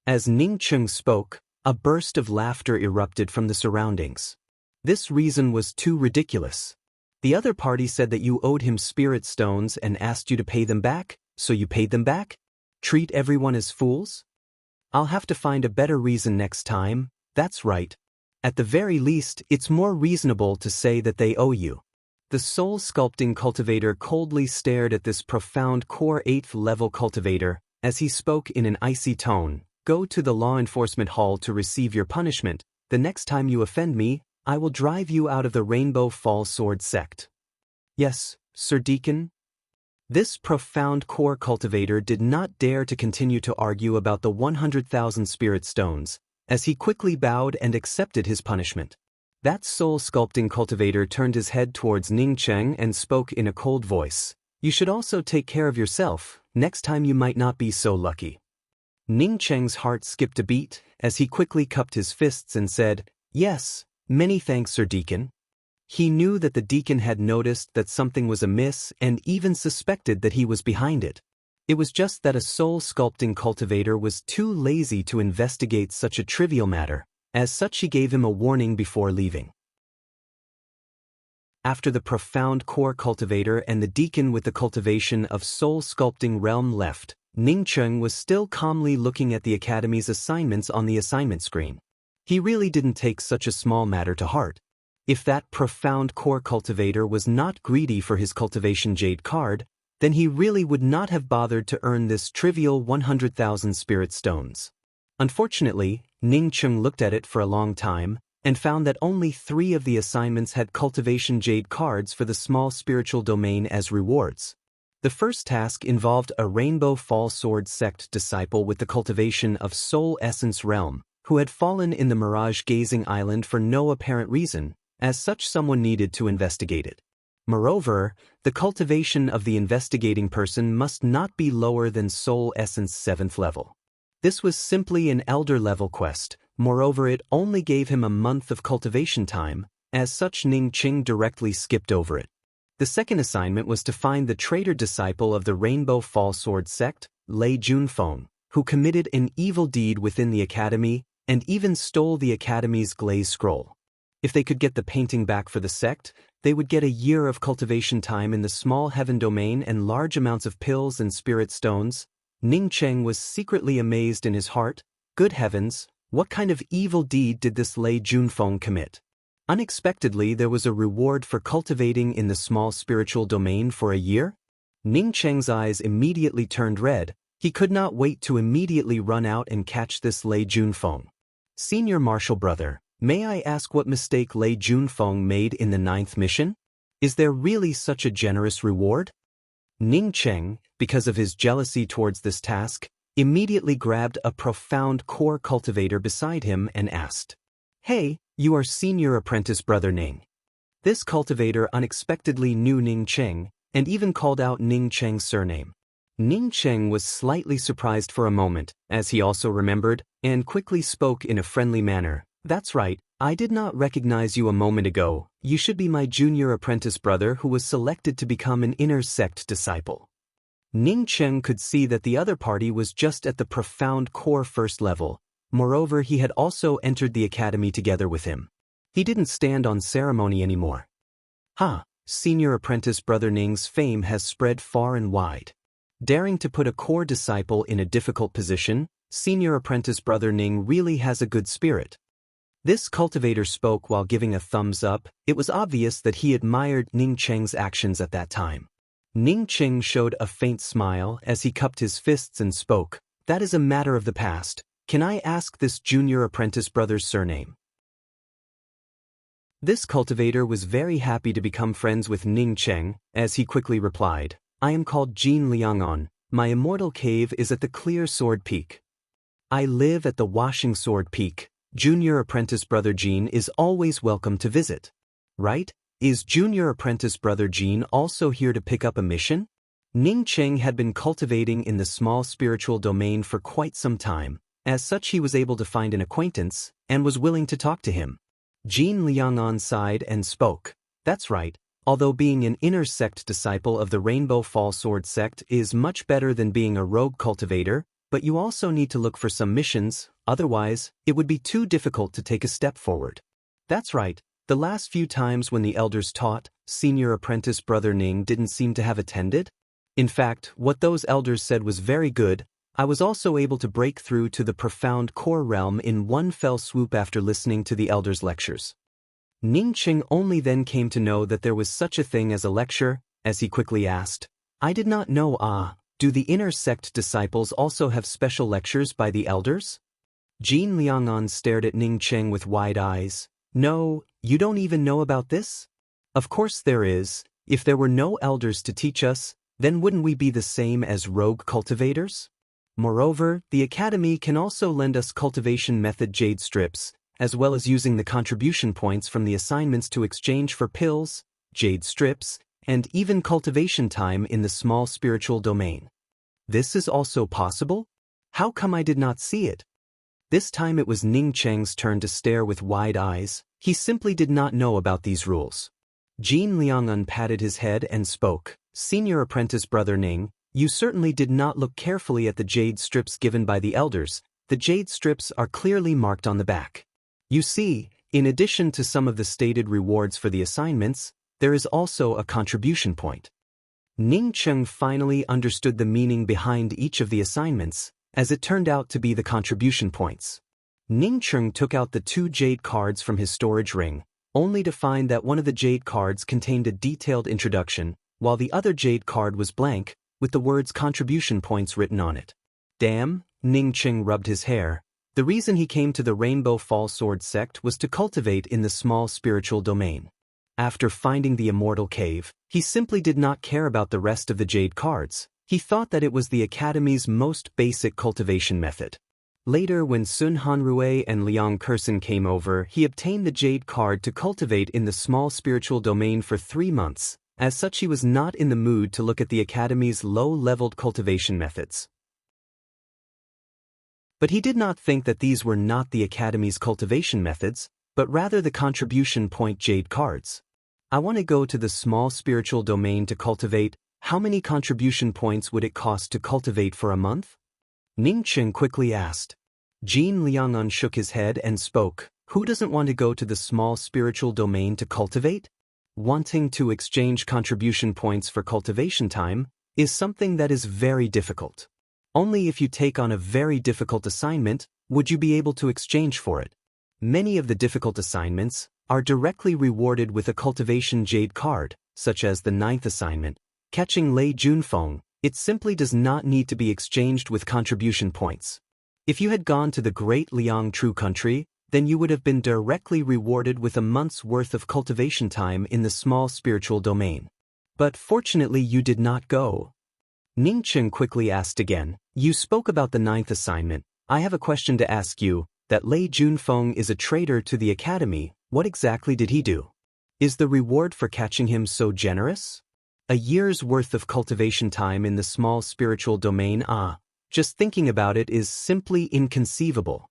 S1: As Ning Cheng spoke, a burst of laughter erupted from the surroundings. This reason was too ridiculous. The other party said that you owed him spirit stones and asked you to pay them back, so you paid them back? Treat everyone as fools? I'll have to find a better reason next time. That's right. At the very least, it's more reasonable to say that they owe you. The soul-sculpting cultivator coldly stared at this profound core 8th level cultivator as he spoke in an icy tone. Go to the law enforcement hall to receive your punishment. The next time you offend me, I will drive you out of the Rainbow Fall Sword sect. Yes, Sir Deacon? This profound core cultivator did not dare to continue to argue about the 100,000 spirit stones, as he quickly bowed and accepted his punishment. That soul-sculpting cultivator turned his head towards Ning Cheng and spoke in a cold voice. You should also take care of yourself. Next time you might not be so lucky. Ning Cheng's heart skipped a beat as he quickly cupped his fists and said, Yes, many thanks, Sir Deacon. He knew that the deacon had noticed that something was amiss and even suspected that he was behind it. It was just that a soul-sculpting cultivator was too lazy to investigate such a trivial matter. As such, he gave him a warning before leaving. After the profound core cultivator and the deacon with the cultivation of soul-sculpting realm left, Ning Cheng was still calmly looking at the academy's assignments on the assignment screen. He really didn't take such a small matter to heart. If that profound core cultivator was not greedy for his cultivation jade card, then he really would not have bothered to earn this trivial 100,000 spirit stones. Unfortunately, Ning Cheng looked at it for a long time, and found that only 3 of the assignments had cultivation jade cards for the small spiritual domain as rewards. The first task involved a Rainbow Fall Sword sect disciple with the cultivation of Soul Essence Realm, who had fallen in the Mirage Gazing Island for no apparent reason. As such, someone needed to investigate it. Moreover, the cultivation of the investigating person must not be lower than Soul Essence 7th level. This was simply an Elder level quest. Moreover, it only gave him a month of cultivation time. As such, Ning Cheng directly skipped over it. The second assignment was to find the traitor disciple of the Rainbow Fall Sword sect, Lei Junfeng, who committed an evil deed within the academy and even stole the academy's glaze scroll. If they could get the painting back for the sect, they would get a year of cultivation time in the small heaven domain and large amounts of pills and spirit stones. Ning Cheng was secretly amazed in his heart. Good heavens, what kind of evil deed did this Lei Junfeng commit? Unexpectedly, there was a reward for cultivating in the small spiritual domain for a year? Ning Cheng's eyes immediately turned red. He could not wait to immediately run out and catch this Lei Junfeng. Senior Marshal Brother, may I ask what mistake Lei Junfeng made in the 9th mission? Is there really such a generous reward? Ning Cheng, because of his jealousy towards this task, immediately grabbed a profound core cultivator beside him and asked, "Hey, you are Senior Apprentice Brother Ning." This cultivator unexpectedly knew Ning Cheng, and even called out Ning Cheng's surname. Ning Cheng was slightly surprised for a moment, as he also remembered, and quickly spoke in a friendly manner. "That's right, I did not recognize you a moment ago. You should be my junior apprentice brother who was selected to become an inner sect disciple." Ning Cheng could see that the other party was just at the profound core first level. Moreover, he had also entered the academy together with him. He didn't stand on ceremony anymore. Senior apprentice Brother Ning's fame has spread far and wide. Daring to put a core disciple in a difficult position, Senior apprentice Brother Ning really has a good spirit. This cultivator spoke while giving a thumbs up. It was obvious that he admired Ning Cheng's actions at that time. Ning Cheng showed a faint smile as he cupped his fists and spoke, "That is a matter of the past. Can I ask this junior apprentice brother's surname?" This cultivator was very happy to become friends with Ning Cheng, as he quickly replied, "I am called Jin Liangon. My immortal cave is at the Clear Sword Peak. I live at the Washing Sword Peak. Junior apprentice Brother Jin is always welcome to visit. Right? Is Junior apprentice Brother Jin also here to pick up a mission?" Ning Cheng had been cultivating in the small spiritual domain for quite some time. As such, he was able to find an acquaintance, and was willing to talk to him. Jin Liangon sighed and spoke, "That's right. Although being an inner sect disciple of the Rainbow Fall Sword sect is much better than being a rogue cultivator, but you also need to look for some missions, otherwise, it would be too difficult to take a step forward." "That's right. The last few times when the elders taught, Senior apprentice Brother Ning didn't seem to have attended. In fact, what those elders said was very good. I was also able to break through to the profound core realm in one fell swoop after listening to the elders' lectures." Ning Cheng only then came to know that there was such a thing as a lecture, as he quickly asked, "I did not know. Do the inner sect disciples also have special lectures by the elders?" Jin Liangon stared at Ning Cheng with wide eyes. "No, you don't even know about this? Of course there is. If there were no elders to teach us, then wouldn't we be the same as rogue cultivators? Moreover, the academy can also lend us cultivation method jade strips, as well as using the contribution points from the assignments to exchange for pills, jade strips, and even cultivation time in the small spiritual domain. This is also possible? How come I did not see it?" This time it was Ning Cheng's turn to stare with wide eyes. He simply did not know about these rules. Jin Liangon patted his head and spoke, "Senior apprentice Brother Ning, you certainly did not look carefully at the jade strips given by the elders. The jade strips are clearly marked on the back. You see, in addition to some of the stated rewards for the assignments, there is also a contribution point." Ning Cheng finally understood the meaning behind each of the assignments, as it turned out to be the contribution points. Ning Cheng took out the 2 jade cards from his storage ring, only to find that one of the jade cards contained a detailed introduction, while the other jade card was blank, with the words contribution points written on it. Damn, Ning Cheng rubbed his hair. The reason he came to the Rainbow Fall Sword sect was to cultivate in the small spiritual domain. After finding the immortal cave, he simply did not care about the rest of the jade cards. He thought that it was the academy's most basic cultivation method. Later, when Sun Hanrui and Liang Kursen came over, he obtained the jade card to cultivate in the small spiritual domain for 3 months. As such, he was not in the mood to look at the academy's low-leveled cultivation methods. But he did not think that these were not the academy's cultivation methods, but rather the contribution point jade cards. "I want to go to the small spiritual domain to cultivate. How many contribution points would it cost to cultivate for a month?" Ning Cheng quickly asked. Jin Liangon shook his head and spoke, "Who doesn't want to go to the small spiritual domain to cultivate? Wanting to exchange contribution points for cultivation time is something that is very difficult. Only if you take on a very difficult assignment would you be able to exchange for it. Many of the difficult assignments are directly rewarded with a cultivation jade card, such as the 9th assignment, catching Lei Junfeng, It simply does not need to be exchanged with contribution points. If you had gone to the Great Liang True Country, then you would have been directly rewarded with a month's worth of cultivation time in the small spiritual domain. But fortunately you did not go. Ning Cheng quickly asked again, "You spoke about the 9th assignment. I have a question to ask you. That Lei Junfeng is a traitor to the academy. What exactly did he do? Is the reward for catching him so generous? A year's worth of cultivation time in the small spiritual domain, just thinking about it is simply inconceivable.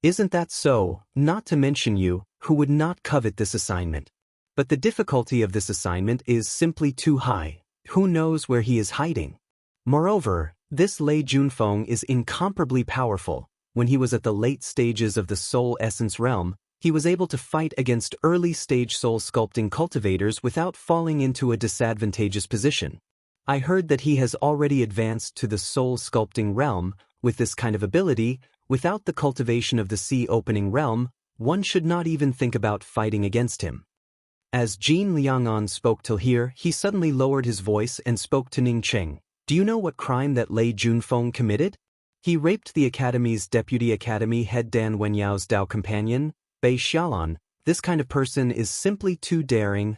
S1: Isn't that so, not to mention you, who would not covet this assignment? But the difficulty of this assignment is simply too high. Who knows where he is hiding? Moreover, this Lei Junfeng is incomparably powerful. When he was at the late stages of the soul essence realm, he was able to fight against early-stage soul sculpting cultivators without falling into a disadvantageous position. I heard that he has already advanced to the soul sculpting realm. With this kind of ability, without the cultivation of the sea-opening realm, one should not even think about fighting against him." As Jin Liangan spoke till here, he suddenly lowered his voice and spoke to Ning Cheng. "Do you know what crime that Lei Junfeng committed? He raped the Academy's deputy academy head Dan Wenyao's Dao companion, Bei Xiaolan. This kind of person is simply too daring."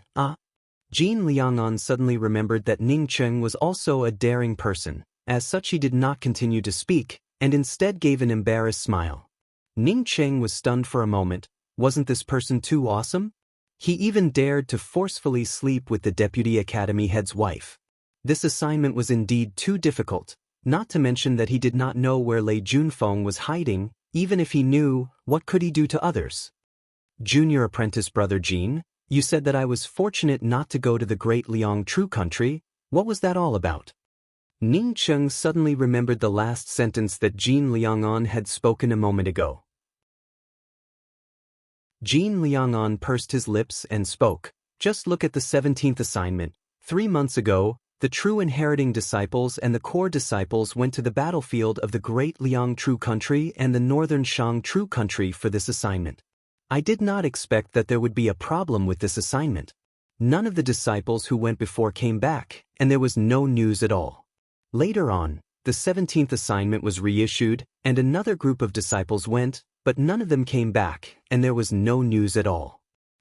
S1: Jin Liangan suddenly remembered that Ning Cheng was also a daring person. As such, he did not continue to speak, and instead gave an embarrassed smile. Ning Cheng was stunned for a moment. Wasn't this person too awesome? He even dared to forcefully sleep with the deputy academy head's wife. This assignment was indeed too difficult, not to mention that he did not know where Lei Junfeng was hiding. Even if he knew, what could he do to others? "Junior apprentice brother Jin, you said that I was fortunate not to go to the Great Liang True Country. What was that all about?" Ning Cheng suddenly remembered the last sentence that Jin Liangan had spoken a moment ago. Jin Liangan pursed his lips and spoke. "Just look at the 17th assignment. 3 months ago, the true inheriting disciples and the core disciples went to the battlefield of the Great Liang True Country and the Northern Shang True Country for this assignment. I did not expect that there would be a problem with this assignment. None of the disciples who went before came back, and there was no news at all. Later on, the 17th assignment was reissued, and another group of disciples went, but none of them came back, and there was no news at all.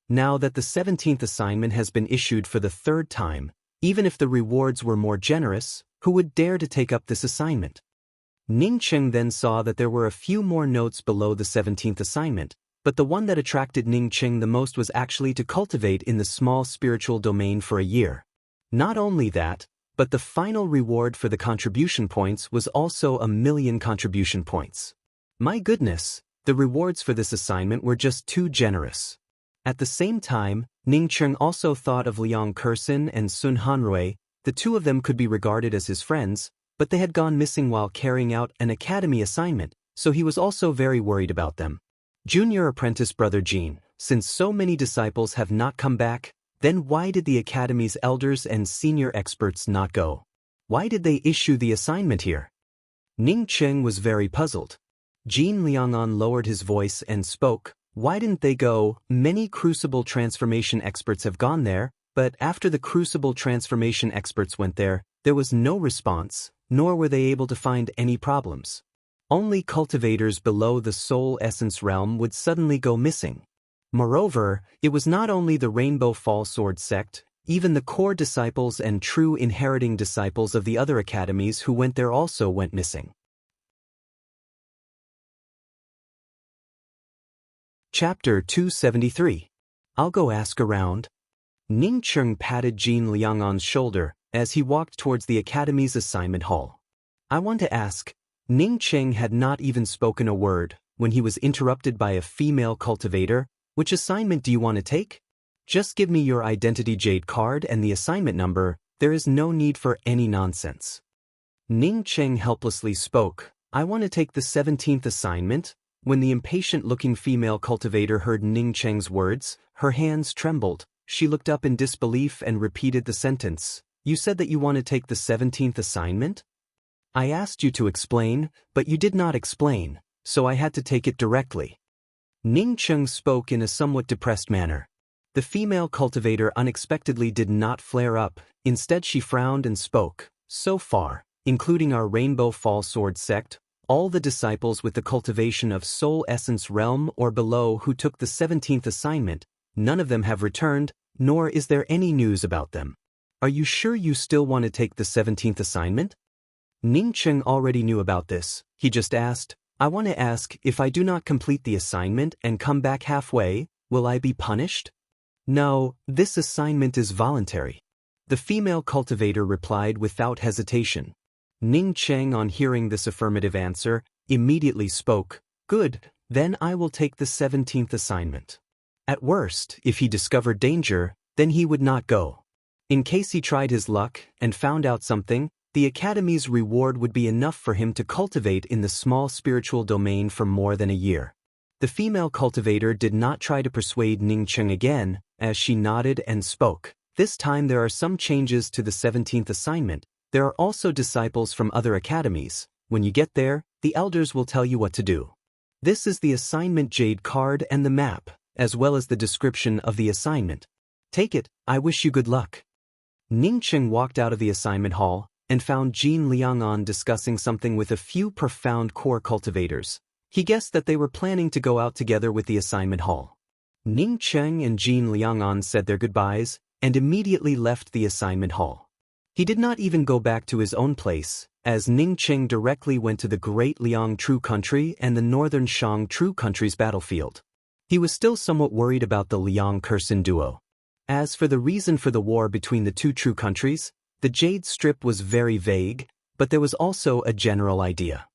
S1: Now that the 17th assignment has been issued for the 3rd time, even if the rewards were more generous, who would dare to take up this assignment?" Ning Cheng then saw that there were a few more notes below the 17th assignment, but the one that attracted Ning Cheng the most was actually to cultivate in the small spiritual domain for a year. Not only that, but the final reward for the contribution points was also 1,000,000 contribution points. My goodness, the rewards for this assignment were just too generous. At the same time, Ning Cheng also thought of Liang Kersen and Sun Hanrui. The two of them could be regarded as his friends, but they had gone missing while carrying out an academy assignment, so he was also very worried about them. "Junior apprentice brother Jin, since so many disciples have not come back, then why did the academy's elders and senior experts not go? Why did they issue the assignment here?" Ning Cheng was very puzzled. Jin Liangan lowered his voice and spoke. "Why didn't they go? Many crucible transformation experts have gone there, but after the crucible transformation experts went there was no response, nor were they able to find any problems. Only cultivators below the soul essence realm would suddenly go missing. Moreover, it was not only the Rainbow Fall Sword sect, even the core disciples and true inheriting disciples of the other academies who went there also went missing." Chapter 273. I'll go ask around. Ning Cheng patted Jin Liangan's shoulder as he walked towards the academy's assignment hall. "I want to ask." Ning Cheng had not even spoken a word when he was interrupted by a female cultivator. "Which assignment do you want to take? Just give me your identity jade card and the assignment number. There is no need for any nonsense." Ning Cheng helplessly spoke. "I want to take the 17th assignment." When the impatient-looking female cultivator heard Ning Cheng's words, her hands trembled. She looked up in disbelief and repeated the sentence. "You said that you want to take the 17th assignment? I asked you to explain, but you did not explain, so I had to take it directly." Ning Cheng spoke in a somewhat depressed manner. The female cultivator unexpectedly did not flare up. Instead, she frowned and spoke. So far, including our Rainbow Fall Sword sect, all the disciples with the cultivation of Soul Essence Realm or below who took the 17th assignment, none of them have returned, nor is there any news about them. Are you sure you still want to take the 17th assignment? Ning Cheng already knew about this. He just asked, I want to ask, if I do not complete the assignment and come back halfway, will I be punished? No, this assignment is voluntary. The female cultivator replied without hesitation. Ning Cheng, on hearing this affirmative answer, immediately spoke, Good, then I will take the 17th assignment. At worst, if he discovered danger, then he would not go. In case he tried his luck and found out something, the Academy's reward would be enough for him to cultivate in the small spiritual domain for more than a year. The female cultivator did not try to persuade Ning Cheng again, as she nodded and spoke. This time there are some changes to the 17th assignment. There are also disciples from other academies. When you get there, the elders will tell you what to do. This is the assignment jade card and the map, as well as the description of the assignment. Take it, I wish you good luck. Ning Cheng walked out of the assignment hall and found Jin Liang'an discussing something with a few profound core cultivators. He guessed that they were planning to go out together with the assignment hall. Ning Cheng and Jin Liang'an said their goodbyes and immediately left the assignment hall. He did not even go back to his own place, as Ning Cheng directly went to the Great Liang True Country and the Northern Shang True Country's battlefield. He was still somewhat worried about the Liang Kursin duo. As for the reason for the war between the two true countries, the Jade Strip was very vague, but there was also a general idea.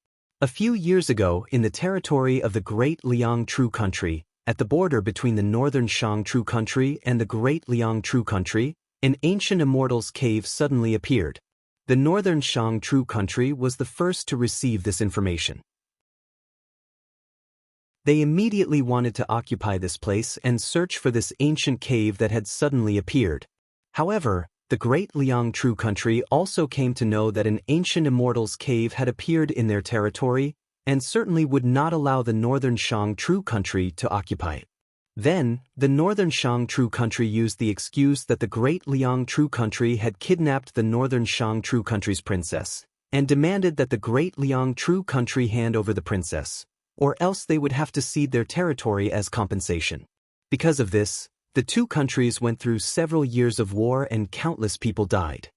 S1: A few years ago, in the territory of the Great Liang True Country, at the border between the Northern Shang True Country and the Great Liang True Country, an ancient immortal's cave suddenly appeared. The Northern Shang True Country was the first to receive this information. They immediately wanted to occupy this place and search for this ancient cave that had suddenly appeared. However, the Great Liang True Country also came to know that an ancient immortal's cave had appeared in their territory and certainly would not allow the Northern Shang True Country to occupy it. Then, the Northern Shang True Country used the excuse that the Great Liang True Country had kidnapped the Northern Shang True Country's princess, and demanded that the Great Liang True Country hand over the princess, or else they would have to cede their territory as compensation. Because of this, the two countries went through several years of war and countless people died.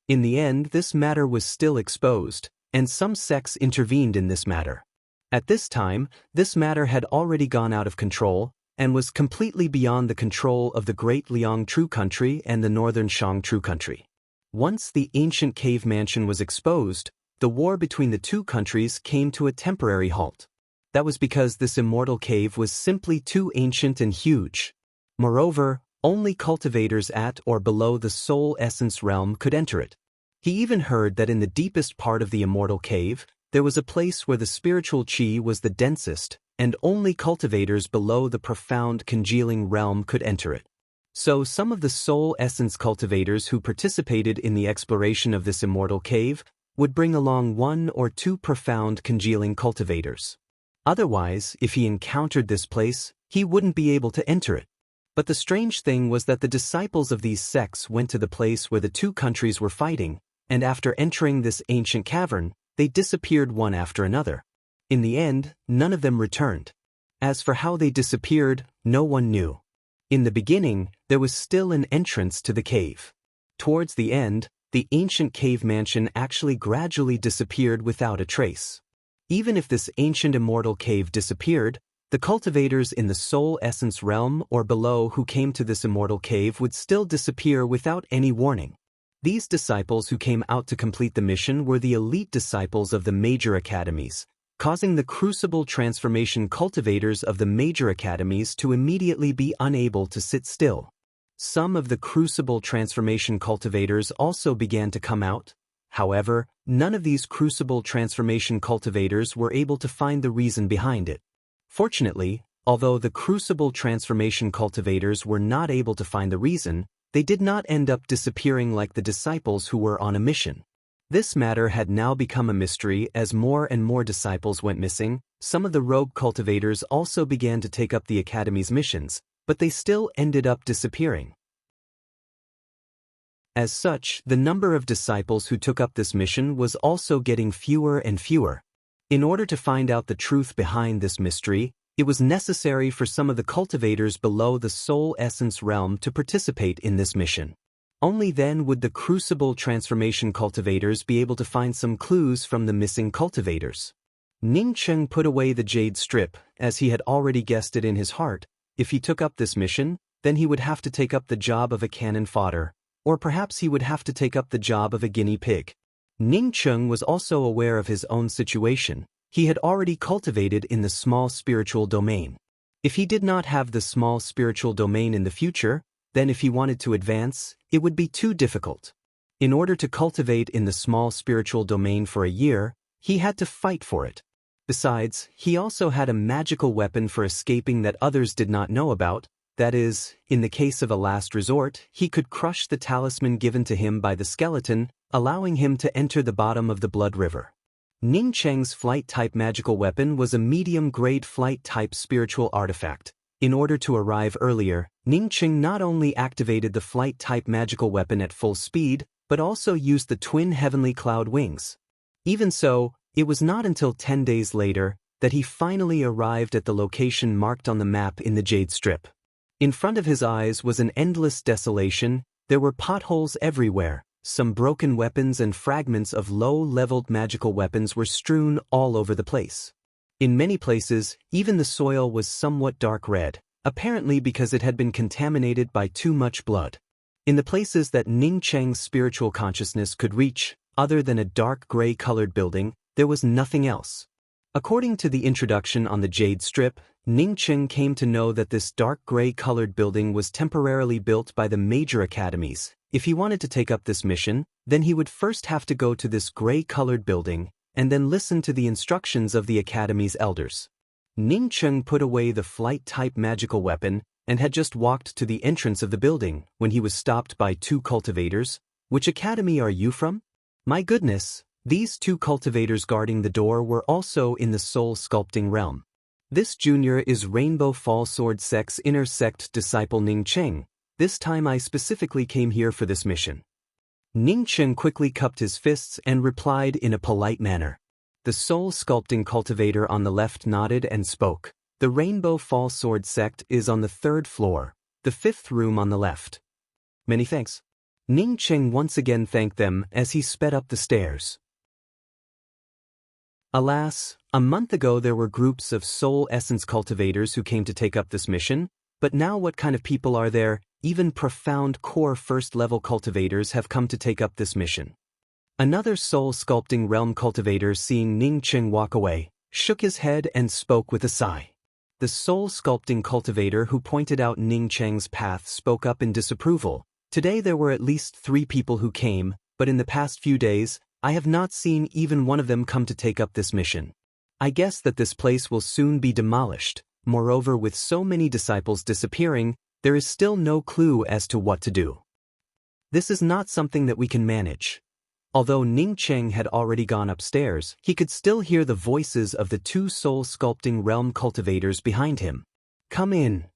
S1: In the end, this matter was still exposed, and some sects intervened in this matter. At this time, this matter had already gone out of control, and was completely beyond the control of the Great Liang True Country and the Northern Shang True Country. Once the ancient cave mansion was exposed, the war between the two countries came to a temporary halt. That was because this immortal cave was simply too ancient and huge. Moreover, only cultivators at or below the Soul Essence realm could enter it. He even heard that in the deepest part of the immortal cave, there was a place where the spiritual chi was the densest, and only cultivators below the profound congealing realm could enter it. So some of the Soul Essence cultivators who participated in the exploration of this immortal cave would bring along one or two profound congealing cultivators. Otherwise, if he encountered this place, he wouldn't be able to enter it. But the strange thing was that the disciples of these sects went to the place where the two countries were fighting, and after entering this ancient cavern, they disappeared one after another. In the end, none of them returned. As for how they disappeared, no one knew. In the beginning, there was still an entrance to the cave. Towards the end, the ancient cave mansion actually gradually disappeared without a trace. Even if this ancient immortal cave disappeared, the cultivators in the Soul Essence realm or below who came to this immortal cave would still disappear without any warning. These disciples who came out to complete the mission were the elite disciples of the major academies, causing the crucible transformation cultivators of the major academies to immediately be unable to sit still. Some of the crucible transformation cultivators also began to come out. However, none of these crucible transformation cultivators were able to find the reason behind it. Fortunately, although the crucible transformation cultivators were not able to find the reason, they did not end up disappearing like the disciples who were on a mission. This matter had now become a mystery as more and more disciples went missing. Some of the rogue cultivators also began to take up the Academy's missions, but they still ended up disappearing. As such, the number of disciples who took up this mission was also getting fewer and fewer. In order to find out the truth behind this mystery, it was necessary for some of the cultivators below the soul essence realm to participate in this mission. Only then would the crucible transformation cultivators be able to find some clues from the missing cultivators. Ning Cheng put away the jade strip, as he had already guessed it in his heart. If he took up this mission, then he would have to take up the job of a cannon fodder, or perhaps he would have to take up the job of a guinea pig. Ning Cheng was also aware of his own situation. He had already cultivated in the small spiritual domain. If he did not have the small spiritual domain in the future, then if he wanted to advance, it would be too difficult. In order to cultivate in the small spiritual domain for a year, he had to fight for it. Besides, he also had a magical weapon for escaping that others did not know about. That is, in the case of a last resort, he could crush the talisman given to him by the skeleton, allowing him to enter the bottom of the blood river. Ning Cheng's flight-type magical weapon was a medium-grade flight-type spiritual artifact. In order to arrive earlier, Ning Cheng not only activated the flight-type magical weapon at full speed, but also used the twin heavenly cloud wings. Even so, it was not until 10 days later that he finally arrived at the location marked on the map in the Jade Strip. In front of his eyes was an endless desolation. There were potholes everywhere. Some broken weapons and fragments of low-leveled magical weapons were strewn all over the place. In many places, even the soil was somewhat dark red, apparently because it had been contaminated by too much blood. In the places that Ning Cheng's spiritual consciousness could reach, other than a dark gray-colored building, there was nothing else. According to the introduction on the Jade Strip, Ning Cheng came to know that this dark gray-colored building was temporarily built by the major academies. If he wanted to take up this mission, then he would first have to go to this gray-colored building, and then listen to the instructions of the academy's elders. Ning Cheng put away the flight-type magical weapon, and had just walked to the entrance of the building, when he was stopped by two cultivators. "Which academy are you from?" "My goodness, these two cultivators guarding the door were also in the soul sculpting realm. This junior is Rainbow Fallsword Sect's inner sect disciple Ning Cheng. This time I specifically came here for this mission." Ning Cheng quickly cupped his fists and replied in a polite manner. The soul sculpting cultivator on the left nodded and spoke. "The Rainbow Fallsword Sect is on the 3rd floor, the 5th room on the left." "Many thanks." Ning Cheng once again thanked them as he sped up the stairs. Alas, a month ago there were groups of soul essence cultivators who came to take up this mission, but now what kind of people are there? Even profound core first-level cultivators have come to take up this mission. Another soul-sculpting realm cultivator, seeing Ning Cheng walk away, shook his head and spoke with a sigh. The soul-sculpting cultivator who pointed out Ning Cheng's path spoke up in disapproval. "Today there were at least 3 people who came, but in the past few days, I have not seen even one of them come to take up this mission. I guess that this place will soon be demolished. Moreover, with so many disciples disappearing, there is still no clue as to what to do. This is not something that we can manage." Although Ning Cheng had already gone upstairs, he could still hear the voices of the 2 soul-sculpting realm cultivators behind him. "Come in."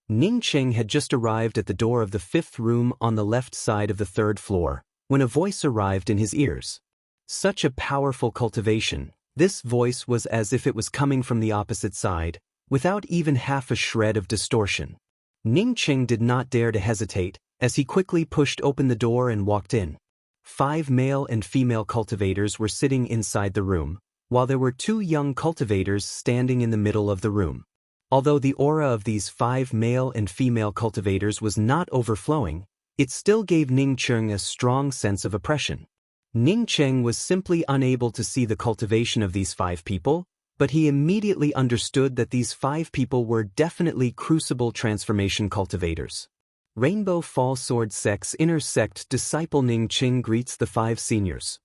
S1: Ning Cheng had just arrived at the door of the 5th room on the left side of the 3rd floor, when a voice arrived in his ears. Such a powerful cultivation. This voice was as if it was coming from the opposite side, without even half a shred of distortion. Ning Cheng did not dare to hesitate, as he quickly pushed open the door and walked in. 5 male and female cultivators were sitting inside the room, while there were 2 young cultivators standing in the middle of the room. Although the aura of these 5 male and female cultivators was not overflowing, it still gave Ning Cheng a strong sense of oppression. Ning Cheng was simply unable to see the cultivation of these 5 people, but he immediately understood that these 5 people were definitely crucible transformation cultivators. Rainbow Fallsword Sect's inner sect disciple Ning Cheng greets the 5 seniors.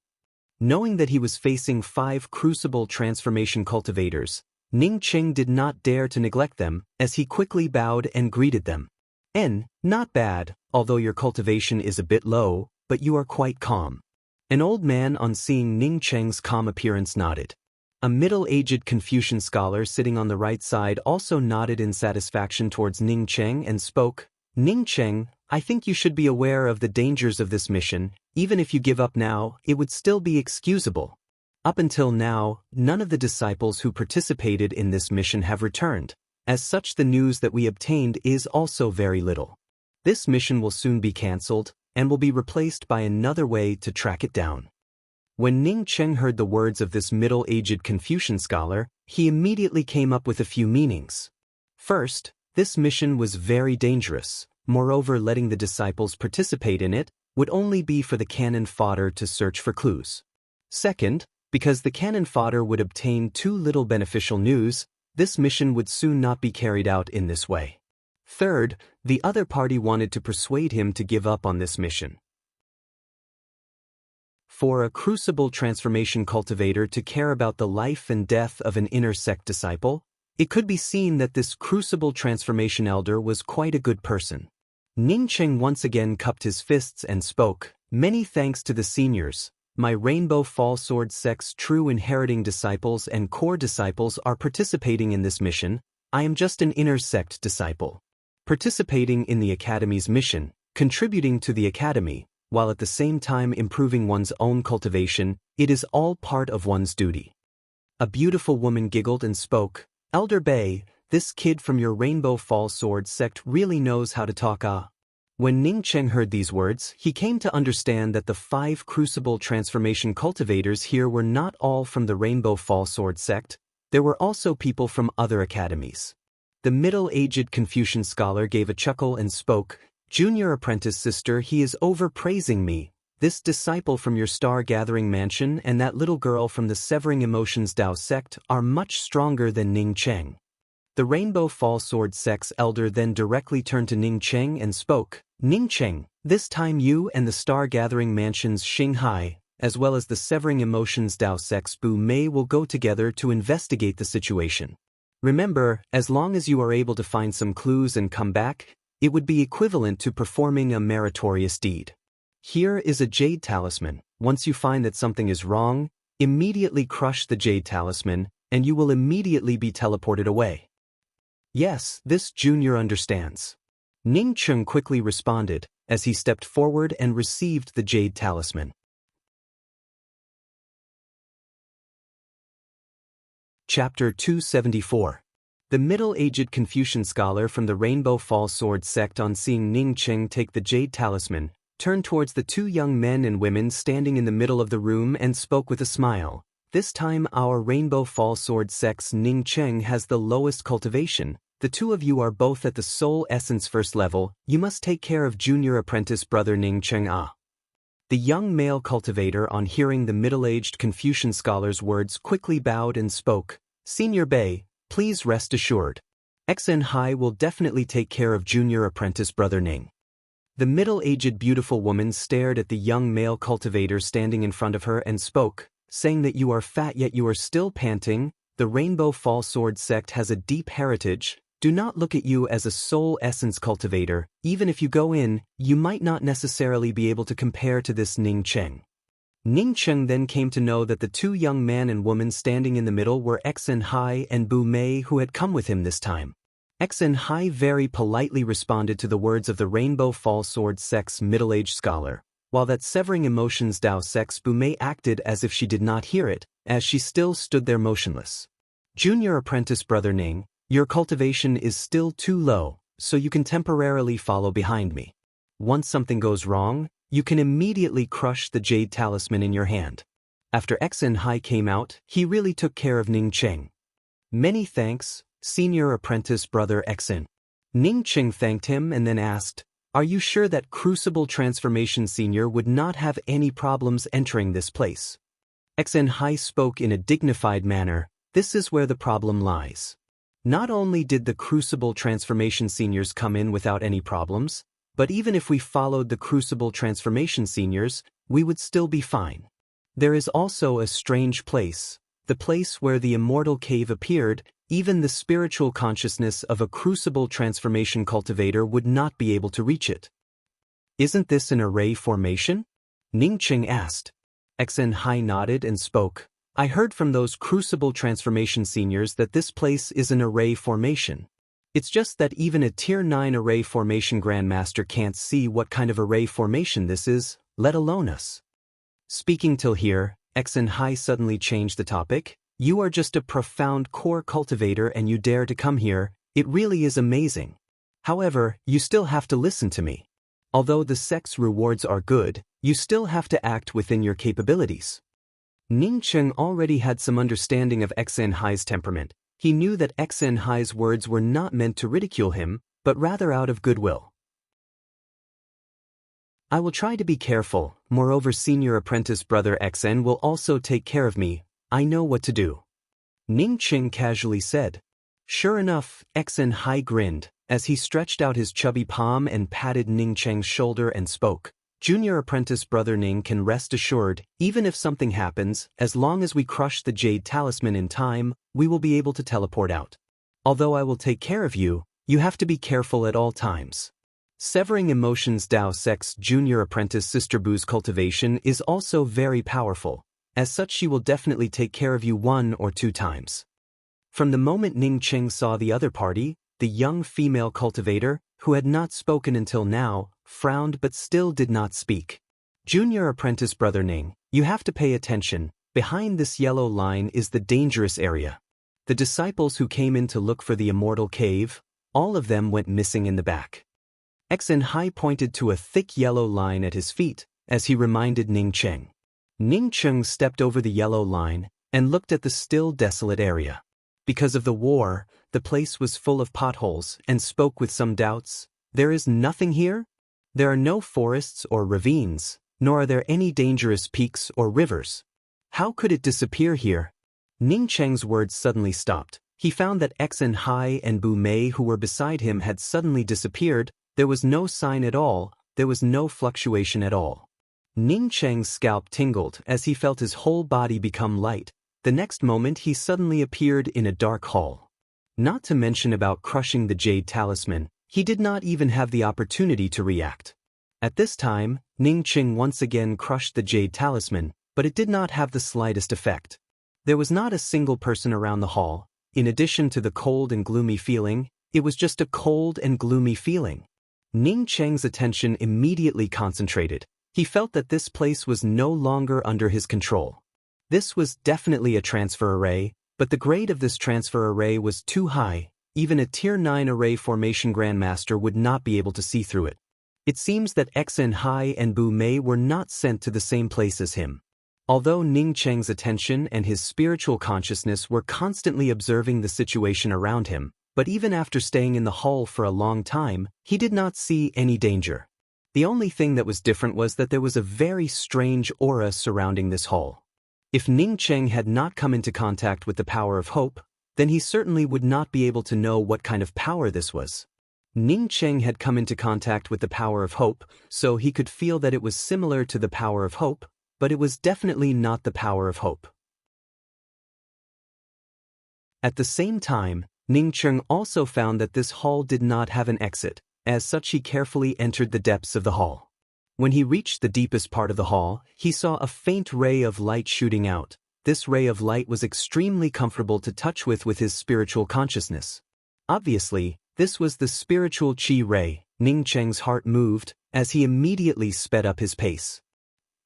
S1: Knowing that he was facing 5 crucible transformation cultivators, Ning Cheng did not dare to neglect them, as he quickly bowed and greeted them. Not bad, although your cultivation is a bit low, but you are quite calm." An old man, on seeing Ning Cheng's calm appearance, nodded. A middle-aged Confucian scholar sitting on the right side also nodded in satisfaction towards Ning Cheng and spoke. "Ning Cheng, I think you should be aware of the dangers of this mission. Even if you give up now, it would still be excusable. Up until now, none of the disciples who participated in this mission have returned. As such, the news that we obtained is also very little. This mission will soon be cancelled, and will be replaced by another way to track it down. When Ning Cheng heard the words of this middle-aged Confucian scholar, he immediately came up with a few meanings. First, this mission was very dangerous. Moreover, letting the disciples participate in it would only be for the cannon fodder to search for clues. Second, because the cannon fodder would obtain too little beneficial news, this mission would soon not be carried out in this way. Third, the other party wanted to persuade him to give up on this mission. For a crucible transformation cultivator to care about the life and death of an inner sect disciple, it could be seen that this crucible transformation elder was quite a good person. Ning Cheng once again cupped his fists and spoke, "Many thanks to the seniors. My Rainbow Fall Sword sect's true inheriting disciples and core disciples are participating in this mission. I am just an inner sect disciple. Participating in the Academy's mission, contributing to the Academy, while at the same time improving one's own cultivation, it is all part of one's duty." A beautiful woman giggled and spoke, "Elder Bei, this kid from your Rainbow Fall Sword sect really knows how to talk ah." When Ning Cheng heard these words, he came to understand that the 5 crucible transformation cultivators here were not all from the Rainbow Fall Sword sect. There were also people from other academies. The middle-aged Confucian scholar gave a chuckle and spoke, "Junior apprentice sister, he is overpraising me. This disciple from your star-gathering mansion and that little girl from the Severing Emotions Dao sect are much stronger than Ning Cheng." The Rainbow Fall Sword sect's elder then directly turned to Ning Cheng and spoke, "Ning Cheng, this time you and the star-gathering mansion's Xinghai, as well as the Severing Emotions Dao sect's Bu Mei will go together to investigate the situation. Remember, as long as you are able to find some clues and come back, it would be equivalent to performing a meritorious deed. Here is a jade talisman. Once you find that something is wrong, immediately crush the jade talisman, and you will immediately be teleported away." "Yes, this junior understands." Ning Cheng quickly responded, as he stepped forward and received the jade talisman. Chapter 274. The middle-aged Confucian scholar from the Rainbow Fall Sword sect, on seeing Ning Cheng take the jade talisman, turned towards the 2 young men and women standing in the middle of the room and spoke with a smile. "This time our Rainbow Fall Sword sect's Ning Cheng has the lowest cultivation. The 2 of you are both at the soul essence first level. You must take care of junior apprentice brother Ning Cheng ah." The young male cultivator, on hearing the middle-aged Confucian scholar's words, quickly bowed and spoke, "Senior Bei, please rest assured. Xinhai will definitely take care of junior apprentice brother Ning." The middle-aged beautiful woman stared at the young male cultivator standing in front of her and spoke, saying that you are fat yet you are still panting. The Rainbow Fall Sword sect has a deep heritage. Do not look at you as a soul essence cultivator. Even if you go in, you might not necessarily be able to compare to this Ning Cheng. Ning Cheng then came to know that the 2 young man and woman standing in the middle were Xinhai and Bu Mei, who had come with him this time. Xinhai very politely responded to the words of the Rainbow Fall Sword sect's middle-aged scholar, while that Severing Emotions Dao sect's Bu Mei acted as if she did not hear it, as she still stood there motionless. "Junior apprentice brother Ning, your cultivation is still too low, so you can temporarily follow behind me. Once something goes wrong, you can immediately crush the jade talisman in your hand." After Xinhai came out, he really took care of Ning Cheng. "Many thanks, senior apprentice brother Xin." Ning Cheng thanked him and then asked, "Are you sure that Crucible Transformation Senior would not have any problems entering this place?" Xinhai spoke in a dignified manner, "This is where the problem lies. Not only did the Crucible Transformation Seniors come in without any problems, but even if we followed the Crucible Transformation Seniors, we would still be fine. There is also a strange place, the place where the immortal cave appeared. Even the spiritual consciousness of a Crucible Transformation cultivator would not be able to reach it." "Isn't this an array formation?" Ning Cheng asked. Xinhai nodded and spoke, "I heard from those Crucible Transformation Seniors that this place is an array formation. It's just that even a Tier 9 array formation Grandmaster can't see what kind of array formation this is, let alone us. Speaking till here, Xen Hai suddenly changed the topic. You are just a profound core cultivator and you dare to come here, it really is amazing. However, you still have to listen to me. Although the sex rewards are good, you still have to act within your capabilities. Ning Cheng already had some understanding of Xen Hai's temperament. He knew that Xen Hai's words were not meant to ridicule him, but rather out of goodwill. I will try to be careful, moreover senior apprentice brother Xen will also take care of me, I know what to do. Ning Cheng casually said. Sure enough, Xen Hai grinned, as he stretched out his chubby palm and patted Ning Cheng's shoulder and spoke. Junior apprentice brother Ning can rest assured, even if something happens, as long as we crush the Jade Talisman in time, we will be able to teleport out. Although I will take care of you, you have to be careful at all times. Severing Emotions Dao Sec's junior apprentice Sister Bu's cultivation is also very powerful. As such she will definitely take care of you 1 or 2 times. From the moment Ning Cheng saw the other party, the young female cultivator, who had not spoken until now, frowned but still did not speak. Junior apprentice brother Ning, you have to pay attention, behind this yellow line is the dangerous area. The disciples who came in to look for the immortal cave, all of them went missing in the back. Xen Hai pointed to a thick yellow line at his feet, as he reminded Ning Cheng. Ning Cheng stepped over the yellow line, and looked at the still desolate area. Because of the war, the place was full of potholes, and spoke with some doubts. There is nothing here? There are no forests or ravines, nor are there any dangerous peaks or rivers. How could it disappear here? Ning Cheng's words suddenly stopped. He found that Xen Hai and Bu Mei who were beside him had suddenly disappeared. There was no sign at all, there was no fluctuation at all. Ning Cheng's scalp tingled as he felt his whole body become light. The next moment he suddenly appeared in a dark hall. Not to mention about crushing the Jade Talisman, he did not even have the opportunity to react. At this time, Ning Cheng once again crushed the Jade Talisman, but it did not have the slightest effect. There was not a single person around the hall. In addition to the cold and gloomy feeling, it was just a cold and gloomy feeling. Ning Cheng's attention immediately concentrated. He felt that this place was no longer under his control. This was definitely a transfer array, but the grade of this transfer array was too high. Even a Tier 9 array formation Grandmaster would not be able to see through it. It seems that Xen Hai and Bu Mei were not sent to the same place as him. Although Ning Cheng's attention and his spiritual consciousness were constantly observing the situation around him, but even after staying in the hall for a long time, he did not see any danger. The only thing that was different was that there was a very strange aura surrounding this hall. If Ning Cheng had not come into contact with the power of hope, then he certainly would not be able to know what kind of power this was. Ning Cheng had come into contact with the power of hope, so he could feel that it was similar to the power of hope, but it was definitely not the power of hope. At the same time, Ning Cheng also found that this hall did not have an exit. As such he carefully entered the depths of the hall. When he reached the deepest part of the hall, he saw a faint ray of light shooting out. This ray of light was extremely comfortable to touch with his spiritual consciousness. Obviously, this was the spiritual Qi ray. Ning Cheng's heart moved, as he immediately sped up his pace.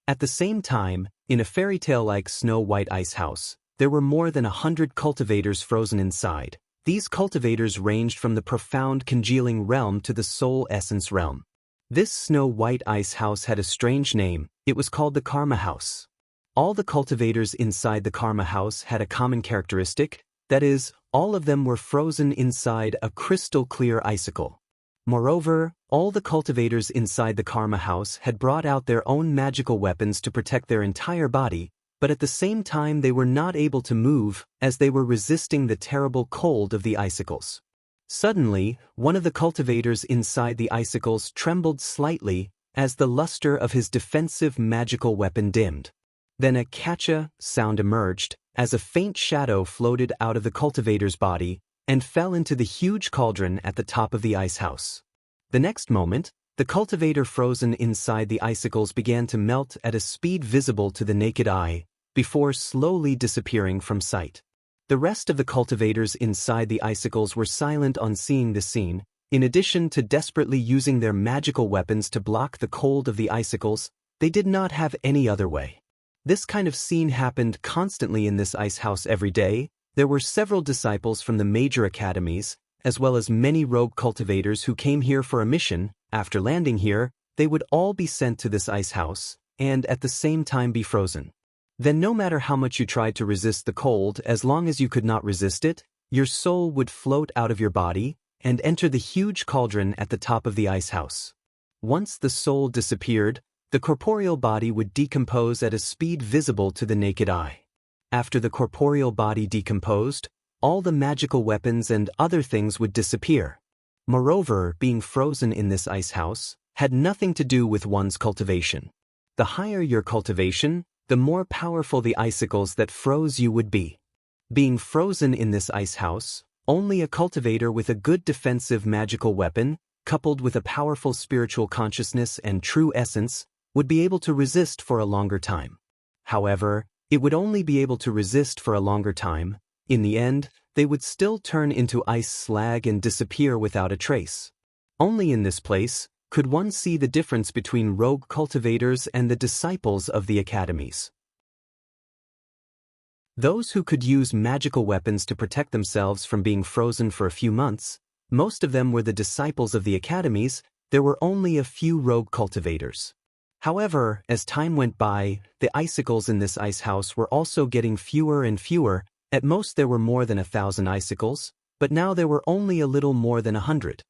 S1: At the same time, in a fairy tale-like snow-white ice house, there were more than 100 cultivators frozen inside. These cultivators ranged from the profound congealing realm to the soul essence realm. This snow-white ice house had a strange name. It was called the Karma House. All the cultivators inside the Karma House had a common characteristic, that is, all of them were frozen inside a crystal-clear icicle. Moreover, all the cultivators inside the Karma House had brought out their own magical weapons to protect their entire body, but at the same time they were not able to move, as they were resisting the terrible cold of the icicles. Suddenly, one of the cultivators inside the icicles trembled slightly, as the luster of his defensive magical weapon dimmed. Then a "catcha" sound emerged, as a faint shadow floated out of the cultivator's body, and fell into the huge cauldron at the top of the ice house. The next moment, the cultivator frozen inside the icicles began to melt at a speed visible to the naked eye, before slowly disappearing from sight. The rest of the cultivators inside the icicles were silent on seeing the scene. In addition to desperately using their magical weapons to block the cold of the icicles, they did not have any other way. This kind of scene happened constantly in this ice house every day. There were several disciples from the major academies, as well as many rogue cultivators who came here for a mission. After landing here, they would all be sent to this ice house, and at the same time be frozen. Then no matter how much you tried to resist the cold, as long as you could not resist it, your soul would float out of your body and enter the huge cauldron at the top of the ice house. Once the soul disappeared, the corporeal body would decompose at a speed visible to the naked eye. After the corporeal body decomposed, all the magical weapons and other things would disappear. Moreover, being frozen in this ice house had nothing to do with one's cultivation. The higher your cultivation, the more powerful the icicles that froze you would be. Being frozen in this ice house, only a cultivator with a good defensive magical weapon, coupled with a powerful spiritual consciousness and true essence, would be able to resist for a longer time. However, it would only be able to resist for a longer time. In the end, they would still turn into ice slag and disappear without a trace. Only in this place could one see the difference between rogue cultivators and the disciples of the academies. Those who could use magical weapons to protect themselves from being frozen for a few months, most of them were the disciples of the academies. There were only a few rogue cultivators. However, as time went by, the icicles in this ice house were also getting fewer and fewer. At most there were more than 1,000 icicles, but now there were only a little more than 100.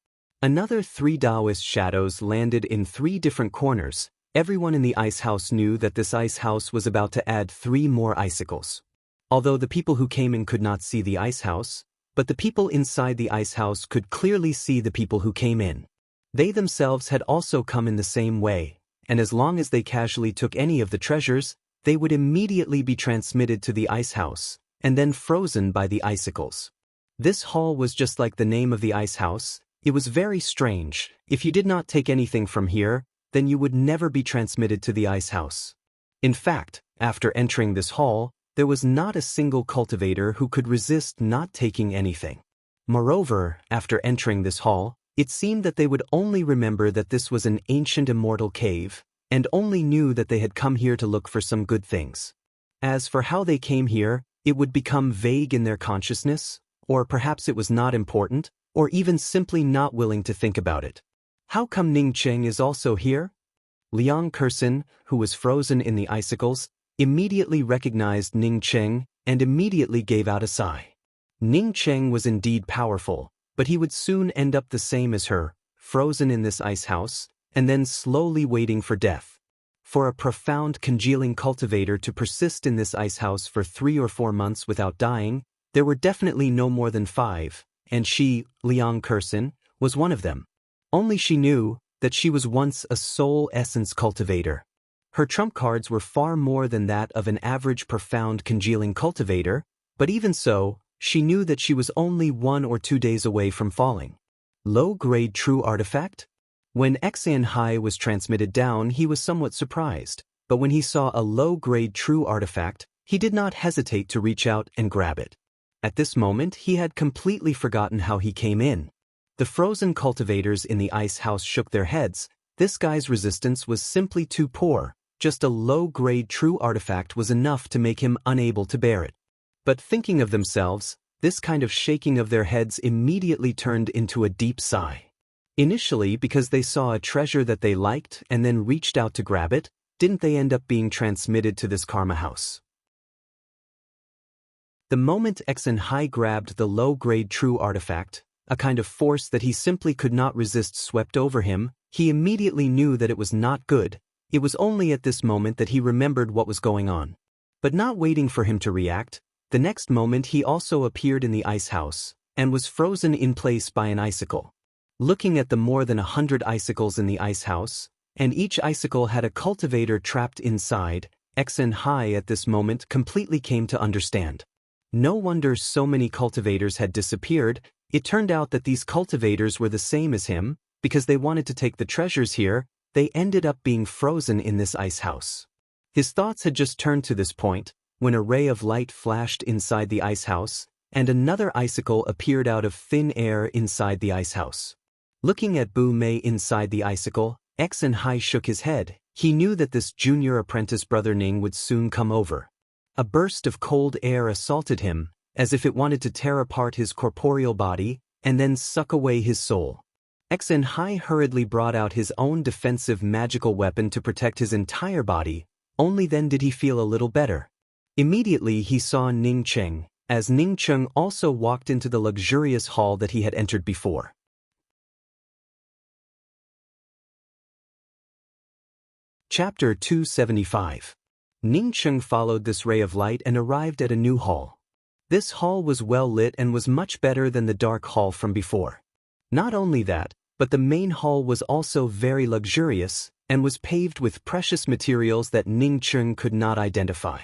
S1: Another 3 Taoist shadows landed in 3 different corners. Everyone in the ice house knew that this ice house was about to add 3 more icicles. Although the people who came in could not see the ice house, but the people inside the ice house could clearly see the people who came in. They themselves had also come in the same way, and as long as they casually took any of the treasures, they would immediately be transmitted to the ice house, and then frozen by the icicles. This hall was just like the name of the ice house. It was very strange. If you did not take anything from here, then you would never be transmitted to the ice house. In fact, after entering this hall, there was not a single cultivator who could resist not taking anything. Moreover, after entering this hall, it seemed that they would only remember that this was an ancient immortal cave, and only knew that they had come here to look for some good things. As for how they came here, it would become vague in their consciousness, or perhaps it was not important, or even simply not willing to think about it. How come Ning Cheng is also here? Liang Kursin, who was frozen in the icicles, immediately recognized Ning Cheng and immediately gave out a sigh. Ning Cheng was indeed powerful, but he would soon end up the same as her, frozen in this ice house, and then slowly waiting for death. For a profound congealing cultivator to persist in this ice house for 3 or 4 months without dying, there were definitely no more than 5, and she, Liang Kursin, was one of them. Only she knew that she was once a soul essence cultivator. Her trump cards were far more than that of an average profound congealing cultivator, but even so, she knew that she was only 1 or 2 days away from falling. Low-grade true artifact? When Xian Hai was transmitted down, he was somewhat surprised, but when he saw a low-grade true artifact, he did not hesitate to reach out and grab it. At this moment, he had completely forgotten how he came in. The frozen cultivators in the ice house shook their heads. This guy's resistance was simply too poor. Just a low-grade true artifact was enough to make him unable to bear it. But thinking of themselves, this kind of shaking of their heads immediately turned into a deep sigh. Initially, because they saw a treasure that they liked and then reached out to grab it, didn't they end up being transmitted to this karma house? The moment Xian Hai grabbed the low-grade true artifact, a kind of force that he simply could not resist swept over him. He immediately knew that it was not good. It was only at this moment that he remembered what was going on. But not waiting for him to react, the next moment he also appeared in the ice house, and was frozen in place by an icicle. Looking at the more than 100 icicles in the ice house, and each icicle had a cultivator trapped inside, Xian Hai at this moment completely came to understand. No wonder so many cultivators had disappeared. It turned out that these cultivators were the same as him, because they wanted to take the treasures here. They ended up being frozen in this ice house. His thoughts had just turned to this point, when a ray of light flashed inside the ice house, and another icicle appeared out of thin air inside the ice house. Looking at Bu Mei inside the icicle, Hai shook his head. He knew that this junior apprentice brother Ning would soon come over. A burst of cold air assaulted him, as if it wanted to tear apart his corporeal body and then suck away his soul. Hai hurriedly brought out his own defensive magical weapon to protect his entire body. Only then did he feel a little better. Immediately he saw Ning Cheng, as Ning Cheng also walked into the luxurious hall that he had entered before. Chapter 275. Ning Cheng followed this ray of light and arrived at a new hall. This hall was well lit and was much better than the dark hall from before. Not only that, but the main hall was also very luxurious and was paved with precious materials that Ning Cheng could not identify.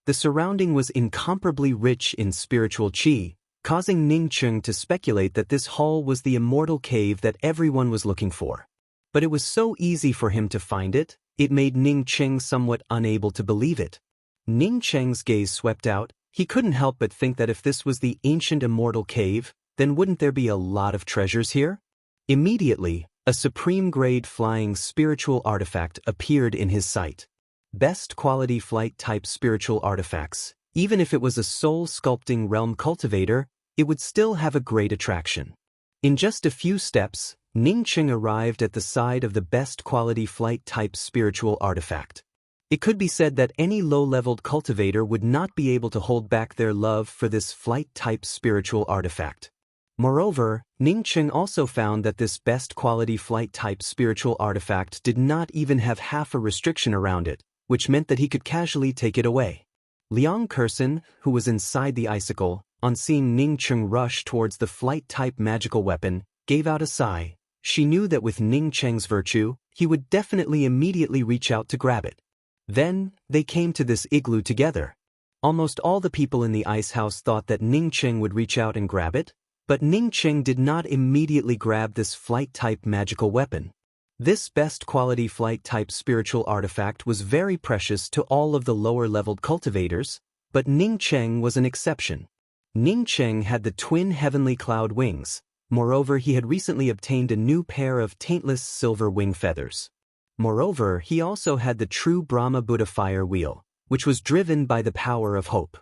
S1: The surrounding was incomparably rich in spiritual qi, causing Ning Cheng to speculate that this hall was the immortal cave that everyone was looking for. But it was so easy for him to find it, it made Ning Cheng somewhat unable to believe it. Ning Cheng's gaze swept out. He couldn't help but think that if this was the ancient immortal cave, then wouldn't there be a lot of treasures here? Immediately, a supreme-grade flying spiritual artifact appeared in his sight. Best quality flight-type spiritual artifacts, even if it was a soul-sculpting realm cultivator, it would still have a great attraction. In just a few steps, Ning Cheng arrived at the side of the best quality flight-type spiritual artifact. It could be said that any low-leveled cultivator would not be able to hold back their love for this flight-type spiritual artifact. Moreover, Ning Cheng also found that this best quality flight-type spiritual artifact did not even have half a restriction around it, which meant that he could casually take it away. Liang Kersen, who was inside the icicle, on seeing Ning Cheng rush towards the flight-type magical weapon, gave out a sigh. She knew that with Ning Cheng's virtue, he would definitely immediately reach out to grab it. Then, they came to this igloo together. Almost all the people in the ice house thought that Ning Cheng would reach out and grab it, but Ning Cheng did not immediately grab this flight-type magical weapon. This best quality flight-type spiritual artifact was very precious to all of the lower-leveled cultivators, but Ning Cheng was an exception. Ning Cheng had the twin heavenly cloud wings. Moreover, he had recently obtained a new pair of taintless silver wing feathers. Moreover, he also had the true Brahma Buddha fire wheel, which was driven by the power of hope.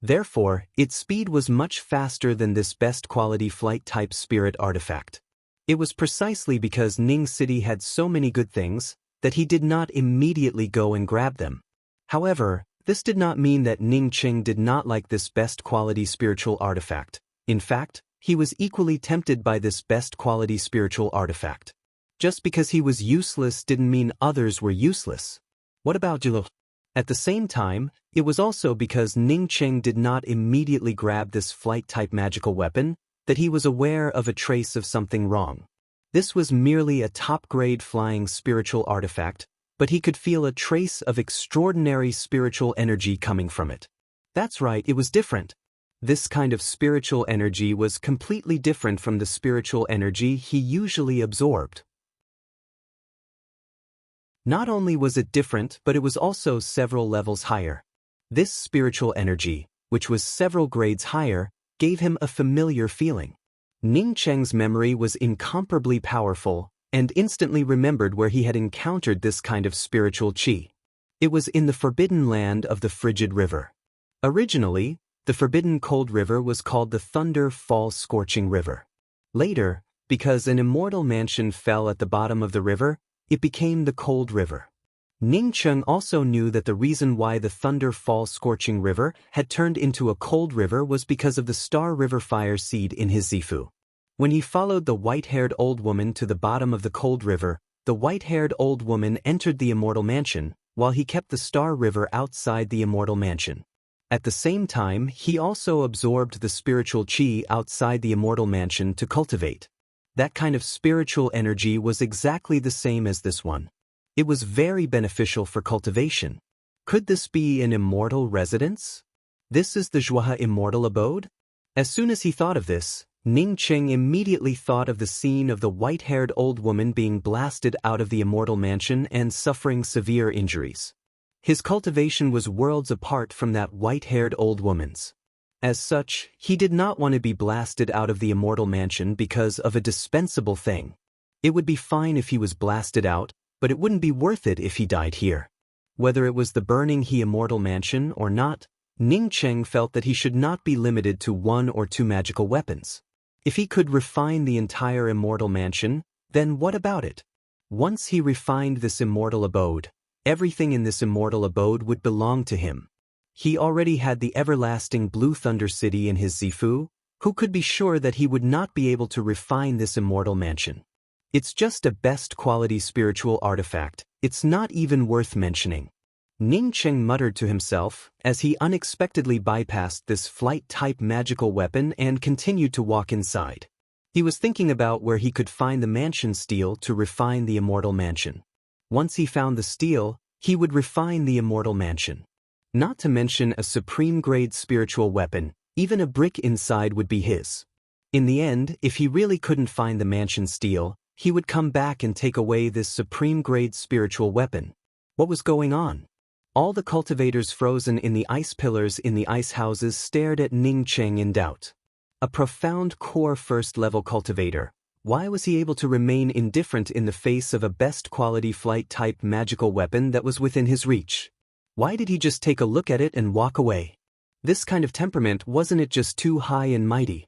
S1: Therefore, its speed was much faster than this best quality flight-type spirit artifact. It was precisely because Ning City had so many good things that he did not immediately go and grab them. However, this did not mean that Ning Cheng did not like this best quality spiritual artifact. In fact, he was equally tempted by this best quality spiritual artifact. Just because he was useless didn't mean others were useless. What about Jilu? At the same time, it was also because Ning Cheng did not immediately grab this flight-type magical weapon that he was aware of a trace of something wrong. This was merely a top-grade flying spiritual artifact, but he could feel a trace of extraordinary spiritual energy coming from it. That's right, it was different. This kind of spiritual energy was completely different from the spiritual energy he usually absorbed. Not only was it different, but it was also several levels higher. This spiritual energy, which was several grades higher, gave him a familiar feeling. Ning Cheng's memory was incomparably powerful, and instantly remembered where he had encountered this kind of spiritual qi. It was in the forbidden land of the frigid river. Originally, the forbidden cold river was called the Thunder Fall Scorching River. Later, because an immortal mansion fell at the bottom of the river, it became the Cold River. Ning Cheng also knew that the reason why the Thunder Fall Scorching River had turned into a cold river was because of the Star River fire seed in his Zifu. When he followed the white-haired old woman to the bottom of the cold river, the white-haired old woman entered the immortal mansion, while he kept the Star River outside the immortal mansion. At the same time, he also absorbed the spiritual qi outside the immortal mansion to cultivate. That kind of spiritual energy was exactly the same as this one. It was very beneficial for cultivation. Could this be an immortal residence? This is the Zhuohe immortal abode? As soon as he thought of this, Ning Cheng immediately thought of the scene of the white-haired old woman being blasted out of the immortal mansion and suffering severe injuries. His cultivation was worlds apart from that white-haired old woman's. As such, he did not want to be blasted out of the immortal mansion because of a dispensable thing. It would be fine if he was blasted out, but it wouldn't be worth it if he died here. Whether it was the burning he immortal mansion or not, Ning Cheng felt that he should not be limited to one or two magical weapons. If he could refine the entire immortal mansion, then what about it? Once he refined this immortal abode, everything in this immortal abode would belong to him. He already had the everlasting Blue Thunder City in his Zifu. Who could be sure that he would not be able to refine this immortal mansion? It's just a best quality spiritual artifact, it's not even worth mentioning. Ning Cheng muttered to himself as he unexpectedly bypassed this flight-type magical weapon and continued to walk inside. He was thinking about where he could find the mansion steel to refine the immortal mansion. Once he found the steel, he would refine the immortal mansion. Not to mention a supreme-grade spiritual weapon, even a brick inside would be his. In the end, if he really couldn't find the mansion steel, he would come back and take away this supreme-grade spiritual weapon. What was going on? All the cultivators frozen in the ice pillars in the ice houses stared at Ning Cheng in doubt. A profound core first-level cultivator, why was he able to remain indifferent in the face of a best-quality flight-type magical weapon that was within his reach? Why did he just take a look at it and walk away? This kind of temperament, wasn't it just too high and mighty?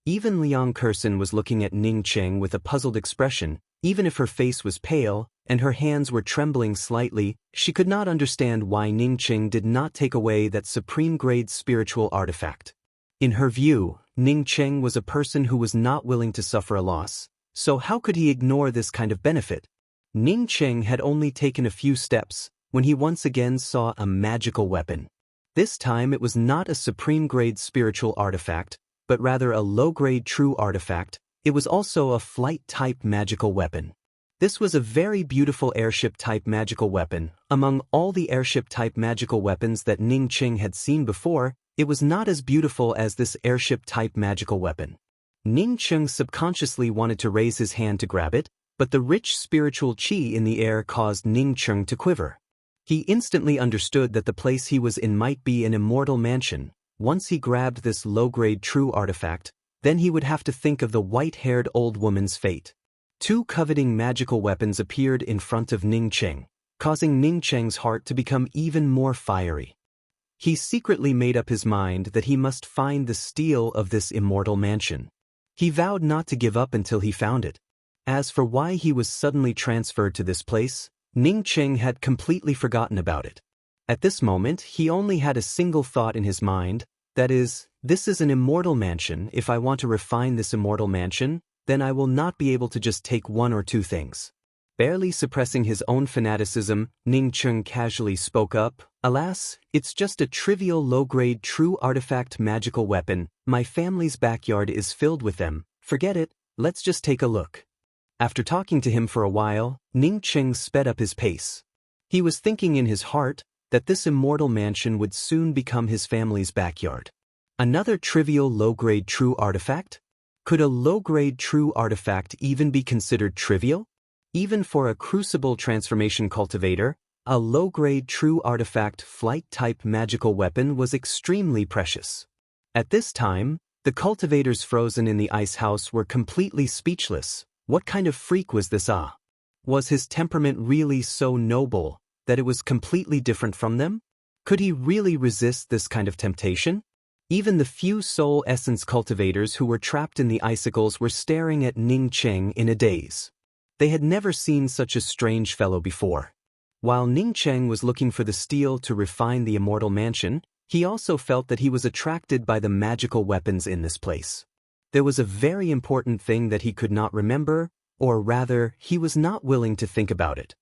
S1: Even Liang Kersen was looking at Ning Cheng with a puzzled expression. Even if her face was pale and her hands were trembling slightly, she could not understand why Ning Cheng did not take away that supreme-grade spiritual artifact. In her view, Ning Cheng was a person who was not willing to suffer a loss, so how could he ignore this kind of benefit? Ning Cheng had only taken a few steps when he once again saw a magical weapon. This time it was not a supreme-grade spiritual artifact, but rather a low-grade true artifact. It was also a flight-type magical weapon. This was a very beautiful airship-type magical weapon. Among all the airship-type magical weapons that Ning Cheng had seen before, it was not as beautiful as this airship-type magical weapon. Ning Cheng subconsciously wanted to raise his hand to grab it, but the rich spiritual qi in the air caused Ning Cheng to quiver. He instantly understood that the place he was in might be an immortal mansion. Once he grabbed this low-grade true artifact, then he would have to think of the white-haired old woman's fate. Two coveting magical weapons appeared in front of Ning Cheng, causing Ning Cheng's heart to become even more fiery. He secretly made up his mind that he must find the steel of this immortal mansion. He vowed not to give up until he found it. As for why he was suddenly transferred to this place, Ning Cheng had completely forgotten about it. At this moment, he only had a single thought in his mind, that is, this is an immortal mansion. If I want to refine this immortal mansion, then I will not be able to just take one or two things. Barely suppressing his own fanaticism, Ning Cheng casually spoke up, "Alas, it's just a trivial low-grade true artifact magical weapon. My family's backyard is filled with them. Forget it, let's just take a look." After talking to him for a while, Ning Cheng sped up his pace. He was thinking in his heart that this immortal mansion would soon become his family's backyard. Another trivial low-grade true artifact? Could a low-grade true artifact even be considered trivial? Even for a crucible transformation cultivator, a low-grade true artifact flight-type magical weapon was extremely precious. At this time, the cultivators frozen in the ice house were completely speechless. What kind of freak was this? Was his temperament really so noble that it was completely different from them? Could he really resist this kind of temptation? Even the few soul essence cultivators who were trapped in the icicles were staring at Ning Cheng in a daze. They had never seen such a strange fellow before. While Ning Cheng was looking for the steel to refine the immortal mansion, he also felt that he was attracted by the magical weapons in this place. There was a very important thing that he could not remember, or rather, he was not willing to think about it.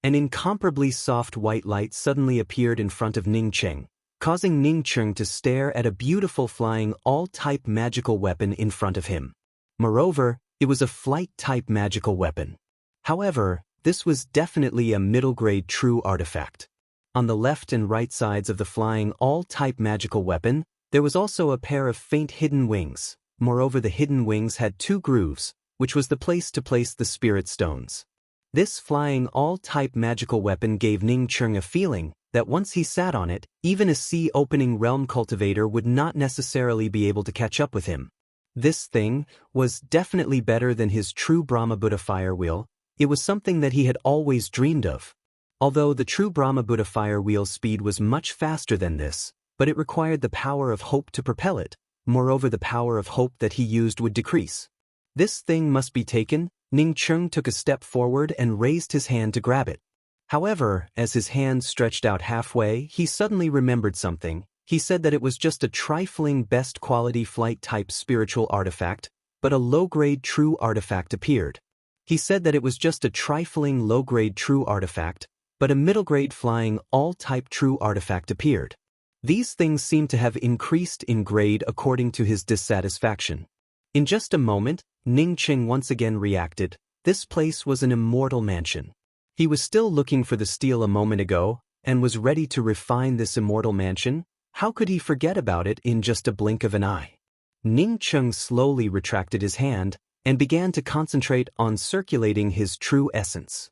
S1: An incomparably soft white light suddenly appeared in front of Ning Cheng, causing Ning Cheng to stare at a beautiful flying all-type magical weapon in front of him. Moreover, it was a flight-type magical weapon. However, this was definitely a middle-grade true artifact. On the left and right sides of the flying all-type magical weapon, there was also a pair of faint hidden wings. Moreover, the hidden wings had two grooves, which was the place to place the spirit stones. This flying all-type magical weapon gave Ning Cheng a feeling that once he sat on it, even a sea-opening realm cultivator would not necessarily be able to catch up with him. This thing was definitely better than his true Brahma Buddha fire wheel. It was something that he had always dreamed of. Although the true Brahma Buddha fire wheel's speed was much faster than this, but it required the power of hope to propel it. Moreover, the power of hope that he used would decrease. This thing must be taken. Ning Cheng took a step forward and raised his hand to grab it. However, as his hand stretched out halfway, he suddenly remembered something. He said that it was just a trifling best quality flight-type spiritual artifact, but a low-grade true artifact appeared. He said that it was just a trifling low-grade true artifact, but a middle-grade flying all-type true artifact appeared. These things seemed to have increased in grade according to his dissatisfaction. In just a moment, Ning Cheng once again reacted. This place was an immortal mansion. He was still looking for the steel a moment ago, and was ready to refine this immortal mansion. How could he forget about it in just a blink of an eye? Ning Cheng slowly retracted his hand, and began to concentrate on circulating his true essence.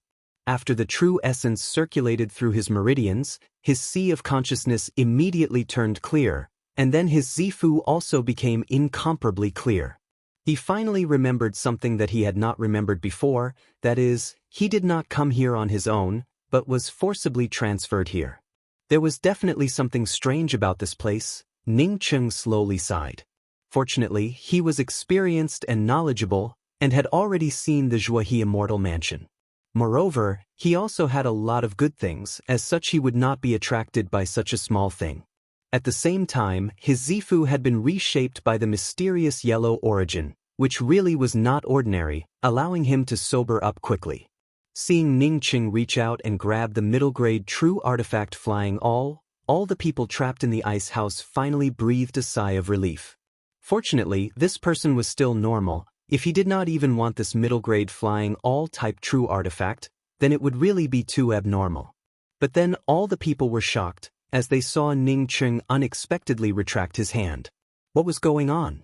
S1: After the true essence circulated through his meridians, his sea of consciousness immediately turned clear, and then his Zifu also became incomparably clear. He finally remembered something that he had not remembered before, that is, he did not come here on his own, but was forcibly transferred here. There was definitely something strange about this place. Ning Cheng slowly sighed. Fortunately, he was experienced and knowledgeable, and had already seen the Zhuohe Immortal Mansion. Moreover, he also had a lot of good things, as such he would not be attracted by such a small thing. At the same time, his Zifu had been reshaped by the mysterious yellow origin, which really was not ordinary, allowing him to sober up quickly. Seeing Ning Cheng reach out and grab the middle-grade true artifact flying all the people trapped in the ice house finally breathed a sigh of relief. Fortunately, this person was still normal. If he did not even want this middle-grade flying all-type true artifact, then it would really be too abnormal. But then all the people were shocked, as they saw Ning Cheng unexpectedly retract his hand. What was going on?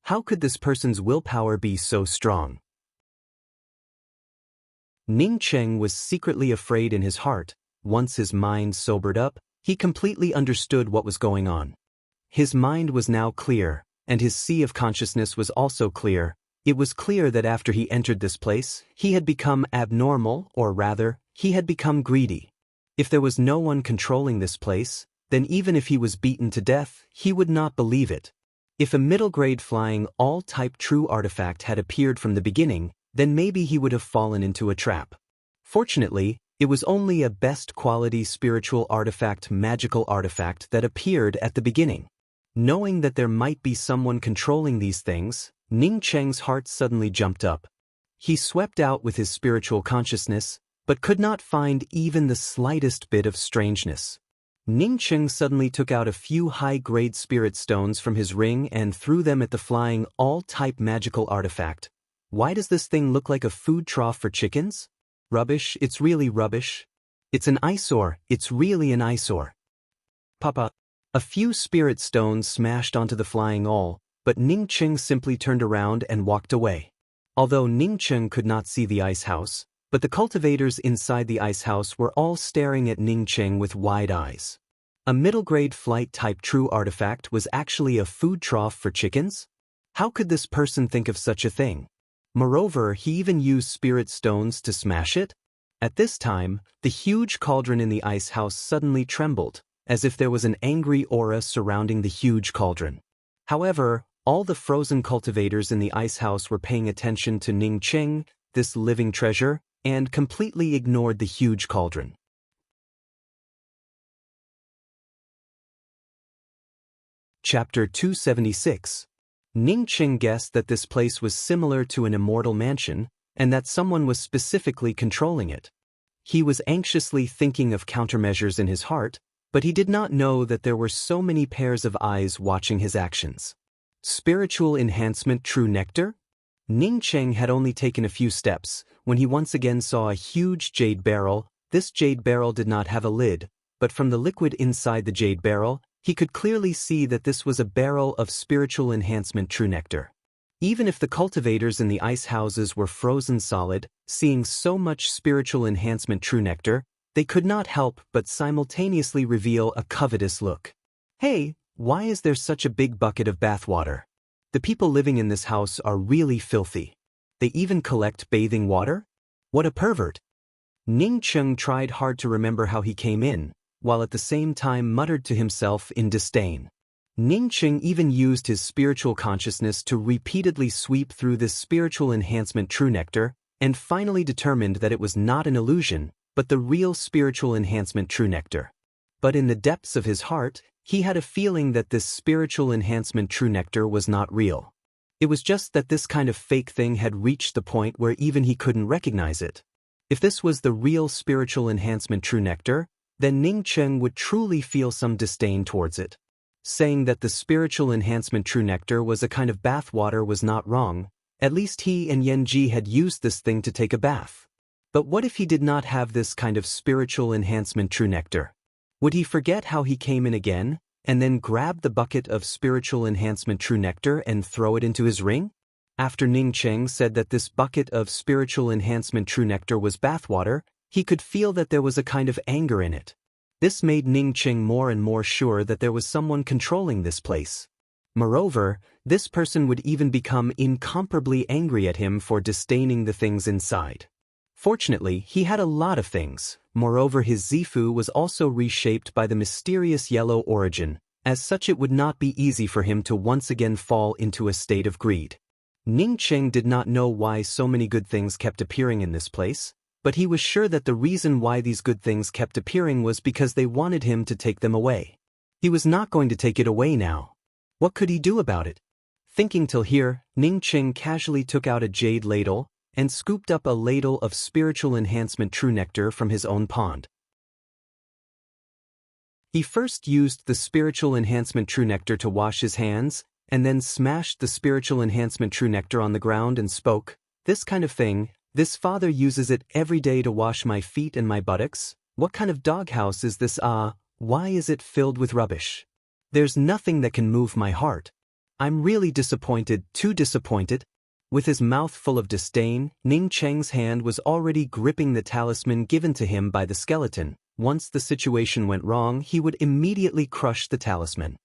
S1: How could this person's willpower be so strong? Ning Cheng was secretly afraid in his heart. Once his mind sobered up, he completely understood what was going on. His mind was now clear, and his sea of consciousness was also clear. It was clear that after he entered this place, he had become abnormal, or rather, he had become greedy. If there was no one controlling this place, then even if he was beaten to death, he would not believe it. If a middle-grade flying all-type true artifact had appeared from the beginning, then maybe he would have fallen into a trap. Fortunately, it was only a best-quality spiritual artifact, magical artifact that appeared at the beginning. Knowing that there might be someone controlling these things, Ning Cheng's heart suddenly jumped up. He swept out with his spiritual consciousness, but could not find even the slightest bit of strangeness. Ning Cheng suddenly took out a few high-grade spirit stones from his ring and threw them at the flying all-type magical artifact. Why does this thing look like a food trough for chickens? Rubbish, it's really rubbish. It's an eyesore, it's really an eyesore. Papa. A few spirit stones smashed onto the flying all, but Ning Cheng simply turned around and walked away. Although Ning Cheng could not see the ice house, but the cultivators inside the ice house were all staring at Ning Cheng with wide eyes. A middle-grade flight-type true artifact was actually a food trough for chickens? How could this person think of such a thing? Moreover, he even used spirit stones to smash it? At this time, the huge cauldron in the ice house suddenly trembled, as if there was an angry aura surrounding the huge cauldron. However, all the frozen cultivators in the ice house were paying attention to Ning Cheng, this living treasure, and completely ignored the huge cauldron. Chapter 276. Ning Cheng guessed that this place was similar to an immortal mansion, and that someone was specifically controlling it. He was anxiously thinking of countermeasures in his heart, but he did not know that there were so many pairs of eyes watching his actions. Spiritual enhancement true nectar? Ning Cheng had only taken a few steps, when he once again saw a huge jade barrel. This jade barrel did not have a lid, but from the liquid inside the jade barrel, he could clearly see that this was a barrel of spiritual enhancement true nectar. Even if the cultivators in the ice houses were frozen solid, seeing so much spiritual enhancement true nectar, They could not help but simultaneously reveal a covetous look. Hey, why is there such a big bucket of bathwater? The people living in this house are really filthy. They even collect bathing water? What a pervert! Ning Cheng tried hard to remember how he came in, while at the same time muttered to himself in disdain. Ning Cheng even used his spiritual consciousness to repeatedly sweep through this spiritual enhancement true nectar, and finally determined that it was not an illusion, but the real spiritual enhancement true nectar. But in the depths of his heart, he had a feeling that this spiritual enhancement true nectar was not real. It was just that this kind of fake thing had reached the point where even he couldn't recognize it. If this was the real spiritual enhancement true nectar, then Ning Cheng would truly feel some disdain towards it. Saying that the spiritual enhancement true nectar was a kind of bath water was not wrong. At least he and Yen Ji had used this thing to take a bath. But what if he did not have this kind of spiritual enhancement true nectar? Would he forget how he came in again, and then grab the bucket of spiritual enhancement true nectar and throw it into his ring? After Ning Cheng said that this bucket of spiritual enhancement true nectar was bathwater, he could feel that there was a kind of anger in it. This made Ning Cheng more and more sure that there was someone controlling this place. Moreover, this person would even become incomparably angry at him for disdaining the things inside. Fortunately, he had a lot of things. Moreover, his Zifu was also reshaped by the mysterious yellow origin. As such, it would not be easy for him to once again fall into a state of greed. Ning Cheng did not know why so many good things kept appearing in this place, but he was sure that the reason why these good things kept appearing was because they wanted him to take them away. He was not going to take it away now. What could he do about it? Thinking till here, Ning Cheng casually took out a jade ladle and scooped up a ladle of spiritual enhancement true nectar from his own pond. He first used the spiritual enhancement true nectar to wash his hands, and then smashed the spiritual enhancement true nectar on the ground and spoke, "This kind of thing, this father uses it every day to wash my feet and my buttocks. What kind of doghouse is this? Why is it filled with rubbish? There's nothing that can move my heart. I'm really disappointed, too disappointed." With his mouth full of disdain, Ning Cheng's hand was already gripping the talisman given to him by the skeleton. Once the situation went wrong, he would immediately crush the talisman.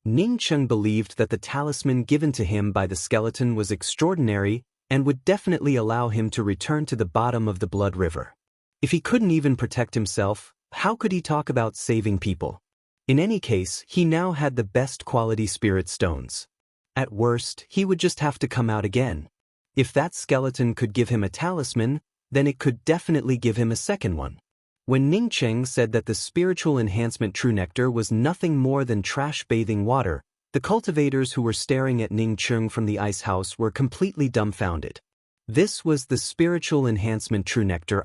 S1: Ning Cheng believed that the talisman given to him by the skeleton was extraordinary and would definitely allow him to return to the bottom of the blood river. If he couldn't even protect himself, how could he talk about saving people? In any case, he now had the best quality spirit stones. At worst, he would just have to come out again. If that skeleton could give him a talisman, then it could definitely give him a second one. When Ning Cheng said that the spiritual enhancement true nectar was nothing more than trash bathing water, the cultivators who were staring at Ning Cheng from the ice house were completely dumbfounded. This was the spiritual enhancement true nectar.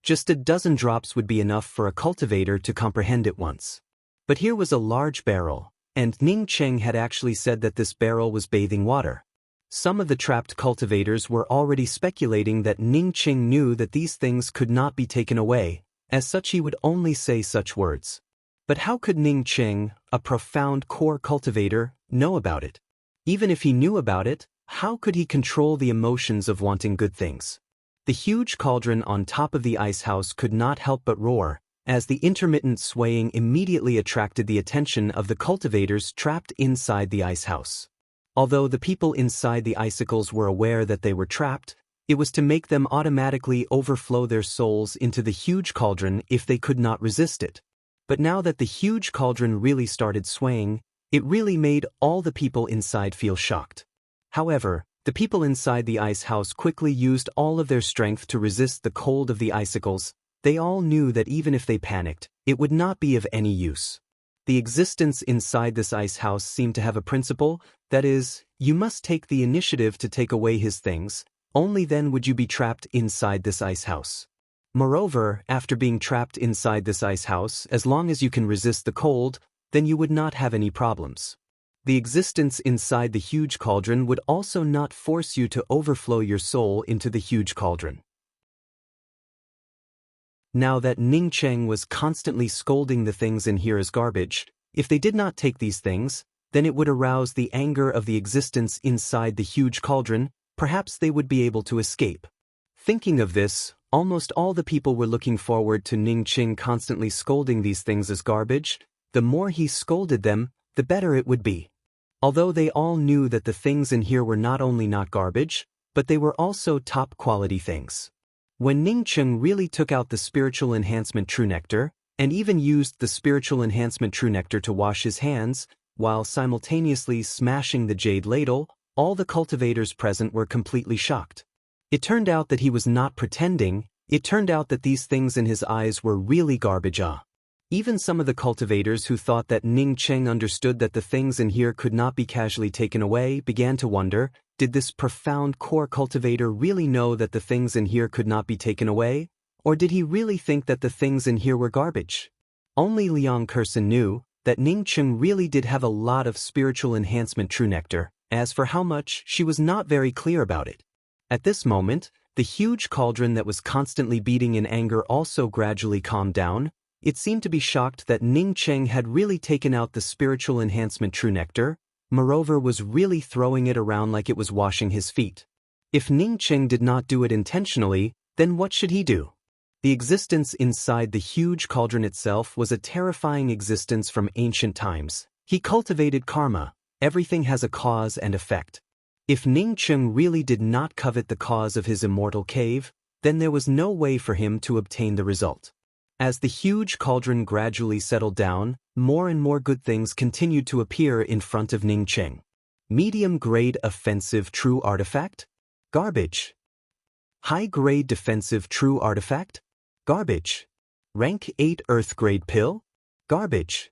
S1: Just a dozen drops would be enough for a cultivator to comprehend it once. But here was a large barrel, and Ning Cheng had actually said that this barrel was bathing water. Some of the trapped cultivators were already speculating that Ning Cheng knew that these things could not be taken away, as such he would only say such words. But how could Ning Cheng, a profound core cultivator, know about it? Even if he knew about it, how could he control the emotions of wanting good things? The huge cauldron on top of the ice house could not help but roar, as the intermittent swaying immediately attracted the attention of the cultivators trapped inside the ice house. Although the people inside the icicles were aware that they were trapped, it was to make them automatically overflow their souls into the huge cauldron if they could not resist it. But now that the huge cauldron really started swaying, it really made all the people inside feel shocked. However, the people inside the ice house quickly used all of their strength to resist the cold of the icicles. They all knew that even if they panicked, it would not be of any use. The existence inside this ice house seemed to have a principle, that is, you must take the initiative to take away his things, only then would you be trapped inside this ice house. Moreover, after being trapped inside this ice house, as long as you can resist the cold, then you would not have any problems. The existence inside the huge cauldron would also not force you to overflow your soul into the huge cauldron. Now that Ning Cheng was constantly scolding the things in here as garbage, if they did not take these things, then it would arouse the anger of the existence inside the huge cauldron. Perhaps they would be able to escape. Thinking of this, Almost all the people were looking forward to Ning Qing constantly scolding these things as garbage. The more he scolded them, the better it would be. Although they all knew that the things in here were not only not garbage, but they were also top-quality things. When Ning Qing really took out the spiritual enhancement true nectar, and even used the spiritual enhancement true nectar to wash his hands, while simultaneously smashing the jade ladle, all the cultivators present were completely shocked. It turned out that he was not pretending, it turned out that these things in his eyes were really garbage. Even some of the cultivators who thought that Ning Qing understood that the things in here could not be casually taken away began to wonder, did this profound core cultivator really know that the things in here could not be taken away? Or did he really think that the things in here were garbage? Only Liang Kersen knew that Ning Qing really did have a lot of spiritual enhancement true nectar. As for how much, she was not very clear about it. At this moment, the huge cauldron that was constantly beating in anger also gradually calmed down. It seemed to be shocked that Ning Qing had really taken out the spiritual enhancement true nectar, moreover was really throwing it around like it was washing his feet. If Ning Qing did not do it intentionally, then what should he do? The existence inside the huge cauldron itself was a terrifying existence from ancient times. He cultivated karma. Everything has a cause and effect. If Ning Qing really did not covet the cause of his immortal cave, then there was no way for him to obtain the result. As the huge cauldron gradually settled down, more and more good things continued to appear in front of Ning Qing. Medium-grade offensive true artifact? Garbage. High-grade defensive true artifact? Garbage. Rank 8 Earth-grade pill? Garbage.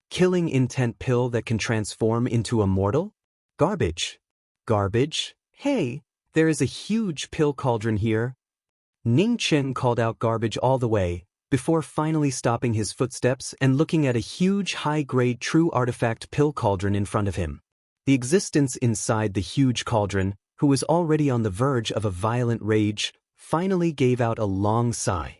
S1: Killing intent pill that can transform into a mortal? Garbage. Garbage? Hey, there is a huge pill cauldron here. Ning Qing called out garbage all the way, before finally stopping his footsteps and looking at a huge high-grade true artifact pill cauldron in front of him. The existence inside the huge cauldron, who was already on the verge of a violent rage, finally gave out a long sigh.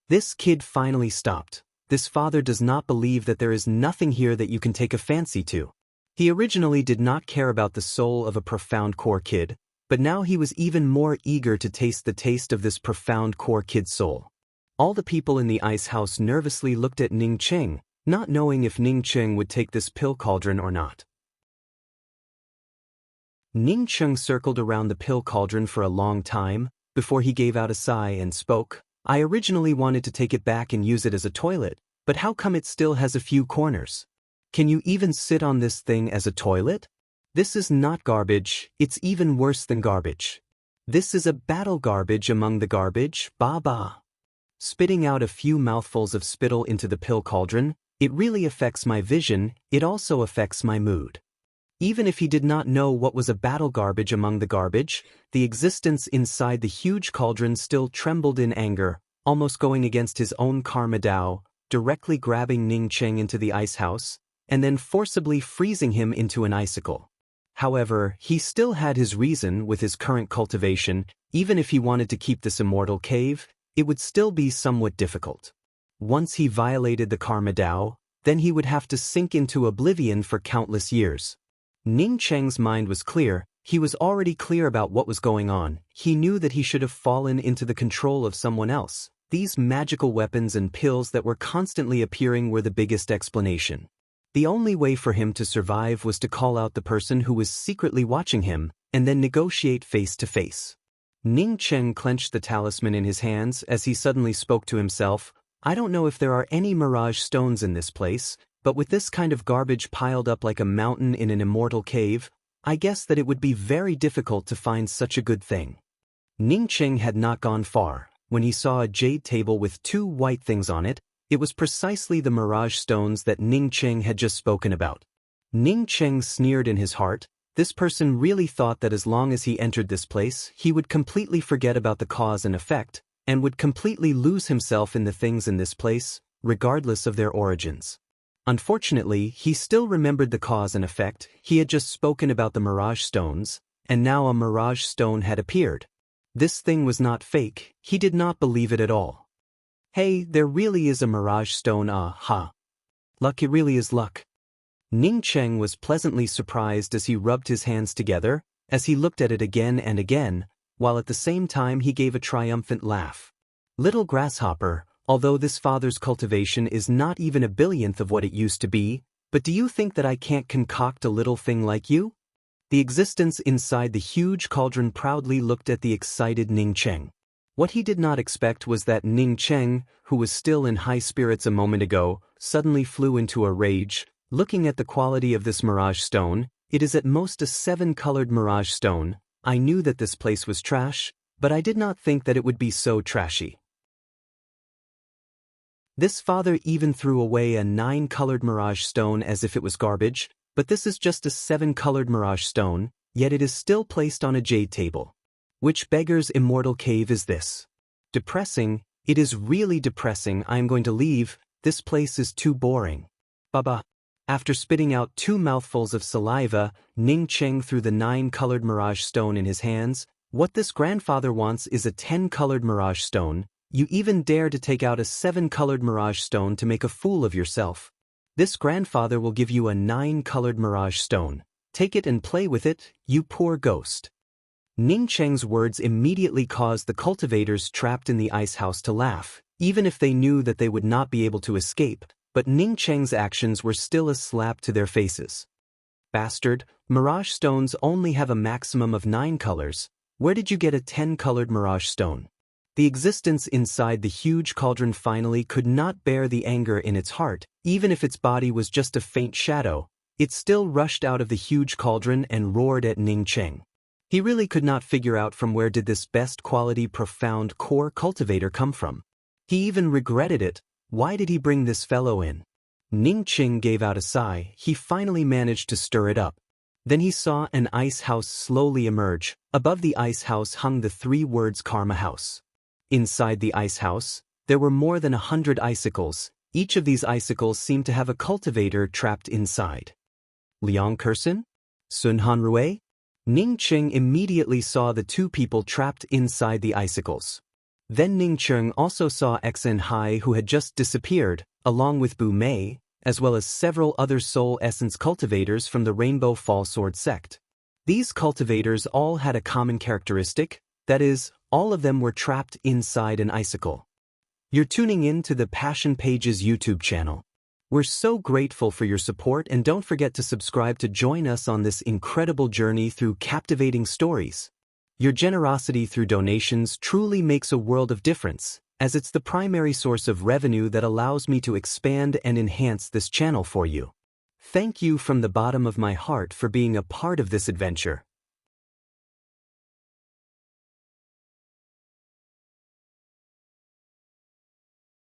S1: This kid finally stopped. This father does not believe that there is nothing here that you can take a fancy to. He originally did not care about the soul of a profound core kid, but now he was even more eager to taste the taste of this profound core kid's soul. All the people in the ice house nervously looked at Ning Qing, not knowing if Ning Qing would take this pill cauldron or not. Ning Qing circled around the pill cauldron for a long time, before he gave out a sigh and spoke. I originally wanted to take it back and use it as a toilet, but how come it still has a few corners? Can you even sit on this thing as a toilet? This is not garbage, it's even worse than garbage. This is a battle garbage among the garbage, ba. Spitting out a few mouthfuls of spittle into the pill cauldron, it really affects my vision, it also affects my mood. Even if he did not know what was a battle garbage among the garbage, the existence inside the huge cauldron still trembled in anger, almost going against his own karma Dao, directly grabbing Ning Qing into the ice house, and then forcibly freezing him into an icicle. However, he still had his reason with his current cultivation. Even if he wanted to keep this immortal cave, it would still be somewhat difficult. Once he violated the karma Dao, then he would have to sink into oblivion for countless years. Ning Qing's mind was clear, he was already clear about what was going on, he knew that he should have fallen into the control of someone else. These magical weapons and pills that were constantly appearing were the biggest explanation. The only way for him to survive was to call out the person who was secretly watching him, and then negotiate face to face. Ning Qing clenched the talisman in his hands as he suddenly spoke to himself. I don't know if there are any mirage stones in this place, but with this kind of garbage piled up like a mountain in an immortal cave, I guess that it would be very difficult to find such a good thing. Ning Qing had not gone far when he saw a jade table with 2 white things on it. It was precisely the mirage stones that Ning Qing had just spoken about. Ning Qing sneered in his heart. This person really thought that as long as he entered this place, he would completely forget about the cause and effect, and would completely lose himself in the things in this place, regardless of their origins. Unfortunately, he still remembered the cause and effect. He had just spoken about the mirage stones, and now a mirage stone had appeared. This thing was not fake, he did not believe it at all. Hey, there really is a mirage stone, Luck, it really is luck. Ning Qing was pleasantly surprised as he rubbed his hands together, as he looked at it again and again, while at the same time he gave a triumphant laugh. Little grasshopper, although this father's cultivation is not even a billionth of what it used to be, but do you think that I can't concoct a little thing like you? The existence inside the huge cauldron proudly looked at the excited Ning Cheng. What he did not expect was that Ning Cheng, who was still in high spirits a moment ago, suddenly flew into a rage. Looking at the quality of this mirage stone, it is at most a 7-colored mirage stone. I knew that this place was trash, but I did not think that it would be so trashy. This father even threw away a 9-colored mirage stone as if it was garbage, but this is just a 7-colored mirage stone, yet it is still placed on a jade table. Which beggar's immortal cave is this? Depressing, it is really depressing. I am going to leave, this place is too boring. Baba. After spitting out 2 mouthfuls of saliva, Ning Cheng threw the 9-colored mirage stone in his hands. What this grandfather wants is a 10-colored mirage stone. You even dare to take out a 7-colored mirage stone to make a fool of yourself. This grandfather will give you a 9-colored mirage stone. Take it and play with it, you poor ghost. Ning Cheng's words immediately caused the cultivators trapped in the ice house to laugh, even if they knew that they would not be able to escape, but Ning Cheng's actions were still a slap to their faces. Bastard, mirage stones only have a maximum of 9 colors. Where did you get a 10-colored mirage stone? The existence inside the huge cauldron finally could not bear the anger in its heart. Even if its body was just a faint shadow, it still rushed out of the huge cauldron and roared at Ning Cheng. He really could not figure out from where did this best quality profound core cultivator come from. He even regretted it. Why did he bring this fellow in? Ning Cheng gave out a sigh. He finally managed to stir it up. Then he saw an ice house slowly emerge. Above the ice house hung the 3 words Karma House. Inside the ice house, there were more than 100 icicles. Each of these icicles seemed to have a cultivator trapped inside. Liang Kersen? Sun Hanrui? Ning Cheng immediately saw the 2 people trapped inside the icicles. Then Ning Cheng also saw Xen Hai, who had just disappeared, along with Bu Mei, as well as several other soul essence cultivators from the Rainbow Fall Sword sect. These cultivators all had a common characteristic, that is, all of them were trapped inside an icicle. You're tuning in to the Passion Pages YouTube channel. We're so grateful for your support, and don't forget to subscribe to join us on this incredible journey through captivating stories. Your generosity through donations truly makes a world of difference, as it's the primary source of revenue that allows me to expand and enhance this channel for you. Thank you from the bottom of my heart for being a part of this adventure.